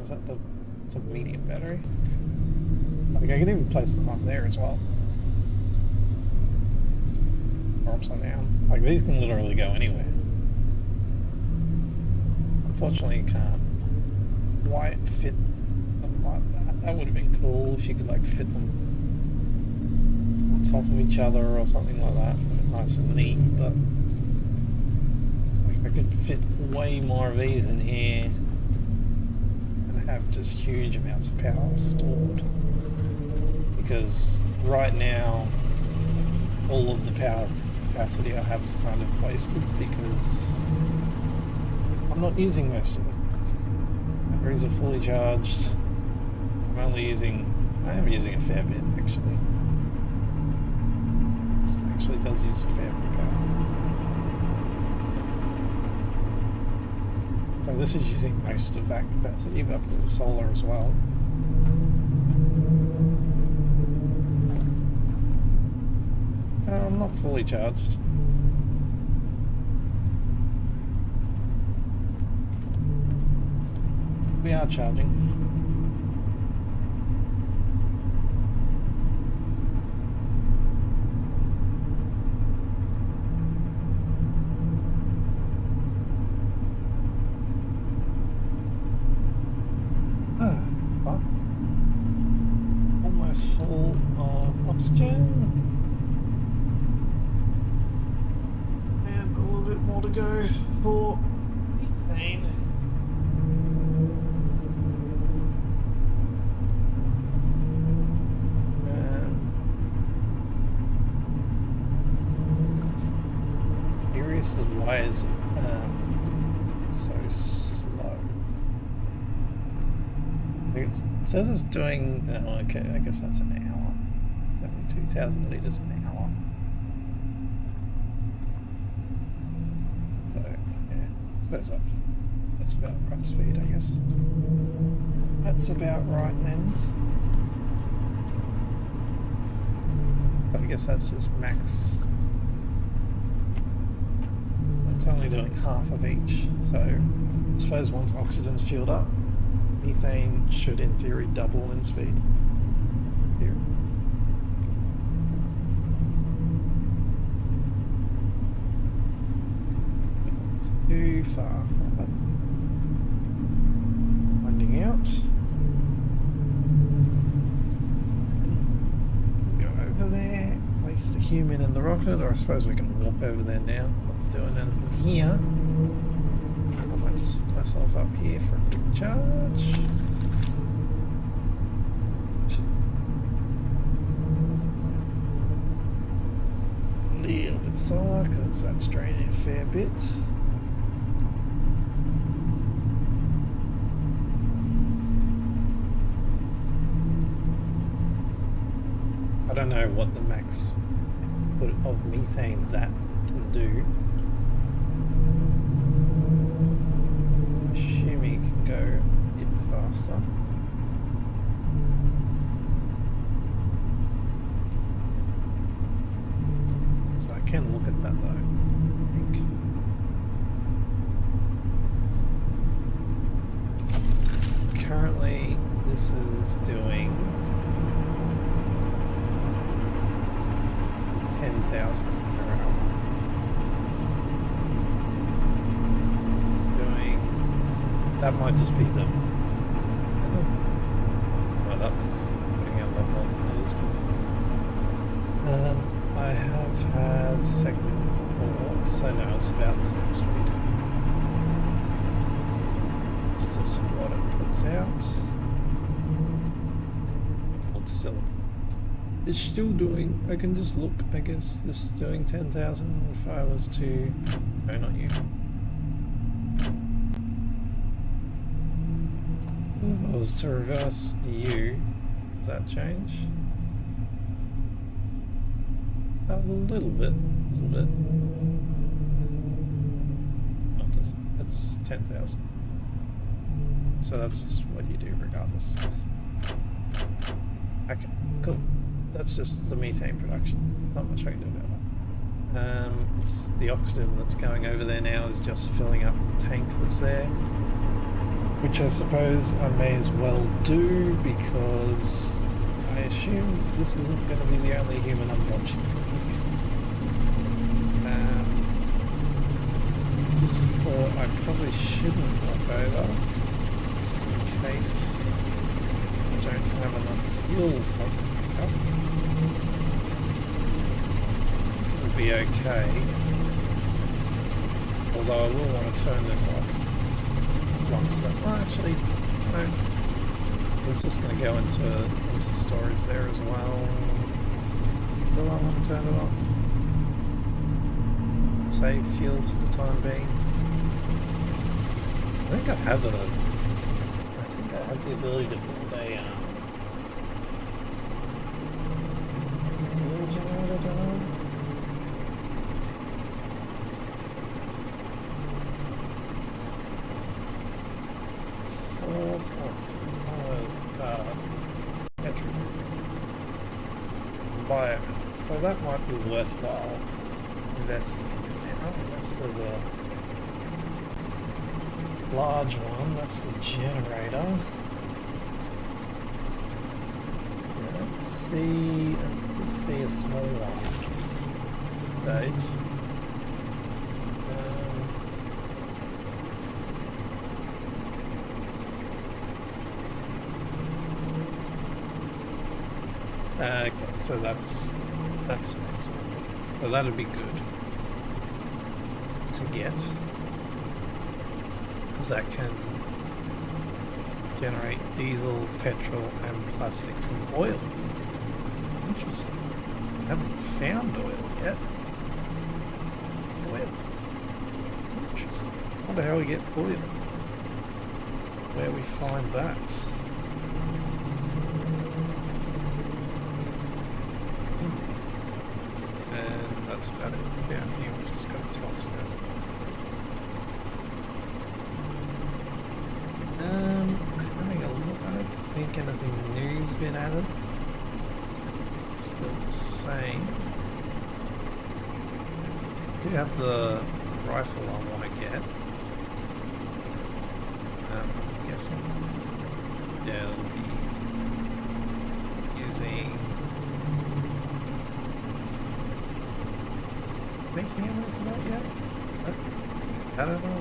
Is that the? It's a medium battery. Like I can even place them up there as well, or upside down. Like these can literally go anywhere. Unfortunately, you can't quite fit. Like that would have been cool if you could like fit them on top of each other or something like that. Nice and neat, but like I could fit way more of these in here and have just huge amounts of power stored. Because right now all of the power capacity I have is kind of wasted because I'm not using most of it. Batteries are fully charged. I am using a fair bit actually. This actually does use a fair bit of power. So this is using most of that capacity, but I've got the solar as well. I'm not fully charged. We are charging. Almost full of oxygen. And a little bit more to go for methane. Curious as why is it so slow? It says it's doing, oh, okay, I guess that's an hour. 72,000 litres an hour. So, yeah, I suppose that's about right speed, I guess. That's about right then. So I guess that's just max. It's only doing half of each, so I suppose once oxygen's fueled up, methane should in theory double in speed. Here. Too far from it. Winding out. Go over there. place the human in the rocket, or I suppose we can walk over there now. Not doing anything here. I might just hook myself up here for a quick charge. A little bit solar, because that's draining a fair bit. I don't know what the max output of methane that can do. Assuming it can go a bit faster. So I can look at that though, I think. So currently this is doing 10,000 per hour. This is doing... That might just be the... Well, that one's putting out a lot more than others. I have had segments 4, so now it's about the same speed. It's just what it puts out. What's still... It's still doing, I can just look, I guess this is doing 10,000 if I was to, no, not you. If I was to reverse you, does that change? A little bit. No, it doesn't, it's 10,000. So that's just what you do regardless. Okay, cool. That's just the methane production. Not much I can do about that. It's the oxygen that's going over there now is just filling up the tank that's there. Which I suppose I may as well do because I assume this isn't going to be the only human I'm watching from here. Just thought I probably shouldn't walk over just in case I don't have enough fuel for it. It'll be okay, although I will want to turn this off once that, well actually, no, it's just going to go into storage there as well. Will I want to turn it off? Save fuel for the time being. I think I have the ability to build a generator down. Source of that's petrol. Bio. So that might be worthwhile investing in now, unless there's a large one. That's the generator. Let's see. Let's see a small one at this stage. Okay, so that's the next one. So that'd be good to get, because that can generate diesel, petrol, and plastic from oil. Interesting. I haven't found oil yet. Oil. Interesting. I wonder how we get oil. Where we find that. And that's about it. Down here we've just got a telescope. Having a look, I don't think anything new's been added. It's still the same. I do have the rifle I want to get. I'm guessing. Yeah, it'll be using... Making ammo for that yet? I don't know.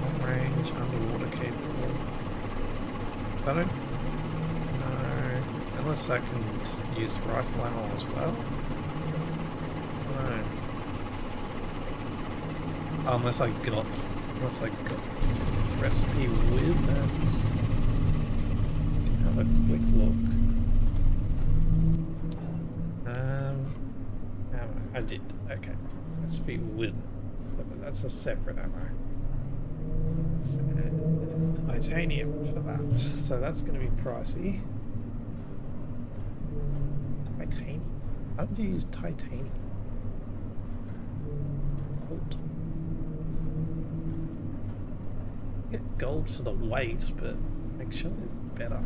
Long range, underwater capable. I don't know. Unless I can use rifle ammo as well. No. Oh, unless I got recipe with that. Can have a quick look. Ammo. I did. Okay. Recipe with it. So that's a separate ammo. And titanium for that. So that's going to be pricey. Titanium. How do you use titanium? Gold. Get gold for the weight, but actually it's better.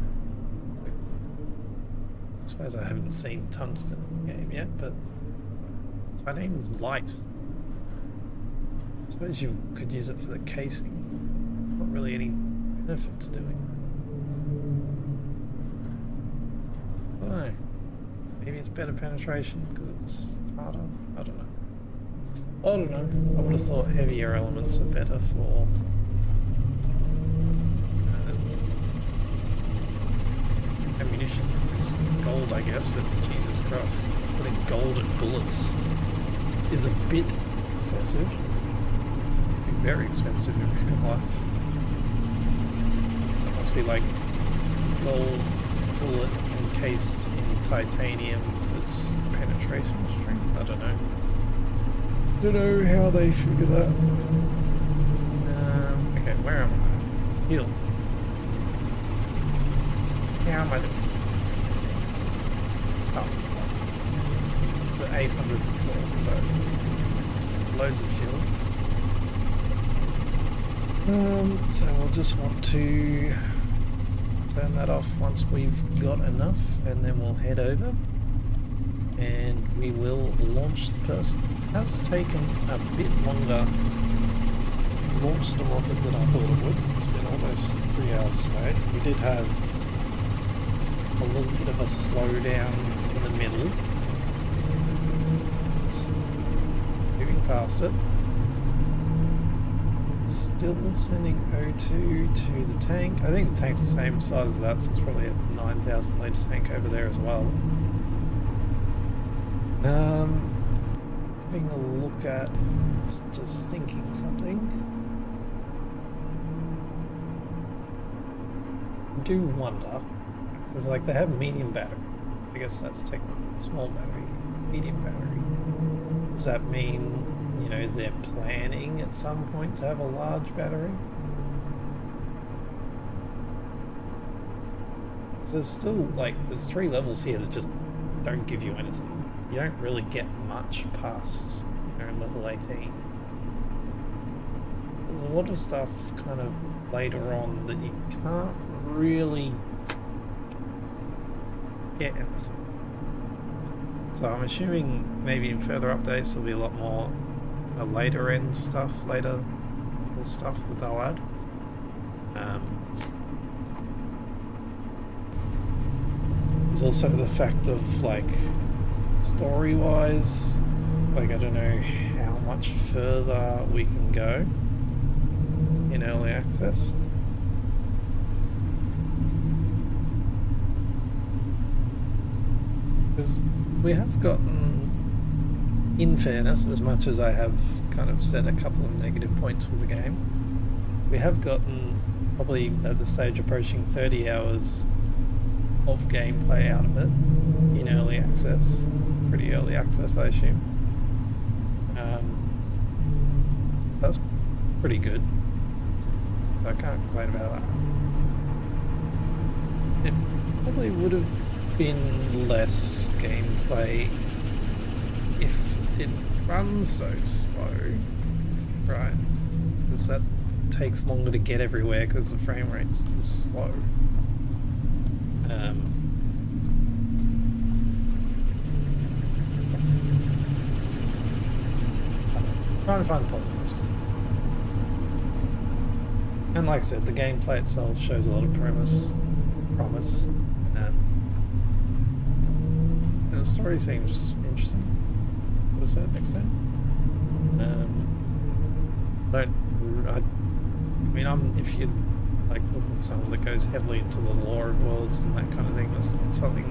I suppose I haven't seen tungsten in the game yet, but titanium's light. I suppose you could use it for the casing. Not really any benefits doing. I don't know. Maybe it's better penetration because it's harder. I don't know. I don't know. I would have thought heavier elements are better for ammunition. It's gold, I guess, but Jesus Christ, putting gold in bullets is a bit excessive. It'd be very expensive in real life. It must be like gold bullet encased in titanium for its penetration strength. I don't know. Don't know how they figure that. Okay, where am I? Heal. How am I doing? Oh. It's at 804, so loads of fuel. So we'll just want to turn that off once we've got enough, and then we'll head over and we will launch the person. It has taken a bit longer to launch the rocket than I thought it would. It's been almost 3 hours today. We did have a little bit of a slowdown in the middle. Moving past it. Still sending O2 to the tank. I think the tank's the same size as that, so it's probably a 9,000 litre tank over there as well. Having a look at, just thinking something. I do wonder, because like they have medium battery. I guess that's technically small battery, medium battery. Does that mean, you know, they're planning at some point to have a large battery? So there's still, like, there's 3 levels here that just don't give you anything. You don't really get much past, you know, level 18. There's a lot of stuff kind of later on that you can't really get anything. So I'm assuming maybe in further updates there'll be a lot more later end stuff, later level stuff that they'll add. There's also the fact of, like, story-wise, like, I don't know how much further we can go in early access. Because we have gotten, in fairness, as much as I have kind of said a couple of negative points with the game, we have gotten probably at the stage approaching 30 hours of gameplay out of it in early access. Pretty early access, I assume. So that's pretty good. So I can't complain about that. It probably would have been less gameplay if it didn't run so slow, right? Because that takes longer to get everywhere because the frame rate's slow. Trying to find positives. And like I said, the gameplay itself shows a lot of promise. And the story seems interesting to a certain extent. I mean, if you like looking for someone that goes heavily into the lore of worlds and that kind of thing. That's not something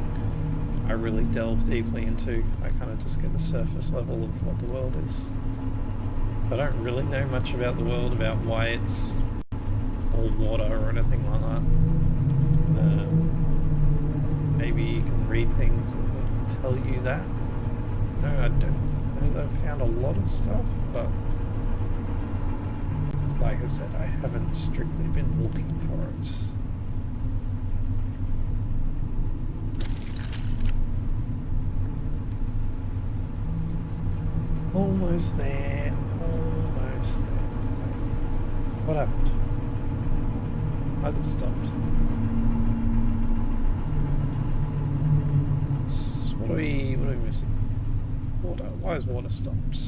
I really delve deeply into. I kind of just get the surface level of what the world is. I don't really know much about the world, about why it's all water or anything like that. Maybe you can read things that will tell you that. No, I don't know that I've found a lot of stuff, but like I said, I haven't strictly been looking for it. Almost there, almost there. What happened? I just stopped. What are we missing? Water. Why is water stopped?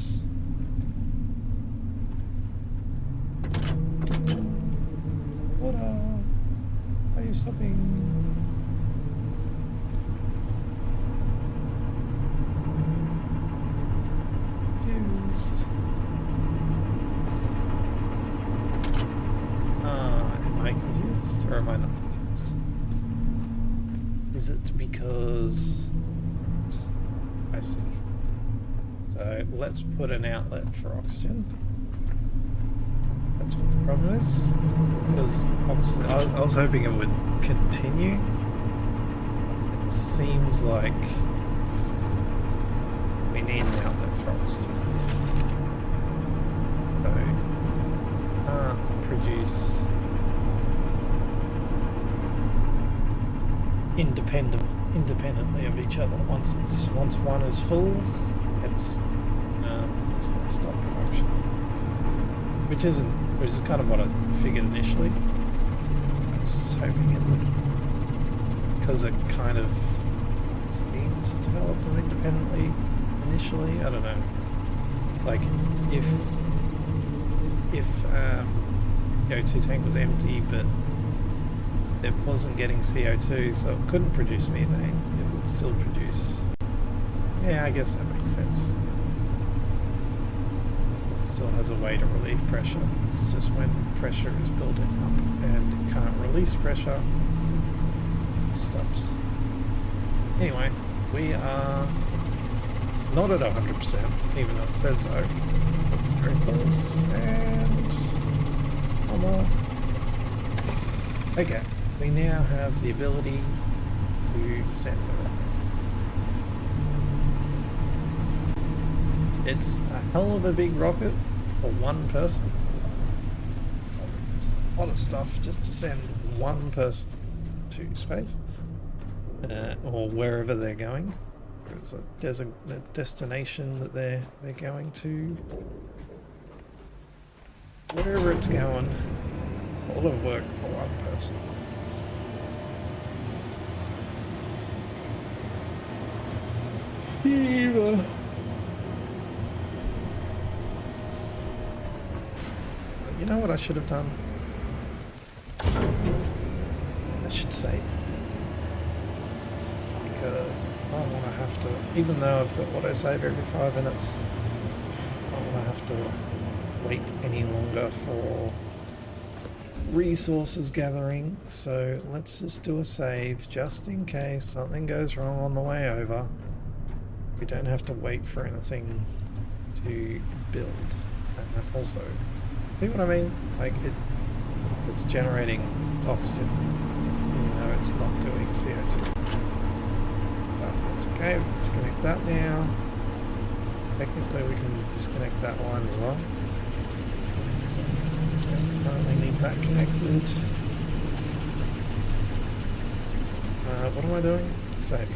Water. Why are you stopping? Confused. Am I confused or am I not confused? Is it because... I see. So let's put an outlet for oxygen. That's what the problem is. Because oxygen, I was hoping it would continue. It seems like we need an outlet for oxygen. So can't produce independently of each other. Once one is full, it's going to stop production, which is kind of what I figured initially. I was just hoping it would, because it kind of seemed to develop them independently initially. I don't know, like if the O2 tank was empty but it wasn't getting CO2, so it couldn't produce methane, it would still produce... Yeah, I guess that makes sense. It still has a way to relieve pressure. It's just when pressure is building up and it can't release pressure, it stops. Anyway, we are not at 100%, even though it says so. Very close, and one more. Okay. We now have the ability to send a rocket. It's a hell of a big rocket for one person. So it's a lot of stuff just to send one person to space. Or wherever they're going. There's a destination that they're going to. Wherever it's going, a lot of work for one person. You know what I should have done? I should save. Because I don't want to have to, even though I've got autosave every 5 minutes, I don't want to have to wait any longer for resources gathering. So let's just do a save just in case something goes wrong on the way over. We don't have to wait for anything to build. And also, see what I mean? Like it's generating oxygen, even though it's not doing CO2. But that's okay, we'll disconnect that now. Technically we can disconnect that line as well. So we currently need that connected. What am I doing? Save.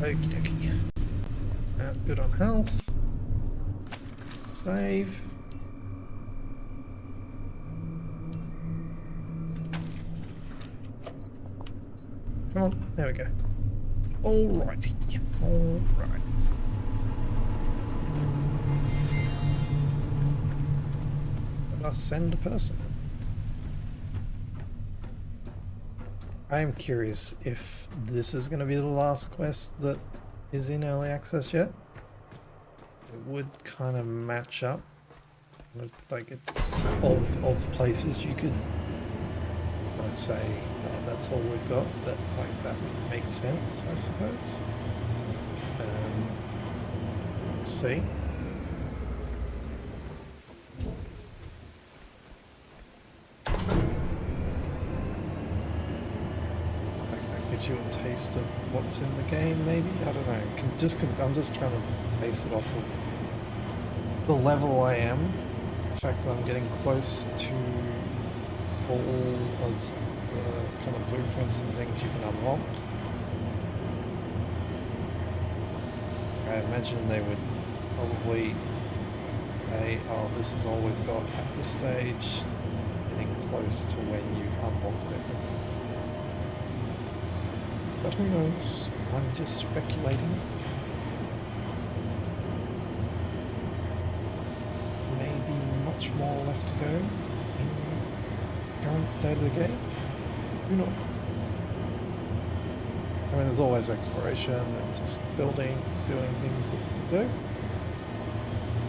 Okie dokie. Good on health. Save. Come on, there we go. Alrighty. Alright. Let us send a person. I am curious if this is going to be the last quest that is in early access yet. would kind of match up. Like it's of places you could I'd say that's all we've got. That would make sense, I suppose. See. That gives you a taste of what's in the game, maybe? I don't know. I'm just trying to base it off of the level I am. The fact that I'm getting close to all of the kind of blueprints and things you can unlock. I imagine they would probably say, oh, this is all we've got at this stage, getting close to when you've unlocked everything. But who knows? I'm just speculating. Maybe much more left to go in the current state of the game. Who knows? I mean, there's always exploration and just building, doing things that you can do.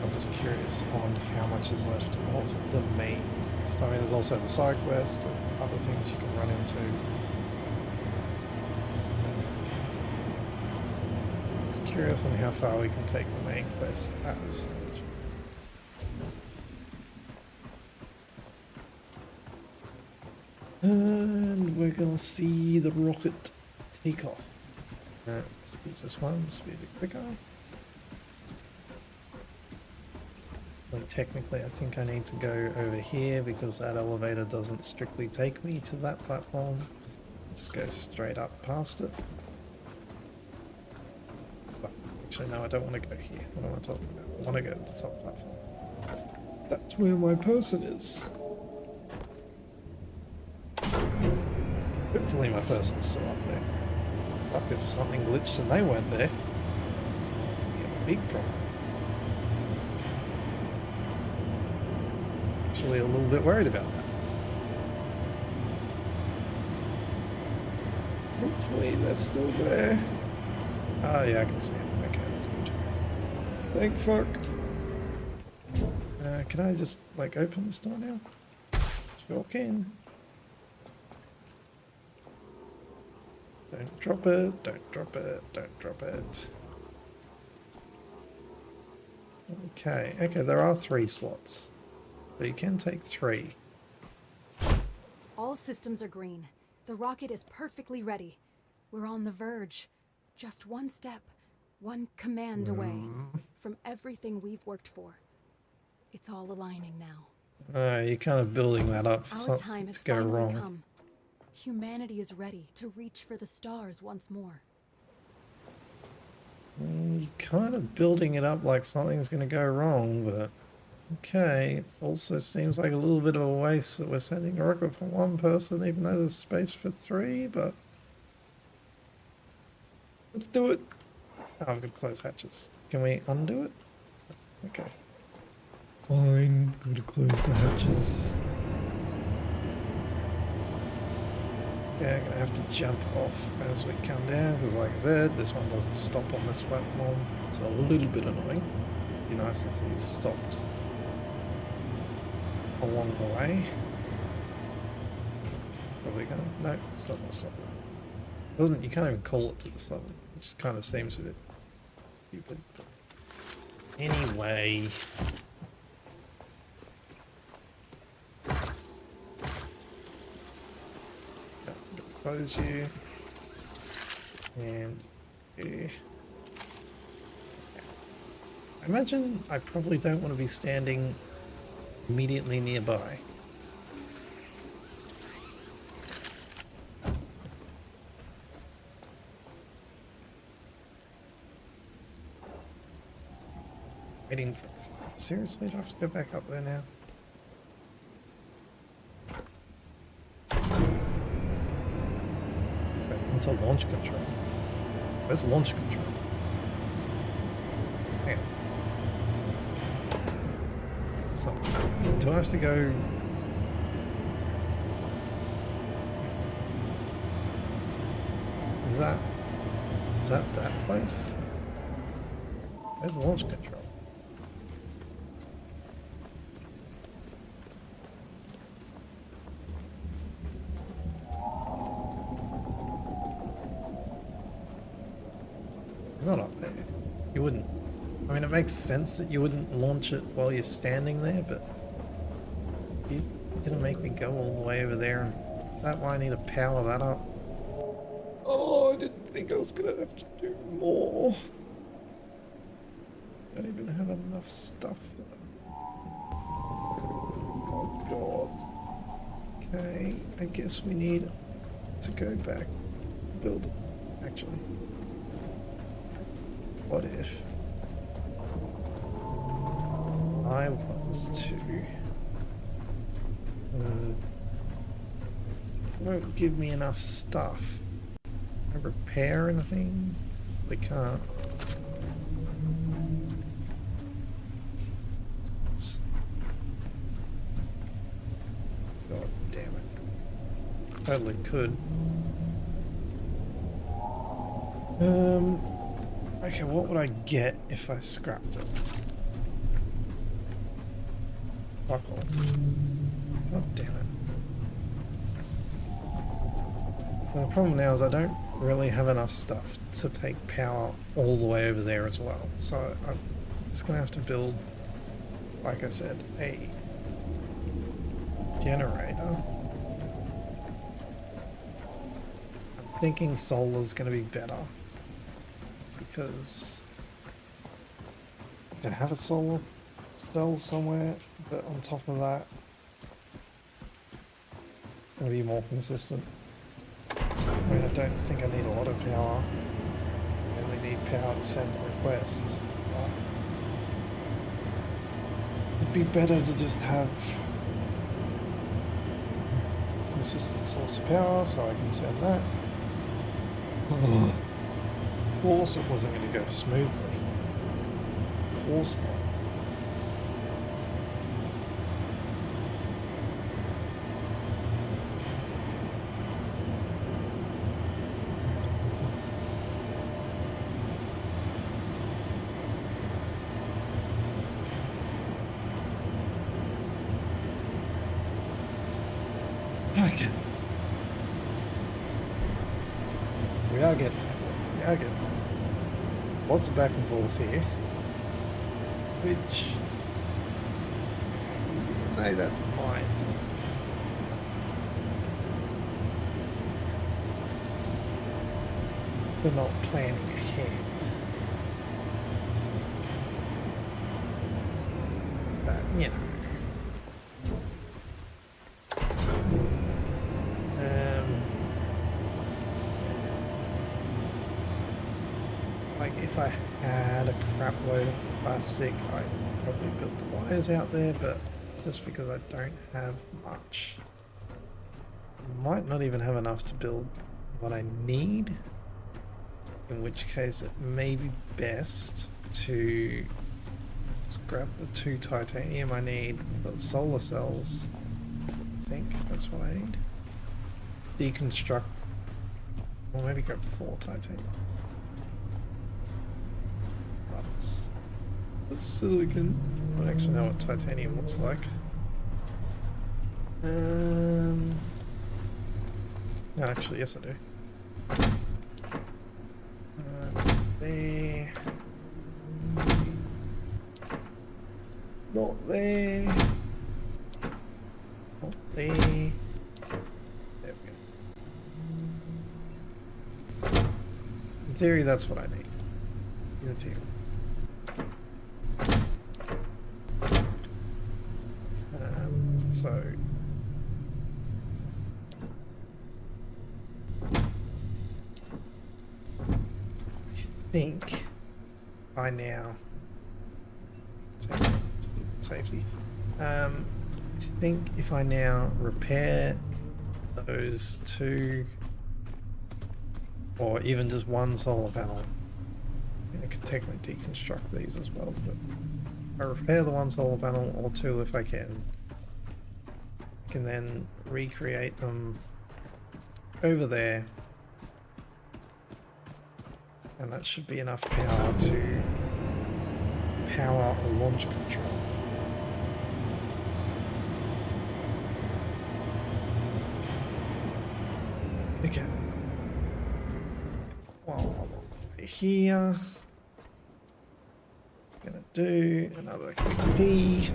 I'm just curious on how much is left of the main quest. I mean, there's also the side quest and other things you can run into. Just curious on how far we can take the main quest at this stage. And we're gonna see the rocket take off. Is this one? This will be a bit quicker. Like technically I think I need to go over here because that elevator doesn't strictly take me to that platform. Just go straight up past it. But actually no, I don't want to go here. What am I talking about? I want to go to the top platform. That's where my person is. Hopefully my person's still up there. Fuck, if something glitched and they weren't there, it'd be a big problem. Actually a little bit worried about that. Hopefully they're still there. Oh yeah, I can see them. Okay, that's good. Thank fuck. Can I just like open this door now? Sure can. Don't drop it, don't drop it, don't drop it. Okay, there are 3 slots. So you can take 3.
All systems are green. The rocket is perfectly ready. We're on the verge. Just one step, one command away from everything we've worked for. It's all aligning now.
You're kind of building that up for
Our time
something
has
to go
finally
wrong.
come. Humanity is ready to reach for the stars once more.
You're kind of building it up like something's going to go wrong, but okay. It also seems like a little bit of a waste that we're sending a rocket for 1 person, even though there's space for 3, but let's do it. Oh, I've got closed hatches. Can we undo it? Okay. Fine, I'm gonna close the hatches. Yeah, I'm gonna have to jump off as we come down because, like I said, this one doesn't stop on this platform. It's a little bit annoying. It'd be nice if it stopped along the way. Probably gonna. No, it's not gonna stop that. Doesn't you can't even call it to this level, which kind of seems a bit stupid. Anyway. Close you and you. I imagine I probably don't want to be standing immediately nearby. Waiting for. Seriously, do I have to go back up there now? Into launch control. Where's launch control? Hang on. So, do I have to go? Is that that place? Where's launch control? Not up there. You wouldn't. I mean, it makes sense that you wouldn't launch it while you're standing there, but you're gonna make me go all the way over there. And is that why I need to power that up? Oh, I didn't think I was gonna have to do more. Don't even have enough stuff for them. Oh god. Okay, I guess we need to go back to build it, actually. What if I was to won't give me enough stuff. Can I repair anything? They can't. God damn it. Totally could. Okay, what would I get if I scrapped it? Fuck all. God damn it. So the problem now is I don't really have enough stuff to take power all the way over there as well. So I'm just gonna have to build, like I said, a generator. I'm thinking solar's gonna be better because I have a solar cell somewhere, but on top of that, it's gonna be more consistent. I mean, I don't think I need a lot of power. I only need power to send the request. But it'd be better to just have consistent source of power so I can send that. Of course it wasn't going to go smoothly. Of course not. Okay. We are getting there. We are getting there. Lots of back and forth here. Which say that might. We're not planning ahead. But you know. Like if I had a crap load of plastic, I'd probably build the wires out there, but just because I don't have much, I might not even have enough to build what I need, in which case it may be best to just grab the 2 titanium I need, but solar cells, I think that's what I need. Deconstruct, or maybe grab 4 titanium. Silicon. I don't actually know what titanium looks like. No, actually, yes I do. There. Not there. Not there. There we go. In theory, that's what I need. In theory. So I think by now safety. I think if I now repair those 2 or even just 1 solar panel, I could technically deconstruct these as well, but I repair the 1 solar panel or 2 if I can. Can then recreate them over there, and that should be enough power to power a launch control. Okay. Well, I'm here. do. Another quick pee.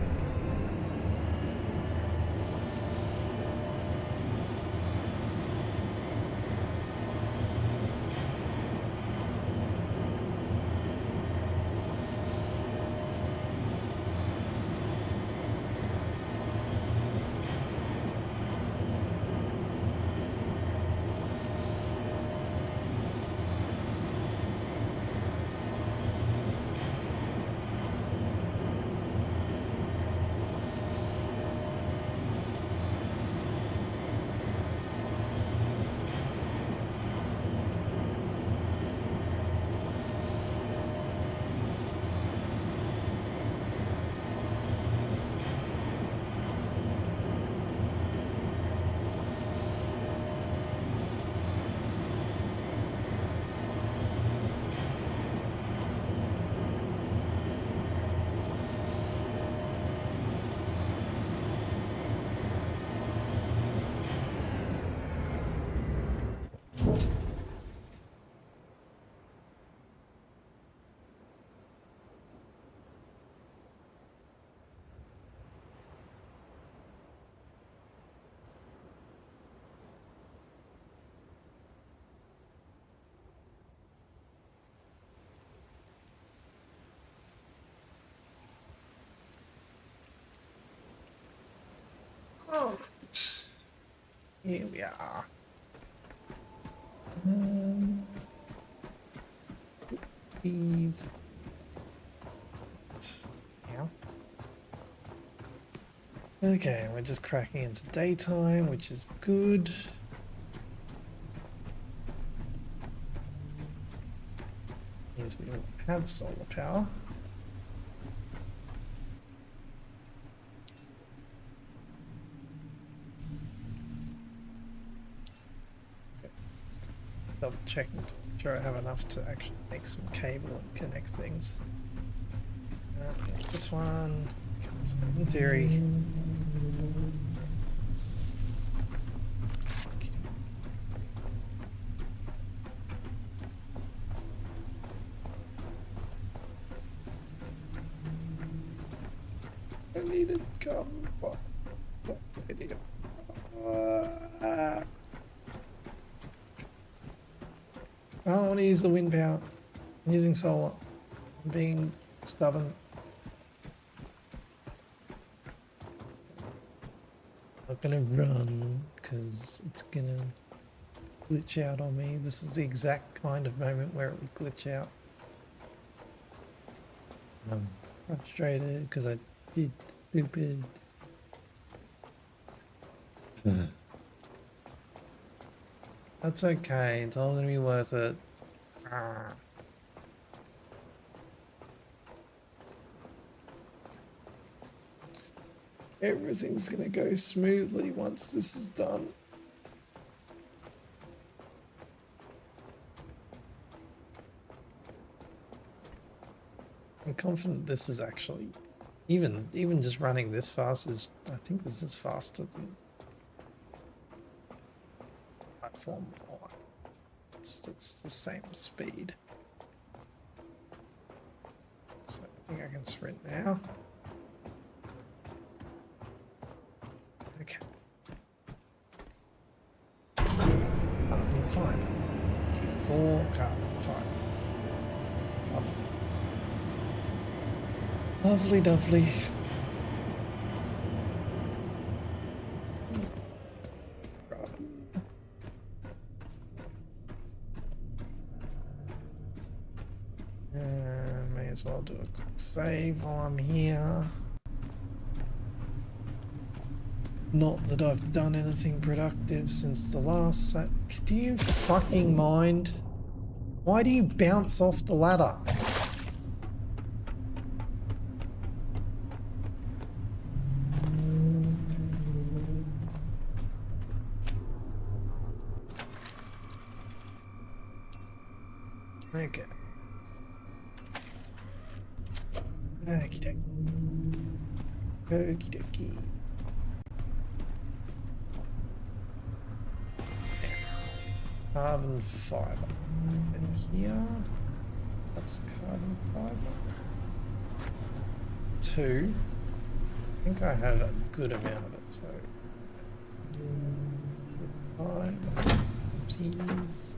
Oh, here we are. These. Yeah. Okay, we're just cracking into daytime, which is good. Means we don't have solar power. Double checking to make sure I have enough to actually make some cable and connect things. This one, because in theory, I needed to come. What the video? I want to use the wind power. I'm using solar. I'm being stubborn. I'm not gonna run because it's gonna glitch out on me. This is the exact kind of moment where it would glitch out. I'm frustrated because I did stupid. That's okay, it's all gonna be worth it. Ah. Everything's gonna go smoothly once this is done. I'm confident this is actually, even just running this fast is, I think this is faster than platform 1. It's the same speed. So I think I can sprint now. Okay. Carbon 5. 4, carbon 5. Lovely. Lovely, lovely. May as well do a quick save while I'm here. Not that I've done anything productive since the last set. Do you fucking mind? Why do you bounce off the ladder? Okay. Okie dokie. Okie dokie. Carbon fiber. And here, that's carbon fiber. 2. I think I have a good amount of it, so 5, oopsies,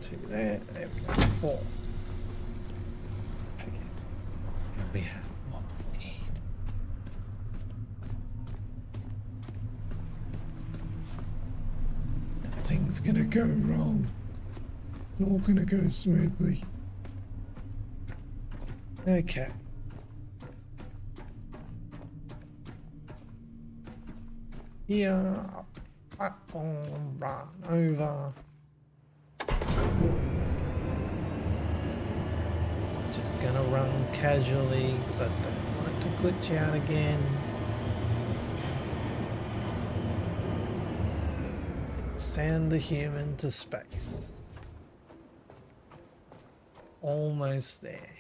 2 there, there we go, 4. Okay, and we have what we need. Nothing's gonna go wrong. It's all gonna go smoothly. Okay. Here, platform, run over. Just gonna run casually because I don't want it to glitch out again. Send the human to space. Almost there.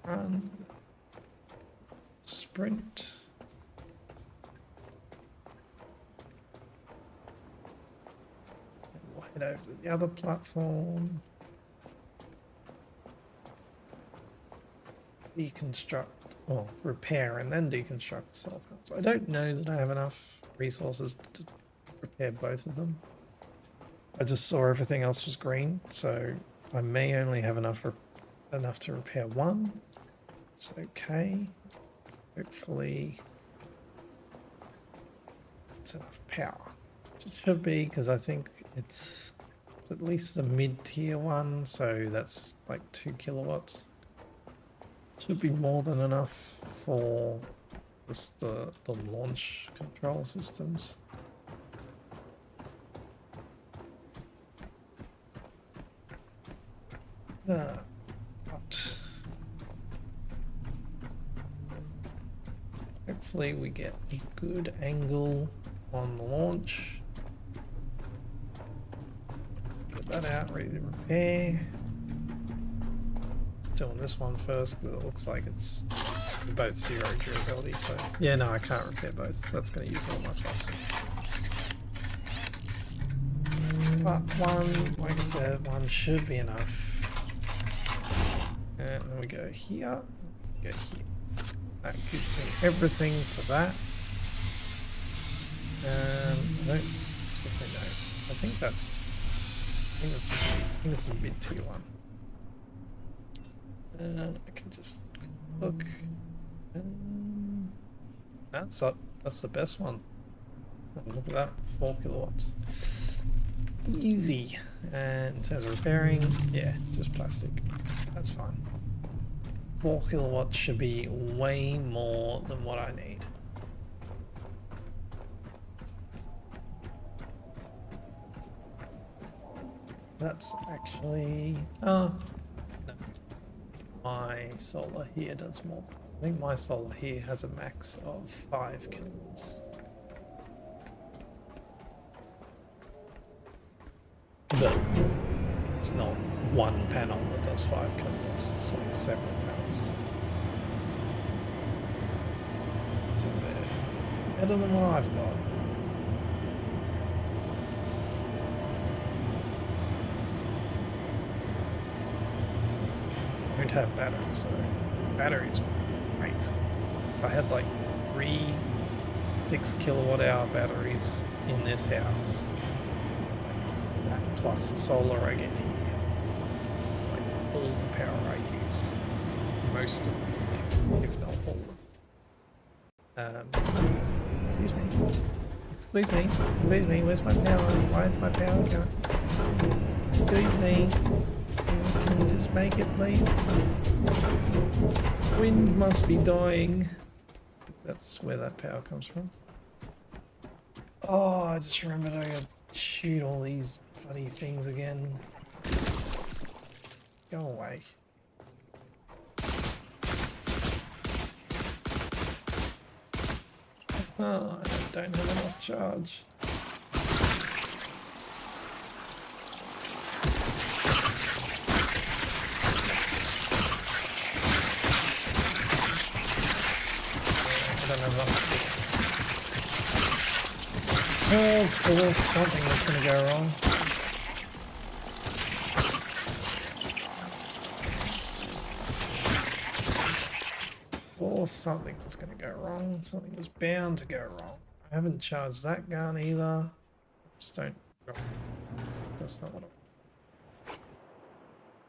Run. Sprint. Then we'll head over to the other platform. Deconstruct, well, repair and then deconstruct the solar panels. I don't know that I have enough resources to repair both of them. I just saw everything else was green, so I may only have enough to repair one. It's okay. Hopefully that's enough power. It should be, because I think it's at least the mid-tier one, so that's like 2 kilowatts. Should be more than enough for just the launch control systems. But hopefully we get a good angle on the launch. Let's get that out, ready to repair. Just doing this one first because it looks like it's both 0 durability, so yeah, no, I can't repair both. That's going to use all my plus. But one, like I said, one should be enough. And then we go here, go here. That gives me everything for that. No, strictly no. I think that's a mid-tier one. I can just look. That's the best one. Look at that, 4 kilowatts. Easy. And in terms of repairing, yeah, just plastic. That's fine. 4 kilowatts should be way more than what I need. That's actually... oh, no. My solar here does more. I think my solar here has a max of 5 kilowatts. But it's not one panel that does 5 kilowatts, it's like several panels. So they're better than what I've got. I don't have batteries, so batteries would be great. If I had like 3 6 kilowatt hour batteries in this house, like that plus the solar I get here, like all the power I use, most of the evening, if not all of it. Excuse me. Excuse me, where's my power? Why is my power going? Excuse me. Can you just make it, please? Wind must be dying. That's where that power comes from. Oh, I just remembered I gotta shoot all these bloody things again. Go away. Oh, I don't have enough charge. Oh, of course, something is going to go wrong. Or something was going to go wrong. Something was bound to go wrong. I haven't charged that gun either. Just don't. That's not what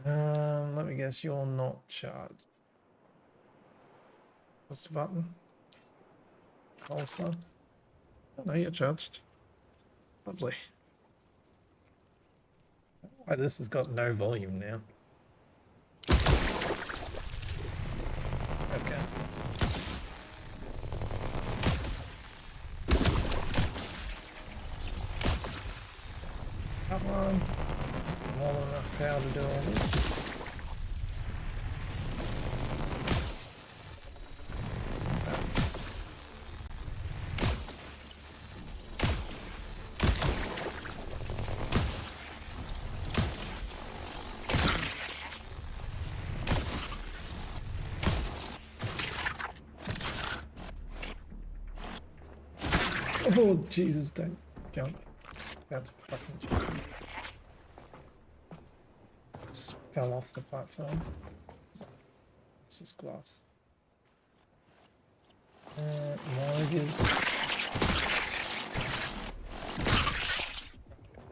I. Let me guess. You're not charged. What's the button? Pulsar. Oh no, you're charged. Lovely. Why this has got no volume now. Okay. Come on. More than enough power to do all this. That's... Oh, Jesus, don't jump. It's about to fucking jump. Just fell off the platform. What's this glass? Mortgages.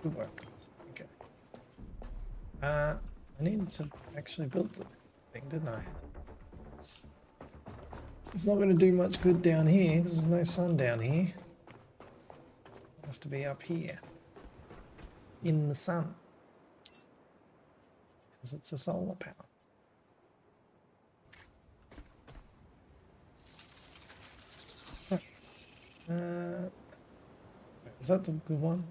Good work. Okay. I needed to actually build the thing, didn't I? It's not going to do much good down here because there's no sun down here. I have to be up here in the sun because it's a solar panel. Is that the good one?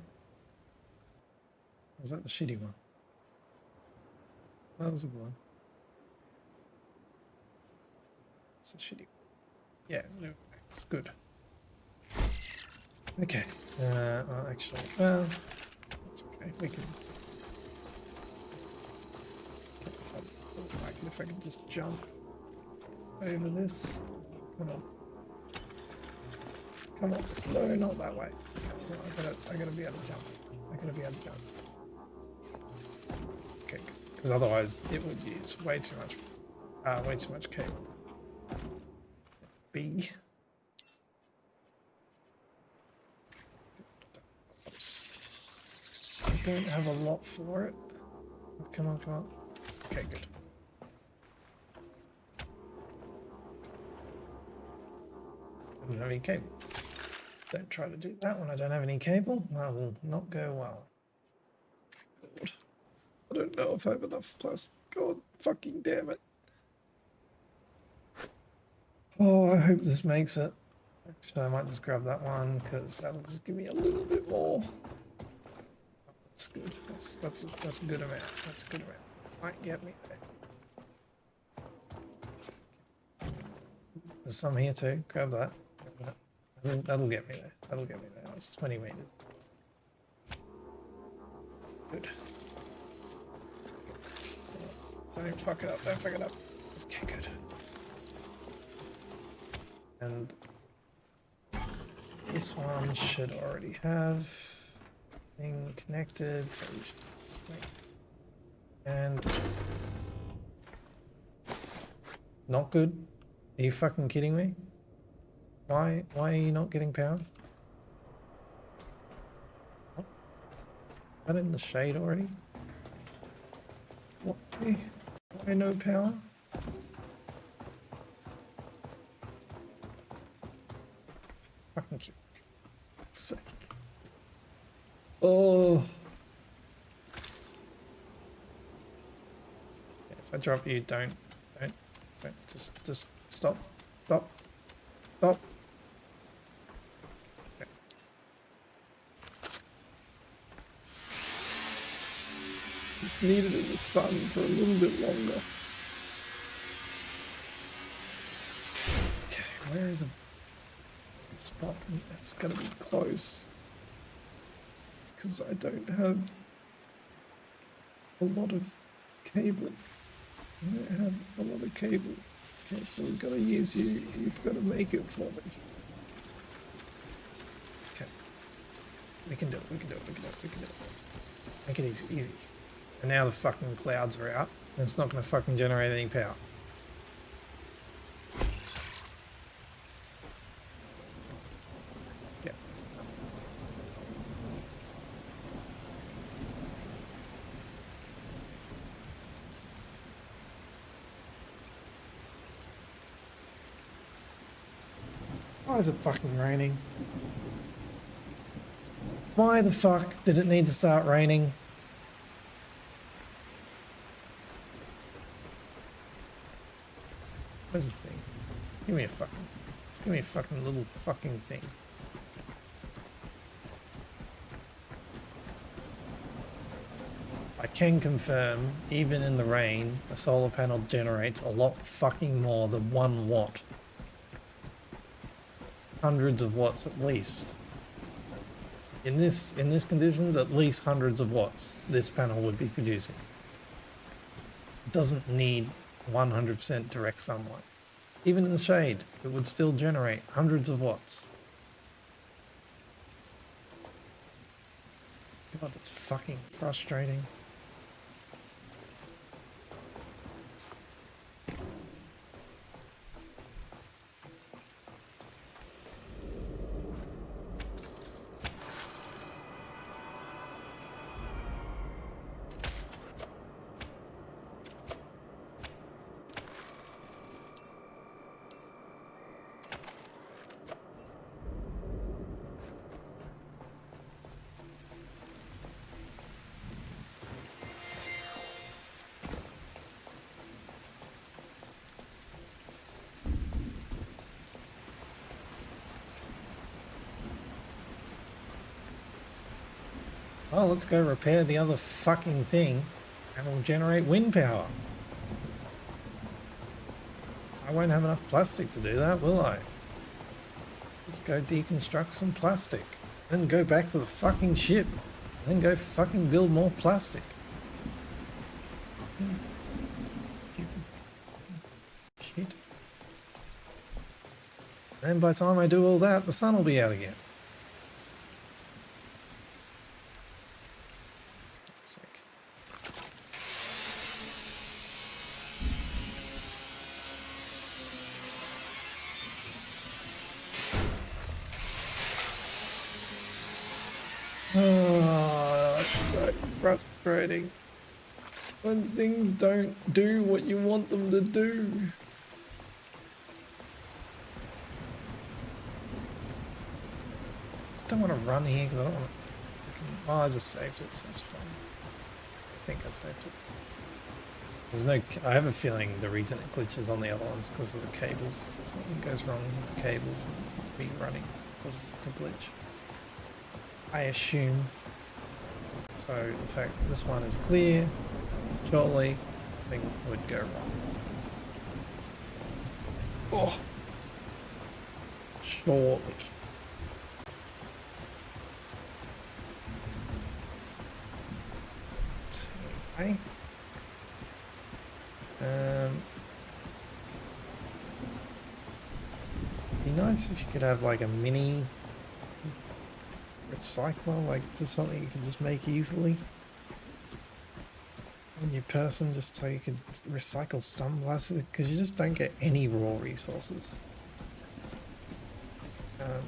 Or was that the shitty one? That was a good one. It's a shitty one. Yeah, it's good. Okay. Well, actually, well, that's okay. We can. Like if I can just jump over this. Come on. Come on. No, not that way. No, I gotta be able to jump. I gotta be able to jump. Okay, because otherwise it would use way too much cable. B. I don't have a lot for it. Come on, come on. Okay, good. I don't have any cable. Don't try to do that when I don't have any cable. That will not go well. God. I don't know if I have enough plastic. God fucking damn it. Oh, I hope this makes it. Actually, I might just grab that one because that'll just give me a little bit more. That's good. That's a good amount. That's a good amount. Might get me there. There's some here too. Grab that. Grab that. That'll get me there. That'll get me there. That's 20 meters. Good. Don't fuck it up. Don't fuck it up. Okay, good. And this one should already have thing connected, so we should just make. And not good. Are you fucking kidding me? Why are you not getting power? What? Is that in the shade already? What? Why no power? Fucking kidding me. For God's sake. Oh. If I drop you, don't, just stop, stop. Okay. It's needed in the sun for a little bit longer. Okay, where is a spot that's gonna be close? Because I don't have a lot of cable. I don't have a lot of cable. Okay, so we've got to use you. You've got to make it for me. Okay. We can do it. We can do it. We can do it. We can do it. Make it easy. Easy. And now the fucking clouds are out. And it's not going to fucking generate any power. Why is it fucking raining? Why the fuck did it need to start raining? Where's the thing? Just give me a fucking thing. Just give me a fucking little fucking thing. I can confirm, even in the rain, a solar panel generates a lot fucking more than 1 watt. Hundreds of watts at least. In this conditions, at least hundreds of watts this panel would be producing. It doesn't need 100% direct sunlight. Even in the shade, it would still generate hundreds of watts. God, that's fucking frustrating. Oh, let's go repair the other fucking thing and we'll generate wind power. I won't have enough plastic to do that, will I? Let's go deconstruct some plastic. Then go back to the fucking ship. Then go fucking build more plastic. Shit. And by the time I do all that, the sun will be out again. Oh, it's so frustrating when things don't do what you want them to do. Just don't want to run here because I don't want to. Oh, I just saved it, so it's fine. I think I saved it. There's no. I have a feeling the reason it glitches on the other ones because of the cables. Something goes wrong with the cables and rerunning causes it to glitch. I assume. So the fact that this one is clear, shortly, thing would go wrong. Oh, shortly. Okay. Be nice if you could have like a mini recycler, like just something you can just make easily on your person, just so you could recycle some plastic, because you just don't get any raw resources.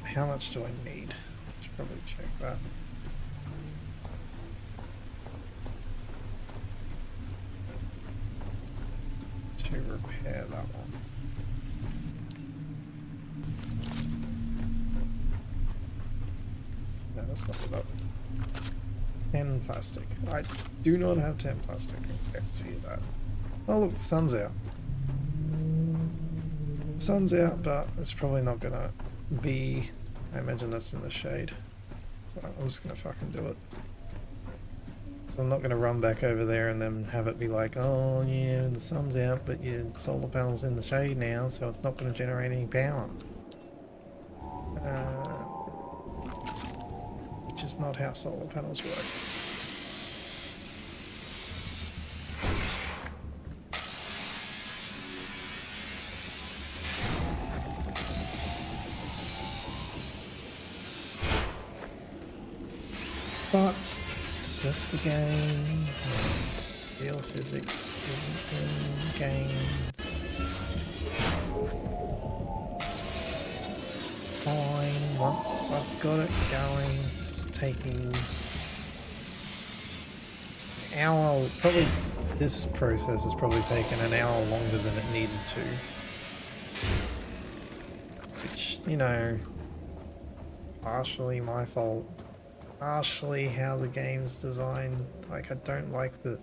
How much do I need? I should probably check that. To repair that one. No, that's not enough. 10 plastic. I do not have 10 plastic. I'll guarantee you that. Oh look, the sun's out. The sun's out, but it's probably not gonna be... I imagine that's in the shade. So I'm just gonna fucking do it. So I'm not gonna run back over there and then have it be like, oh yeah, the sun's out, but your solar panel's in the shade now, so it's not gonna generate any power. Which is not how solar panels work. But it's just a game. Real physics isn't in games. Fine, once I've got it going, it's just taking an hour. Probably this process has probably taken an hour longer than it needed to. Which, you know, partially my fault. Partially how the game's designed. Like, I don't like the...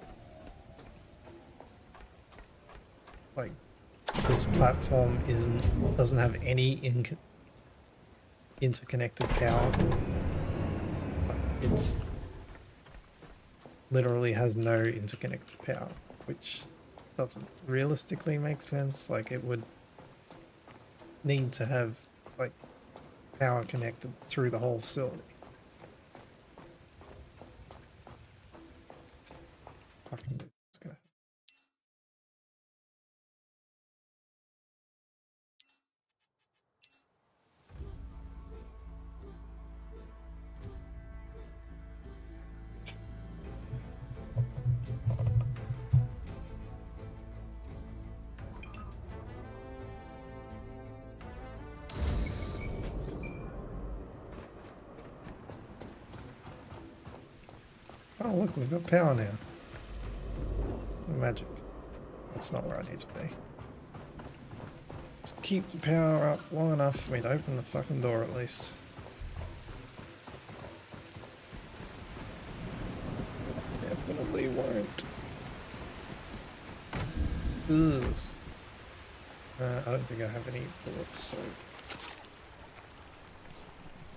Like, this platform doesn't have any interconnected power. Like, it's literally has no interconnected power, which doesn't realistically make sense. Like, it would need to have like power connected through the whole facility. Fucking it's gonna... Oh look, we've got power now. Magic. That's not where I need to be. Just keep the power up long enough for me to open the fucking door at least. Definitely won't. Ugh. I don't think I have any bullets, so...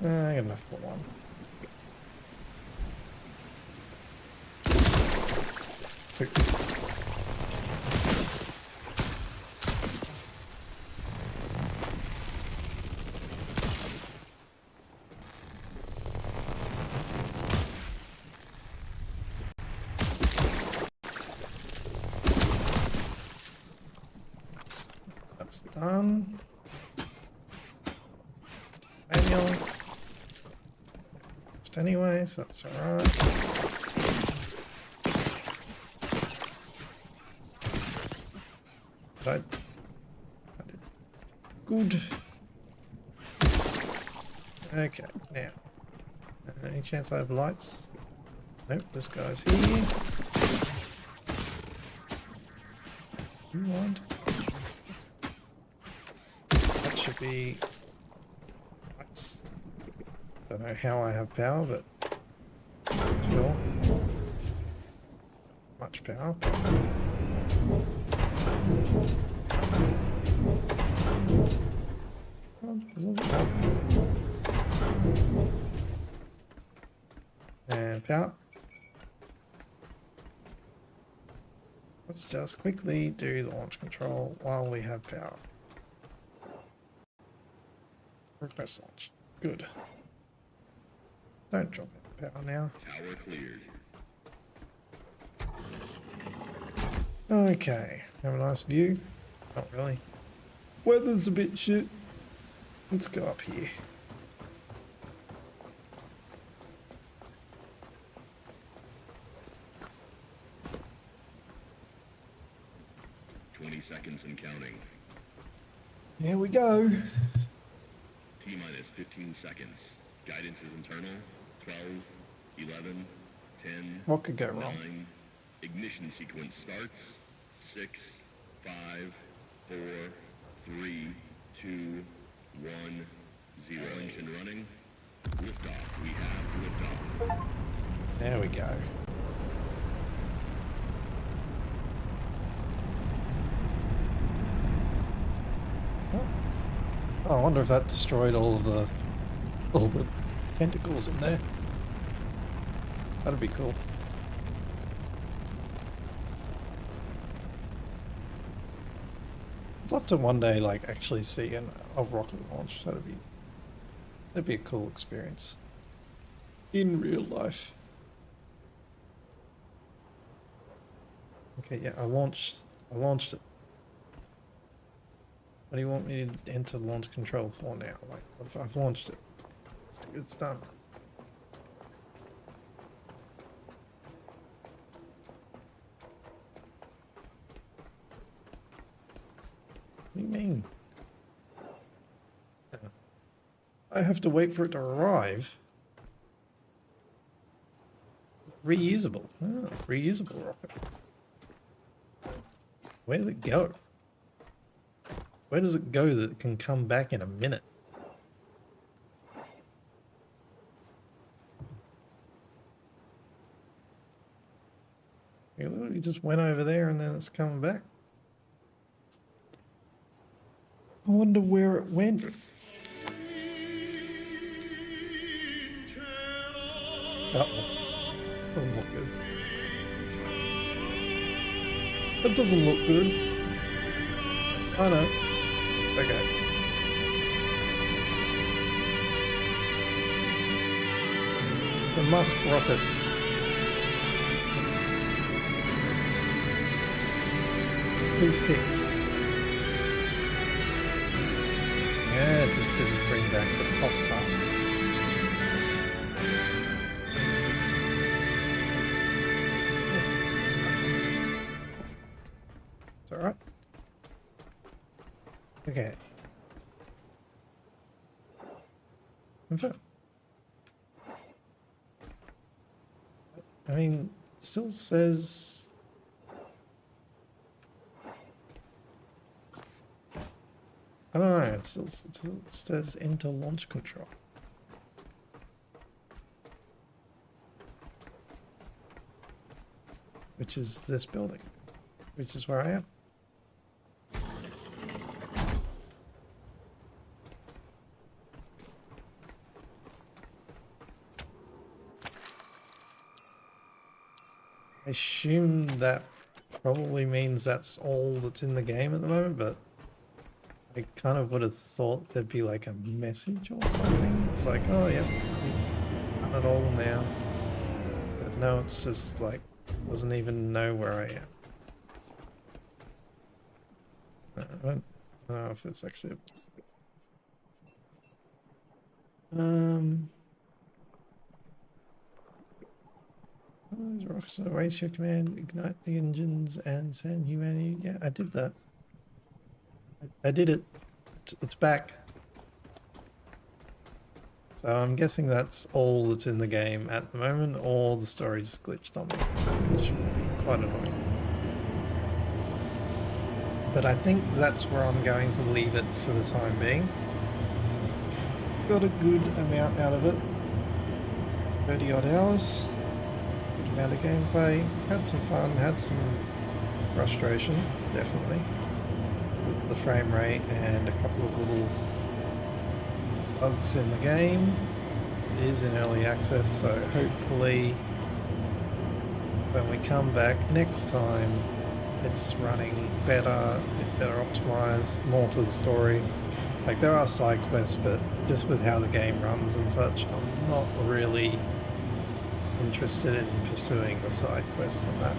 I got enough for one. That's done. Manual. Just anyway, so that's alright. I did good. Yes. Okay, now. Any chance I have lights? Nope, this guy's here. You want? That should be lights. Don't know how I have power, but sure. Much power. And power. Let's just quickly do the launch control while we have power. Request launch. Good. Don't drop out power now.
Tower cleared.
Okay. Have a nice view. Not really. Weather's a bit shit. Let's go up here.
Seconds and counting.
Here we go.
T-minus 15 seconds. Guidance is internal. 12, 11, 10,
What could go wrong?
9. Ignition sequence starts. 6, 5, 4, 3, 2, 1, 0. Engine running. Liftoff. We have liftoff.
There we go. Oh, I wonder if that destroyed all the tentacles in there. That'd be cool. I'd love to one day like actually see a rocket launch. That'd be a cool experience in real life. Okay, yeah, I launched it. What do you want me to enter launch control for now? Like, if I've launched it, it's done. What do you mean? I have to wait for it to arrive. Reusable. Oh, reusable rocket. Where does it go? Where does it go that it can come back in a minute? It literally just went over there and then it's coming back. I wonder where it went. Uh-oh. Doesn't look good. That doesn't look good. I know. It's okay. The Musk rocket. Toothpicks. Yeah, it just didn't bring back the top part. It's alright. Okay. Confirm. I mean, it still says... I don't know, it still says enter launch control. Which is this building, which is where I am. I assume that probably means that's all that's in the game at the moment, but I kind of would have thought there'd be like a message or something. It's like, oh yep, we've done it all now. But no, it's just like, doesn't even know where I am. I don't know if it's actually... Rockets await your command, ignite the engines and send humanity. Yeah, I did that. I did it. It's back. So I'm guessing that's all that's in the game at the moment, or the story just glitched on me, which would be quite annoying. But I think that's where I'm going to leave it for the time being. Got a good amount out of it. 30 odd hours. Good amount of gameplay. Had some fun, had some frustration, definitely. The frame rate and a couple of little bugs in the game. It is in early access, so hopefully when we come back next time it's running better, a bit better optimized, more to the story. Like, there are side quests, but just with how the game runs and such, I'm not really interested in pursuing the side quests and that.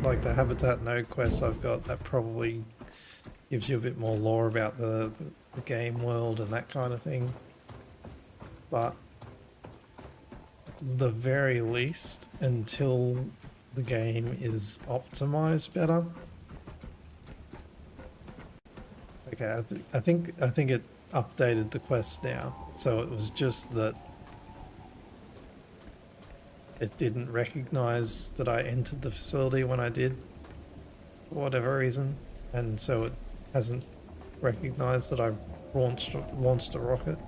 Like the Habitat Node quest I've got, that probably gives you a bit more lore about the game world and that kind of thing. But at the very least, until the game is optimized better. Okay, I think it updated the quest now, so it was just that it didn't recognize that I entered the facility when I did, for whatever reason, and so it hasn't recognized that I launched a rocket.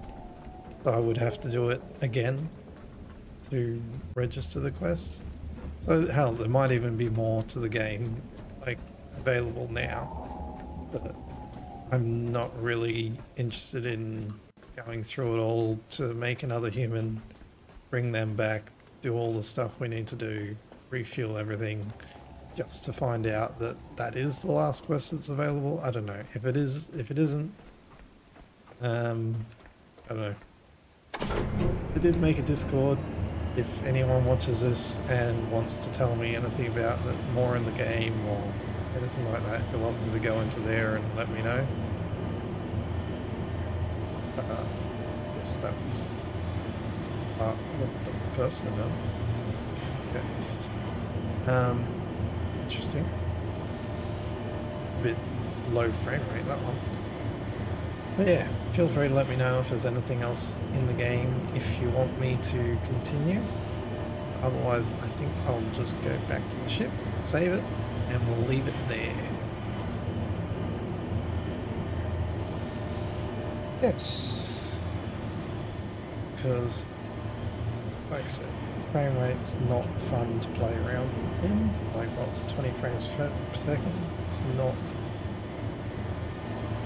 So I would have to do it again to register the quest. So hell, there might even be more to the game, like, available now, but I'm not really interested in going through it all to make another human, bring them back, do all the stuff we need to do, refuel everything, just to find out that that is the last quest that's available. I don't know. If it is, if it isn't, I don't know. I did make a Discord. If anyone watches this and wants to tell me anything about that, more in the game or anything like that, you're welcome to go into there and let me know. I guess that was what the person done. Okay. Interesting. It's a bit low frame rate, that one. But yeah, feel free to let me know if there's anything else in the game if you want me to continue. Otherwise, I think I'll just go back to the ship, save it, and we'll leave it there. Yes. Because, like I said, frame rate's not fun to play around in. Like, well, it's 20 frames per second. It's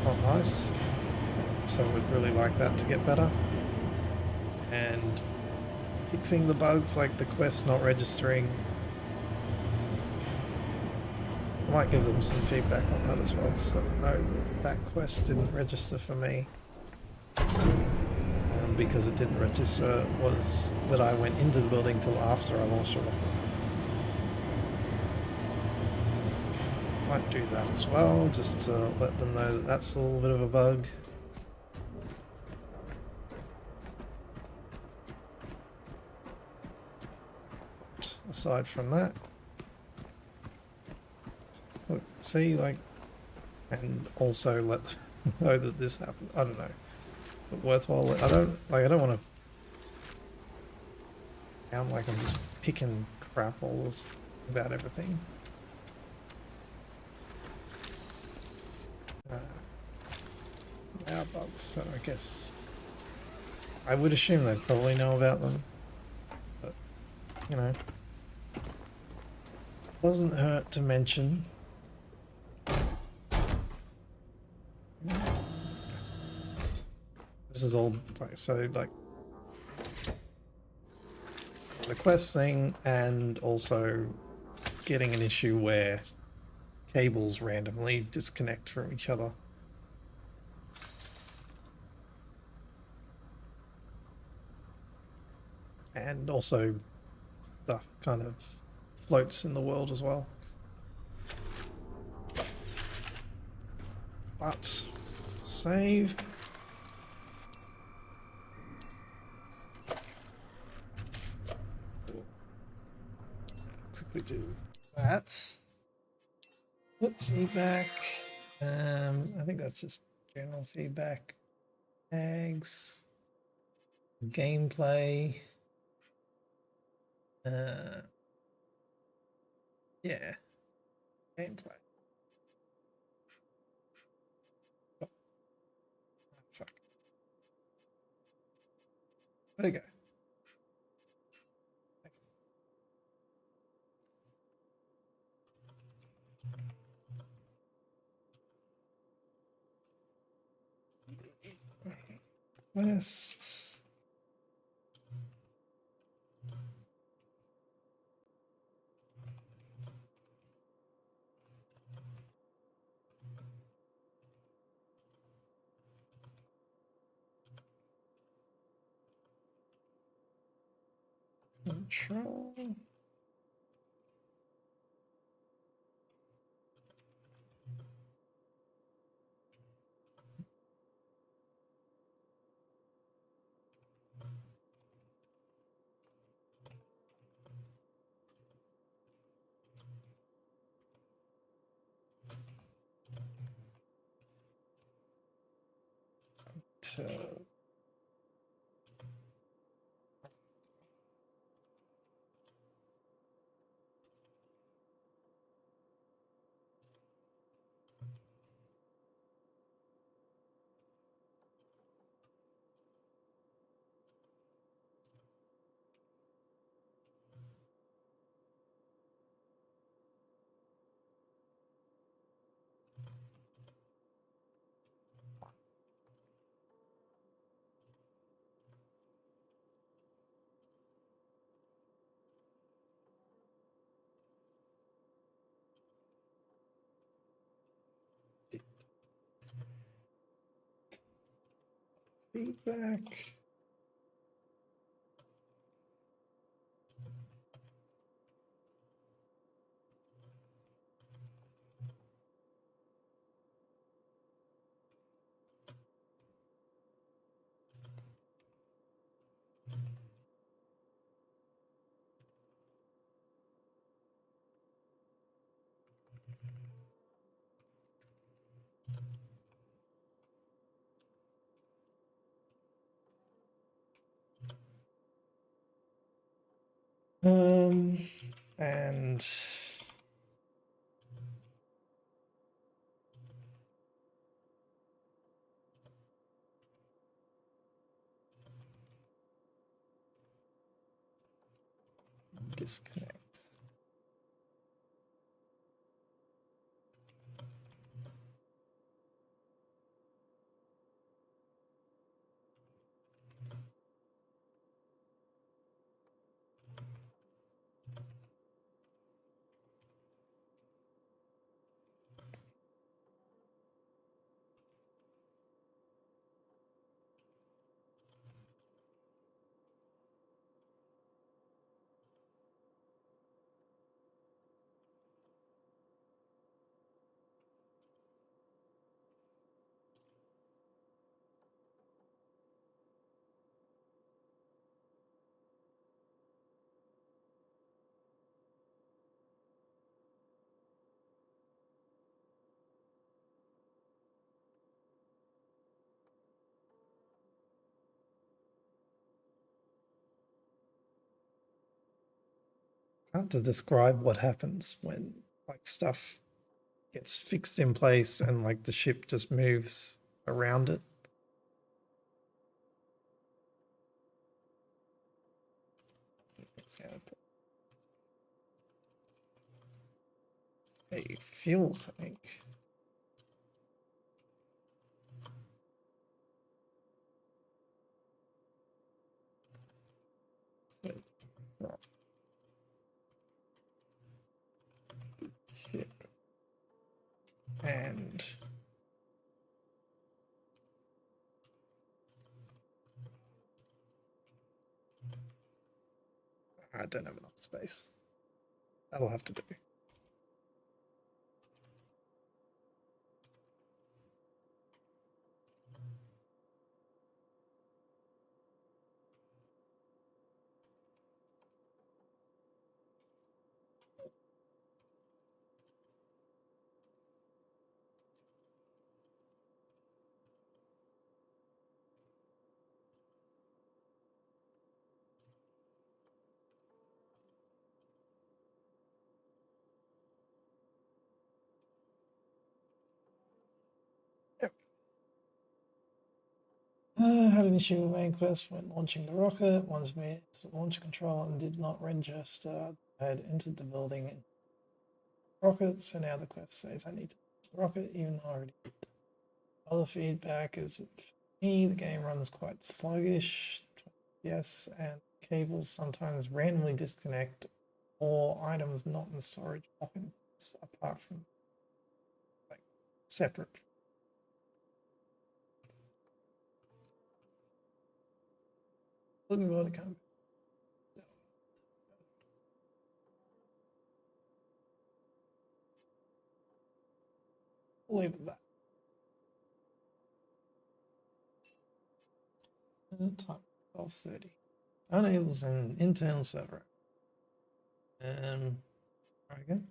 not nice. So we'd really like that to get better. And fixing the bugs like the quest not registering. I might give them some feedback on that as well, just let them know that that quest didn't register for me. Because it didn't register was that I went into the building till after I launched a rocket. Might do that as well, just to let them know that that's a little bit of a bug. Aside from that, look, see, like, and also let them know that this happened. I don't know, but worthwhile. I don't want to sound like I'm just picking crap all about everything. They are bugs, so I guess I would assume they probably know about them, but you know, doesn't hurt to mention. This is all like, so like the quest thing, and also getting an issue where cables randomly disconnect from each other. And also stuff kind of floats in the world as well. But save. Quickly do that. Let's feedback. I think that's just general feedback. Tags. Gameplay. Yeah. Gameplay. Oh, fuck. Where'd it go? West. Control. To feedback. And disconnect. Hard to describe what happens when like stuff gets fixed in place and like the ship just moves around it. A fuel tank. Ship. And I don't have enough space. That'll have to do. Had an issue with main quest when launching the rocket. Wanted me to launch control and did not register. I had entered the building in rocket, so now the quest says I need to launch the rocket, even though I already did. Other feedback is for me, the game runs quite sluggish. Yes, and cables sometimes randomly disconnect or items not in the storage often apart from like separate. Looking forward to come. We'll leave it at that. Time 12:30. Unables an internal server. Try again.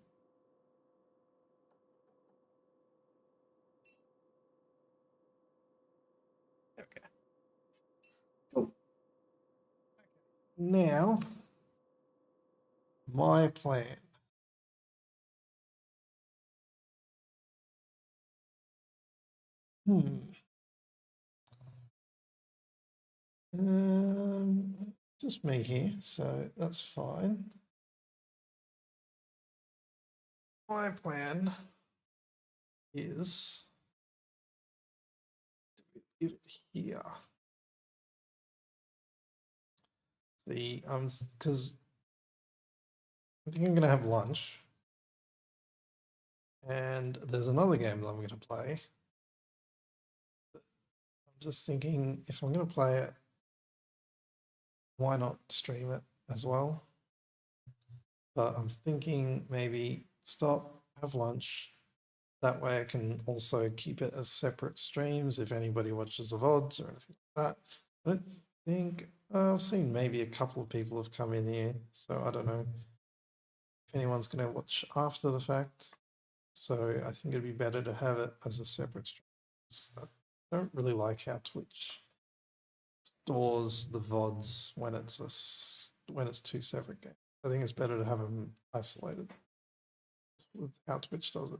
Okay. Cool. Okay. Now, my plan. Just me here, so that's fine. My plan is to give it here. See, because I think I'm going to have lunch, and there's another game that I'm going to play. I'm just thinking if I'm going to play it, why not stream it as well? But I'm thinking maybe stop, have lunch. That way I can also keep it as separate streams if anybody watches the VODs or anything like that. I don't think I've seen maybe a couple of people have come in here, so I don't know if anyone's going to watch after the fact. So I think it'd be better to have it as a separate stream. I don't really like how Twitch stores the VODs when it's two separate games. I think it's better to have them isolated with how Twitch does it.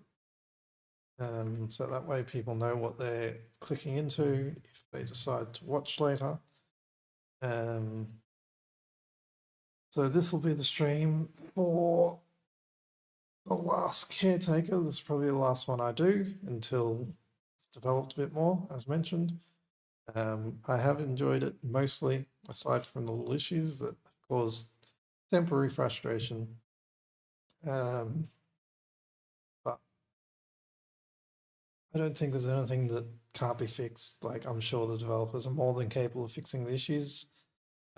So that way people know what they're clicking into if they decide to watch later. So this will be the stream for the last caretaker. This is probably the last one I do until it's developed a bit more, as mentioned. I have enjoyed it mostly, aside from the little issues that caused temporary frustration. But I don't think there's anything that can't be fixed. Like, I'm sure the developers are more than capable of fixing the issues.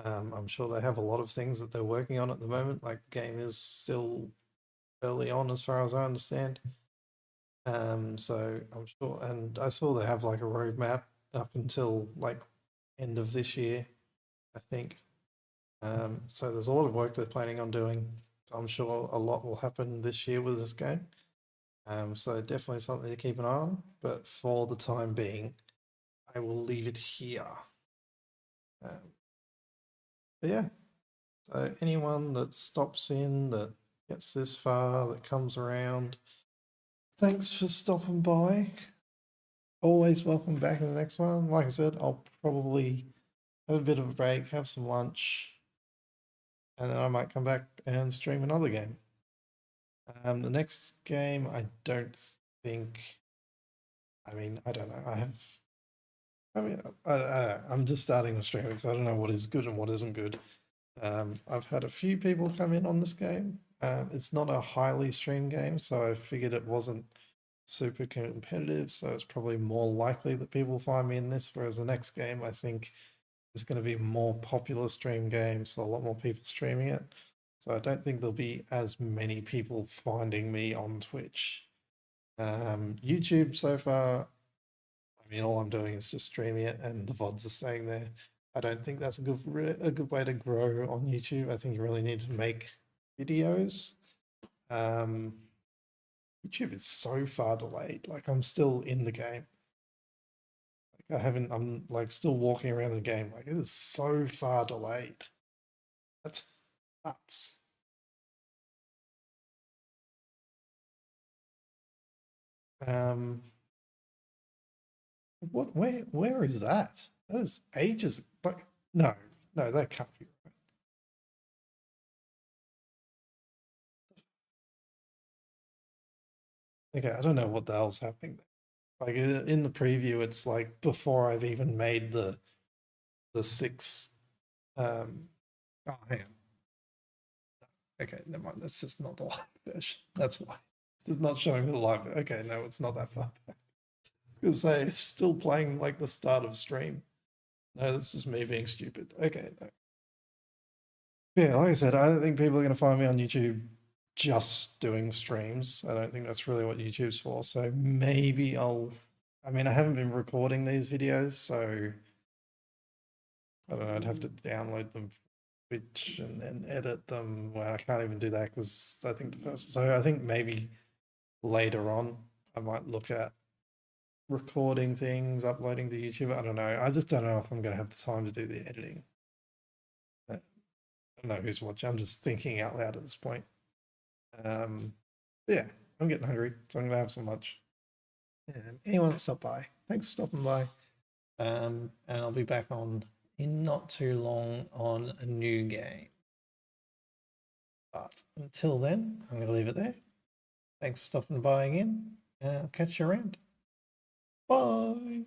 I'm sure they have a lot of things that they're working on at the moment. Like, the game is still early on, as far as I understand. So I'm sure, and I saw they have like a roadmap up until like end of this year, I think. So there's a lot of work they're planning on doing. So I'm sure a lot will happen this year with this game. So definitely something to keep an eye on. But for the time being, I will leave it here. But yeah, so anyone that stops in, that gets this far, that comes around, thanks for stopping by. Always welcome back in the next one. Like I said, I'll probably have a bit of a break, have some lunch, and then I might come back and stream another game. The next game, I don't think. I mean, I don't know. I don't know. I'm just starting with streaming, so I don't know what is good and what isn't good. I've had a few people come in on this game. It's not a highly streamed game, so I figured it wasn't super competitive, so it's probably more likely that people find me in this, whereas the next game I think is going to be a more popular stream game, so a lot more people streaming it. So I don't think there'll be as many people finding me on Twitch. YouTube so far, I mean, all I'm doing is just streaming it, and the VODs are staying there. I don't think that's a good way to grow on YouTube. I think you really need to make videos. YouTube is so far delayed. Like, I'm still in the game. Like, I'm like still walking around the game. Like, it is so far delayed. That's nuts. Where is that? That is ages. But no, that can't be right. Okay, I don't know what the hell's happening there. Like, in the preview, it's like before I've even made the 6. Oh, hang on. Okay, never mind. That's just not the live version. That's why. It's just not showing me the live. Okay, no, it's not that far back. I was gonna say it's still playing like the start of stream. No, this is me being stupid. Okay, no. Yeah, like I said, I don't think people are gonna find me on YouTube just doing streams. I don't think that's really what YouTube's for. So maybe I mean, I haven't been recording these videos, so I don't know, I'd have to download them Twitch and then edit them. Well, I can't even do that because I think I think maybe later on I might look at recording things, uploading to YouTube. I don't know. I just don't know if I'm going to have the time to do the editing. I don't know who's watching. I'm just thinking out loud at this point. Yeah, I'm getting hungry, so I'm going to have some lunch. Anyone that stopped by, thanks for stopping by. And I'll be back on in not too long on a new game. But until then, I'm going to leave it there. Thanks for stopping by again. I'll catch you around. Bye.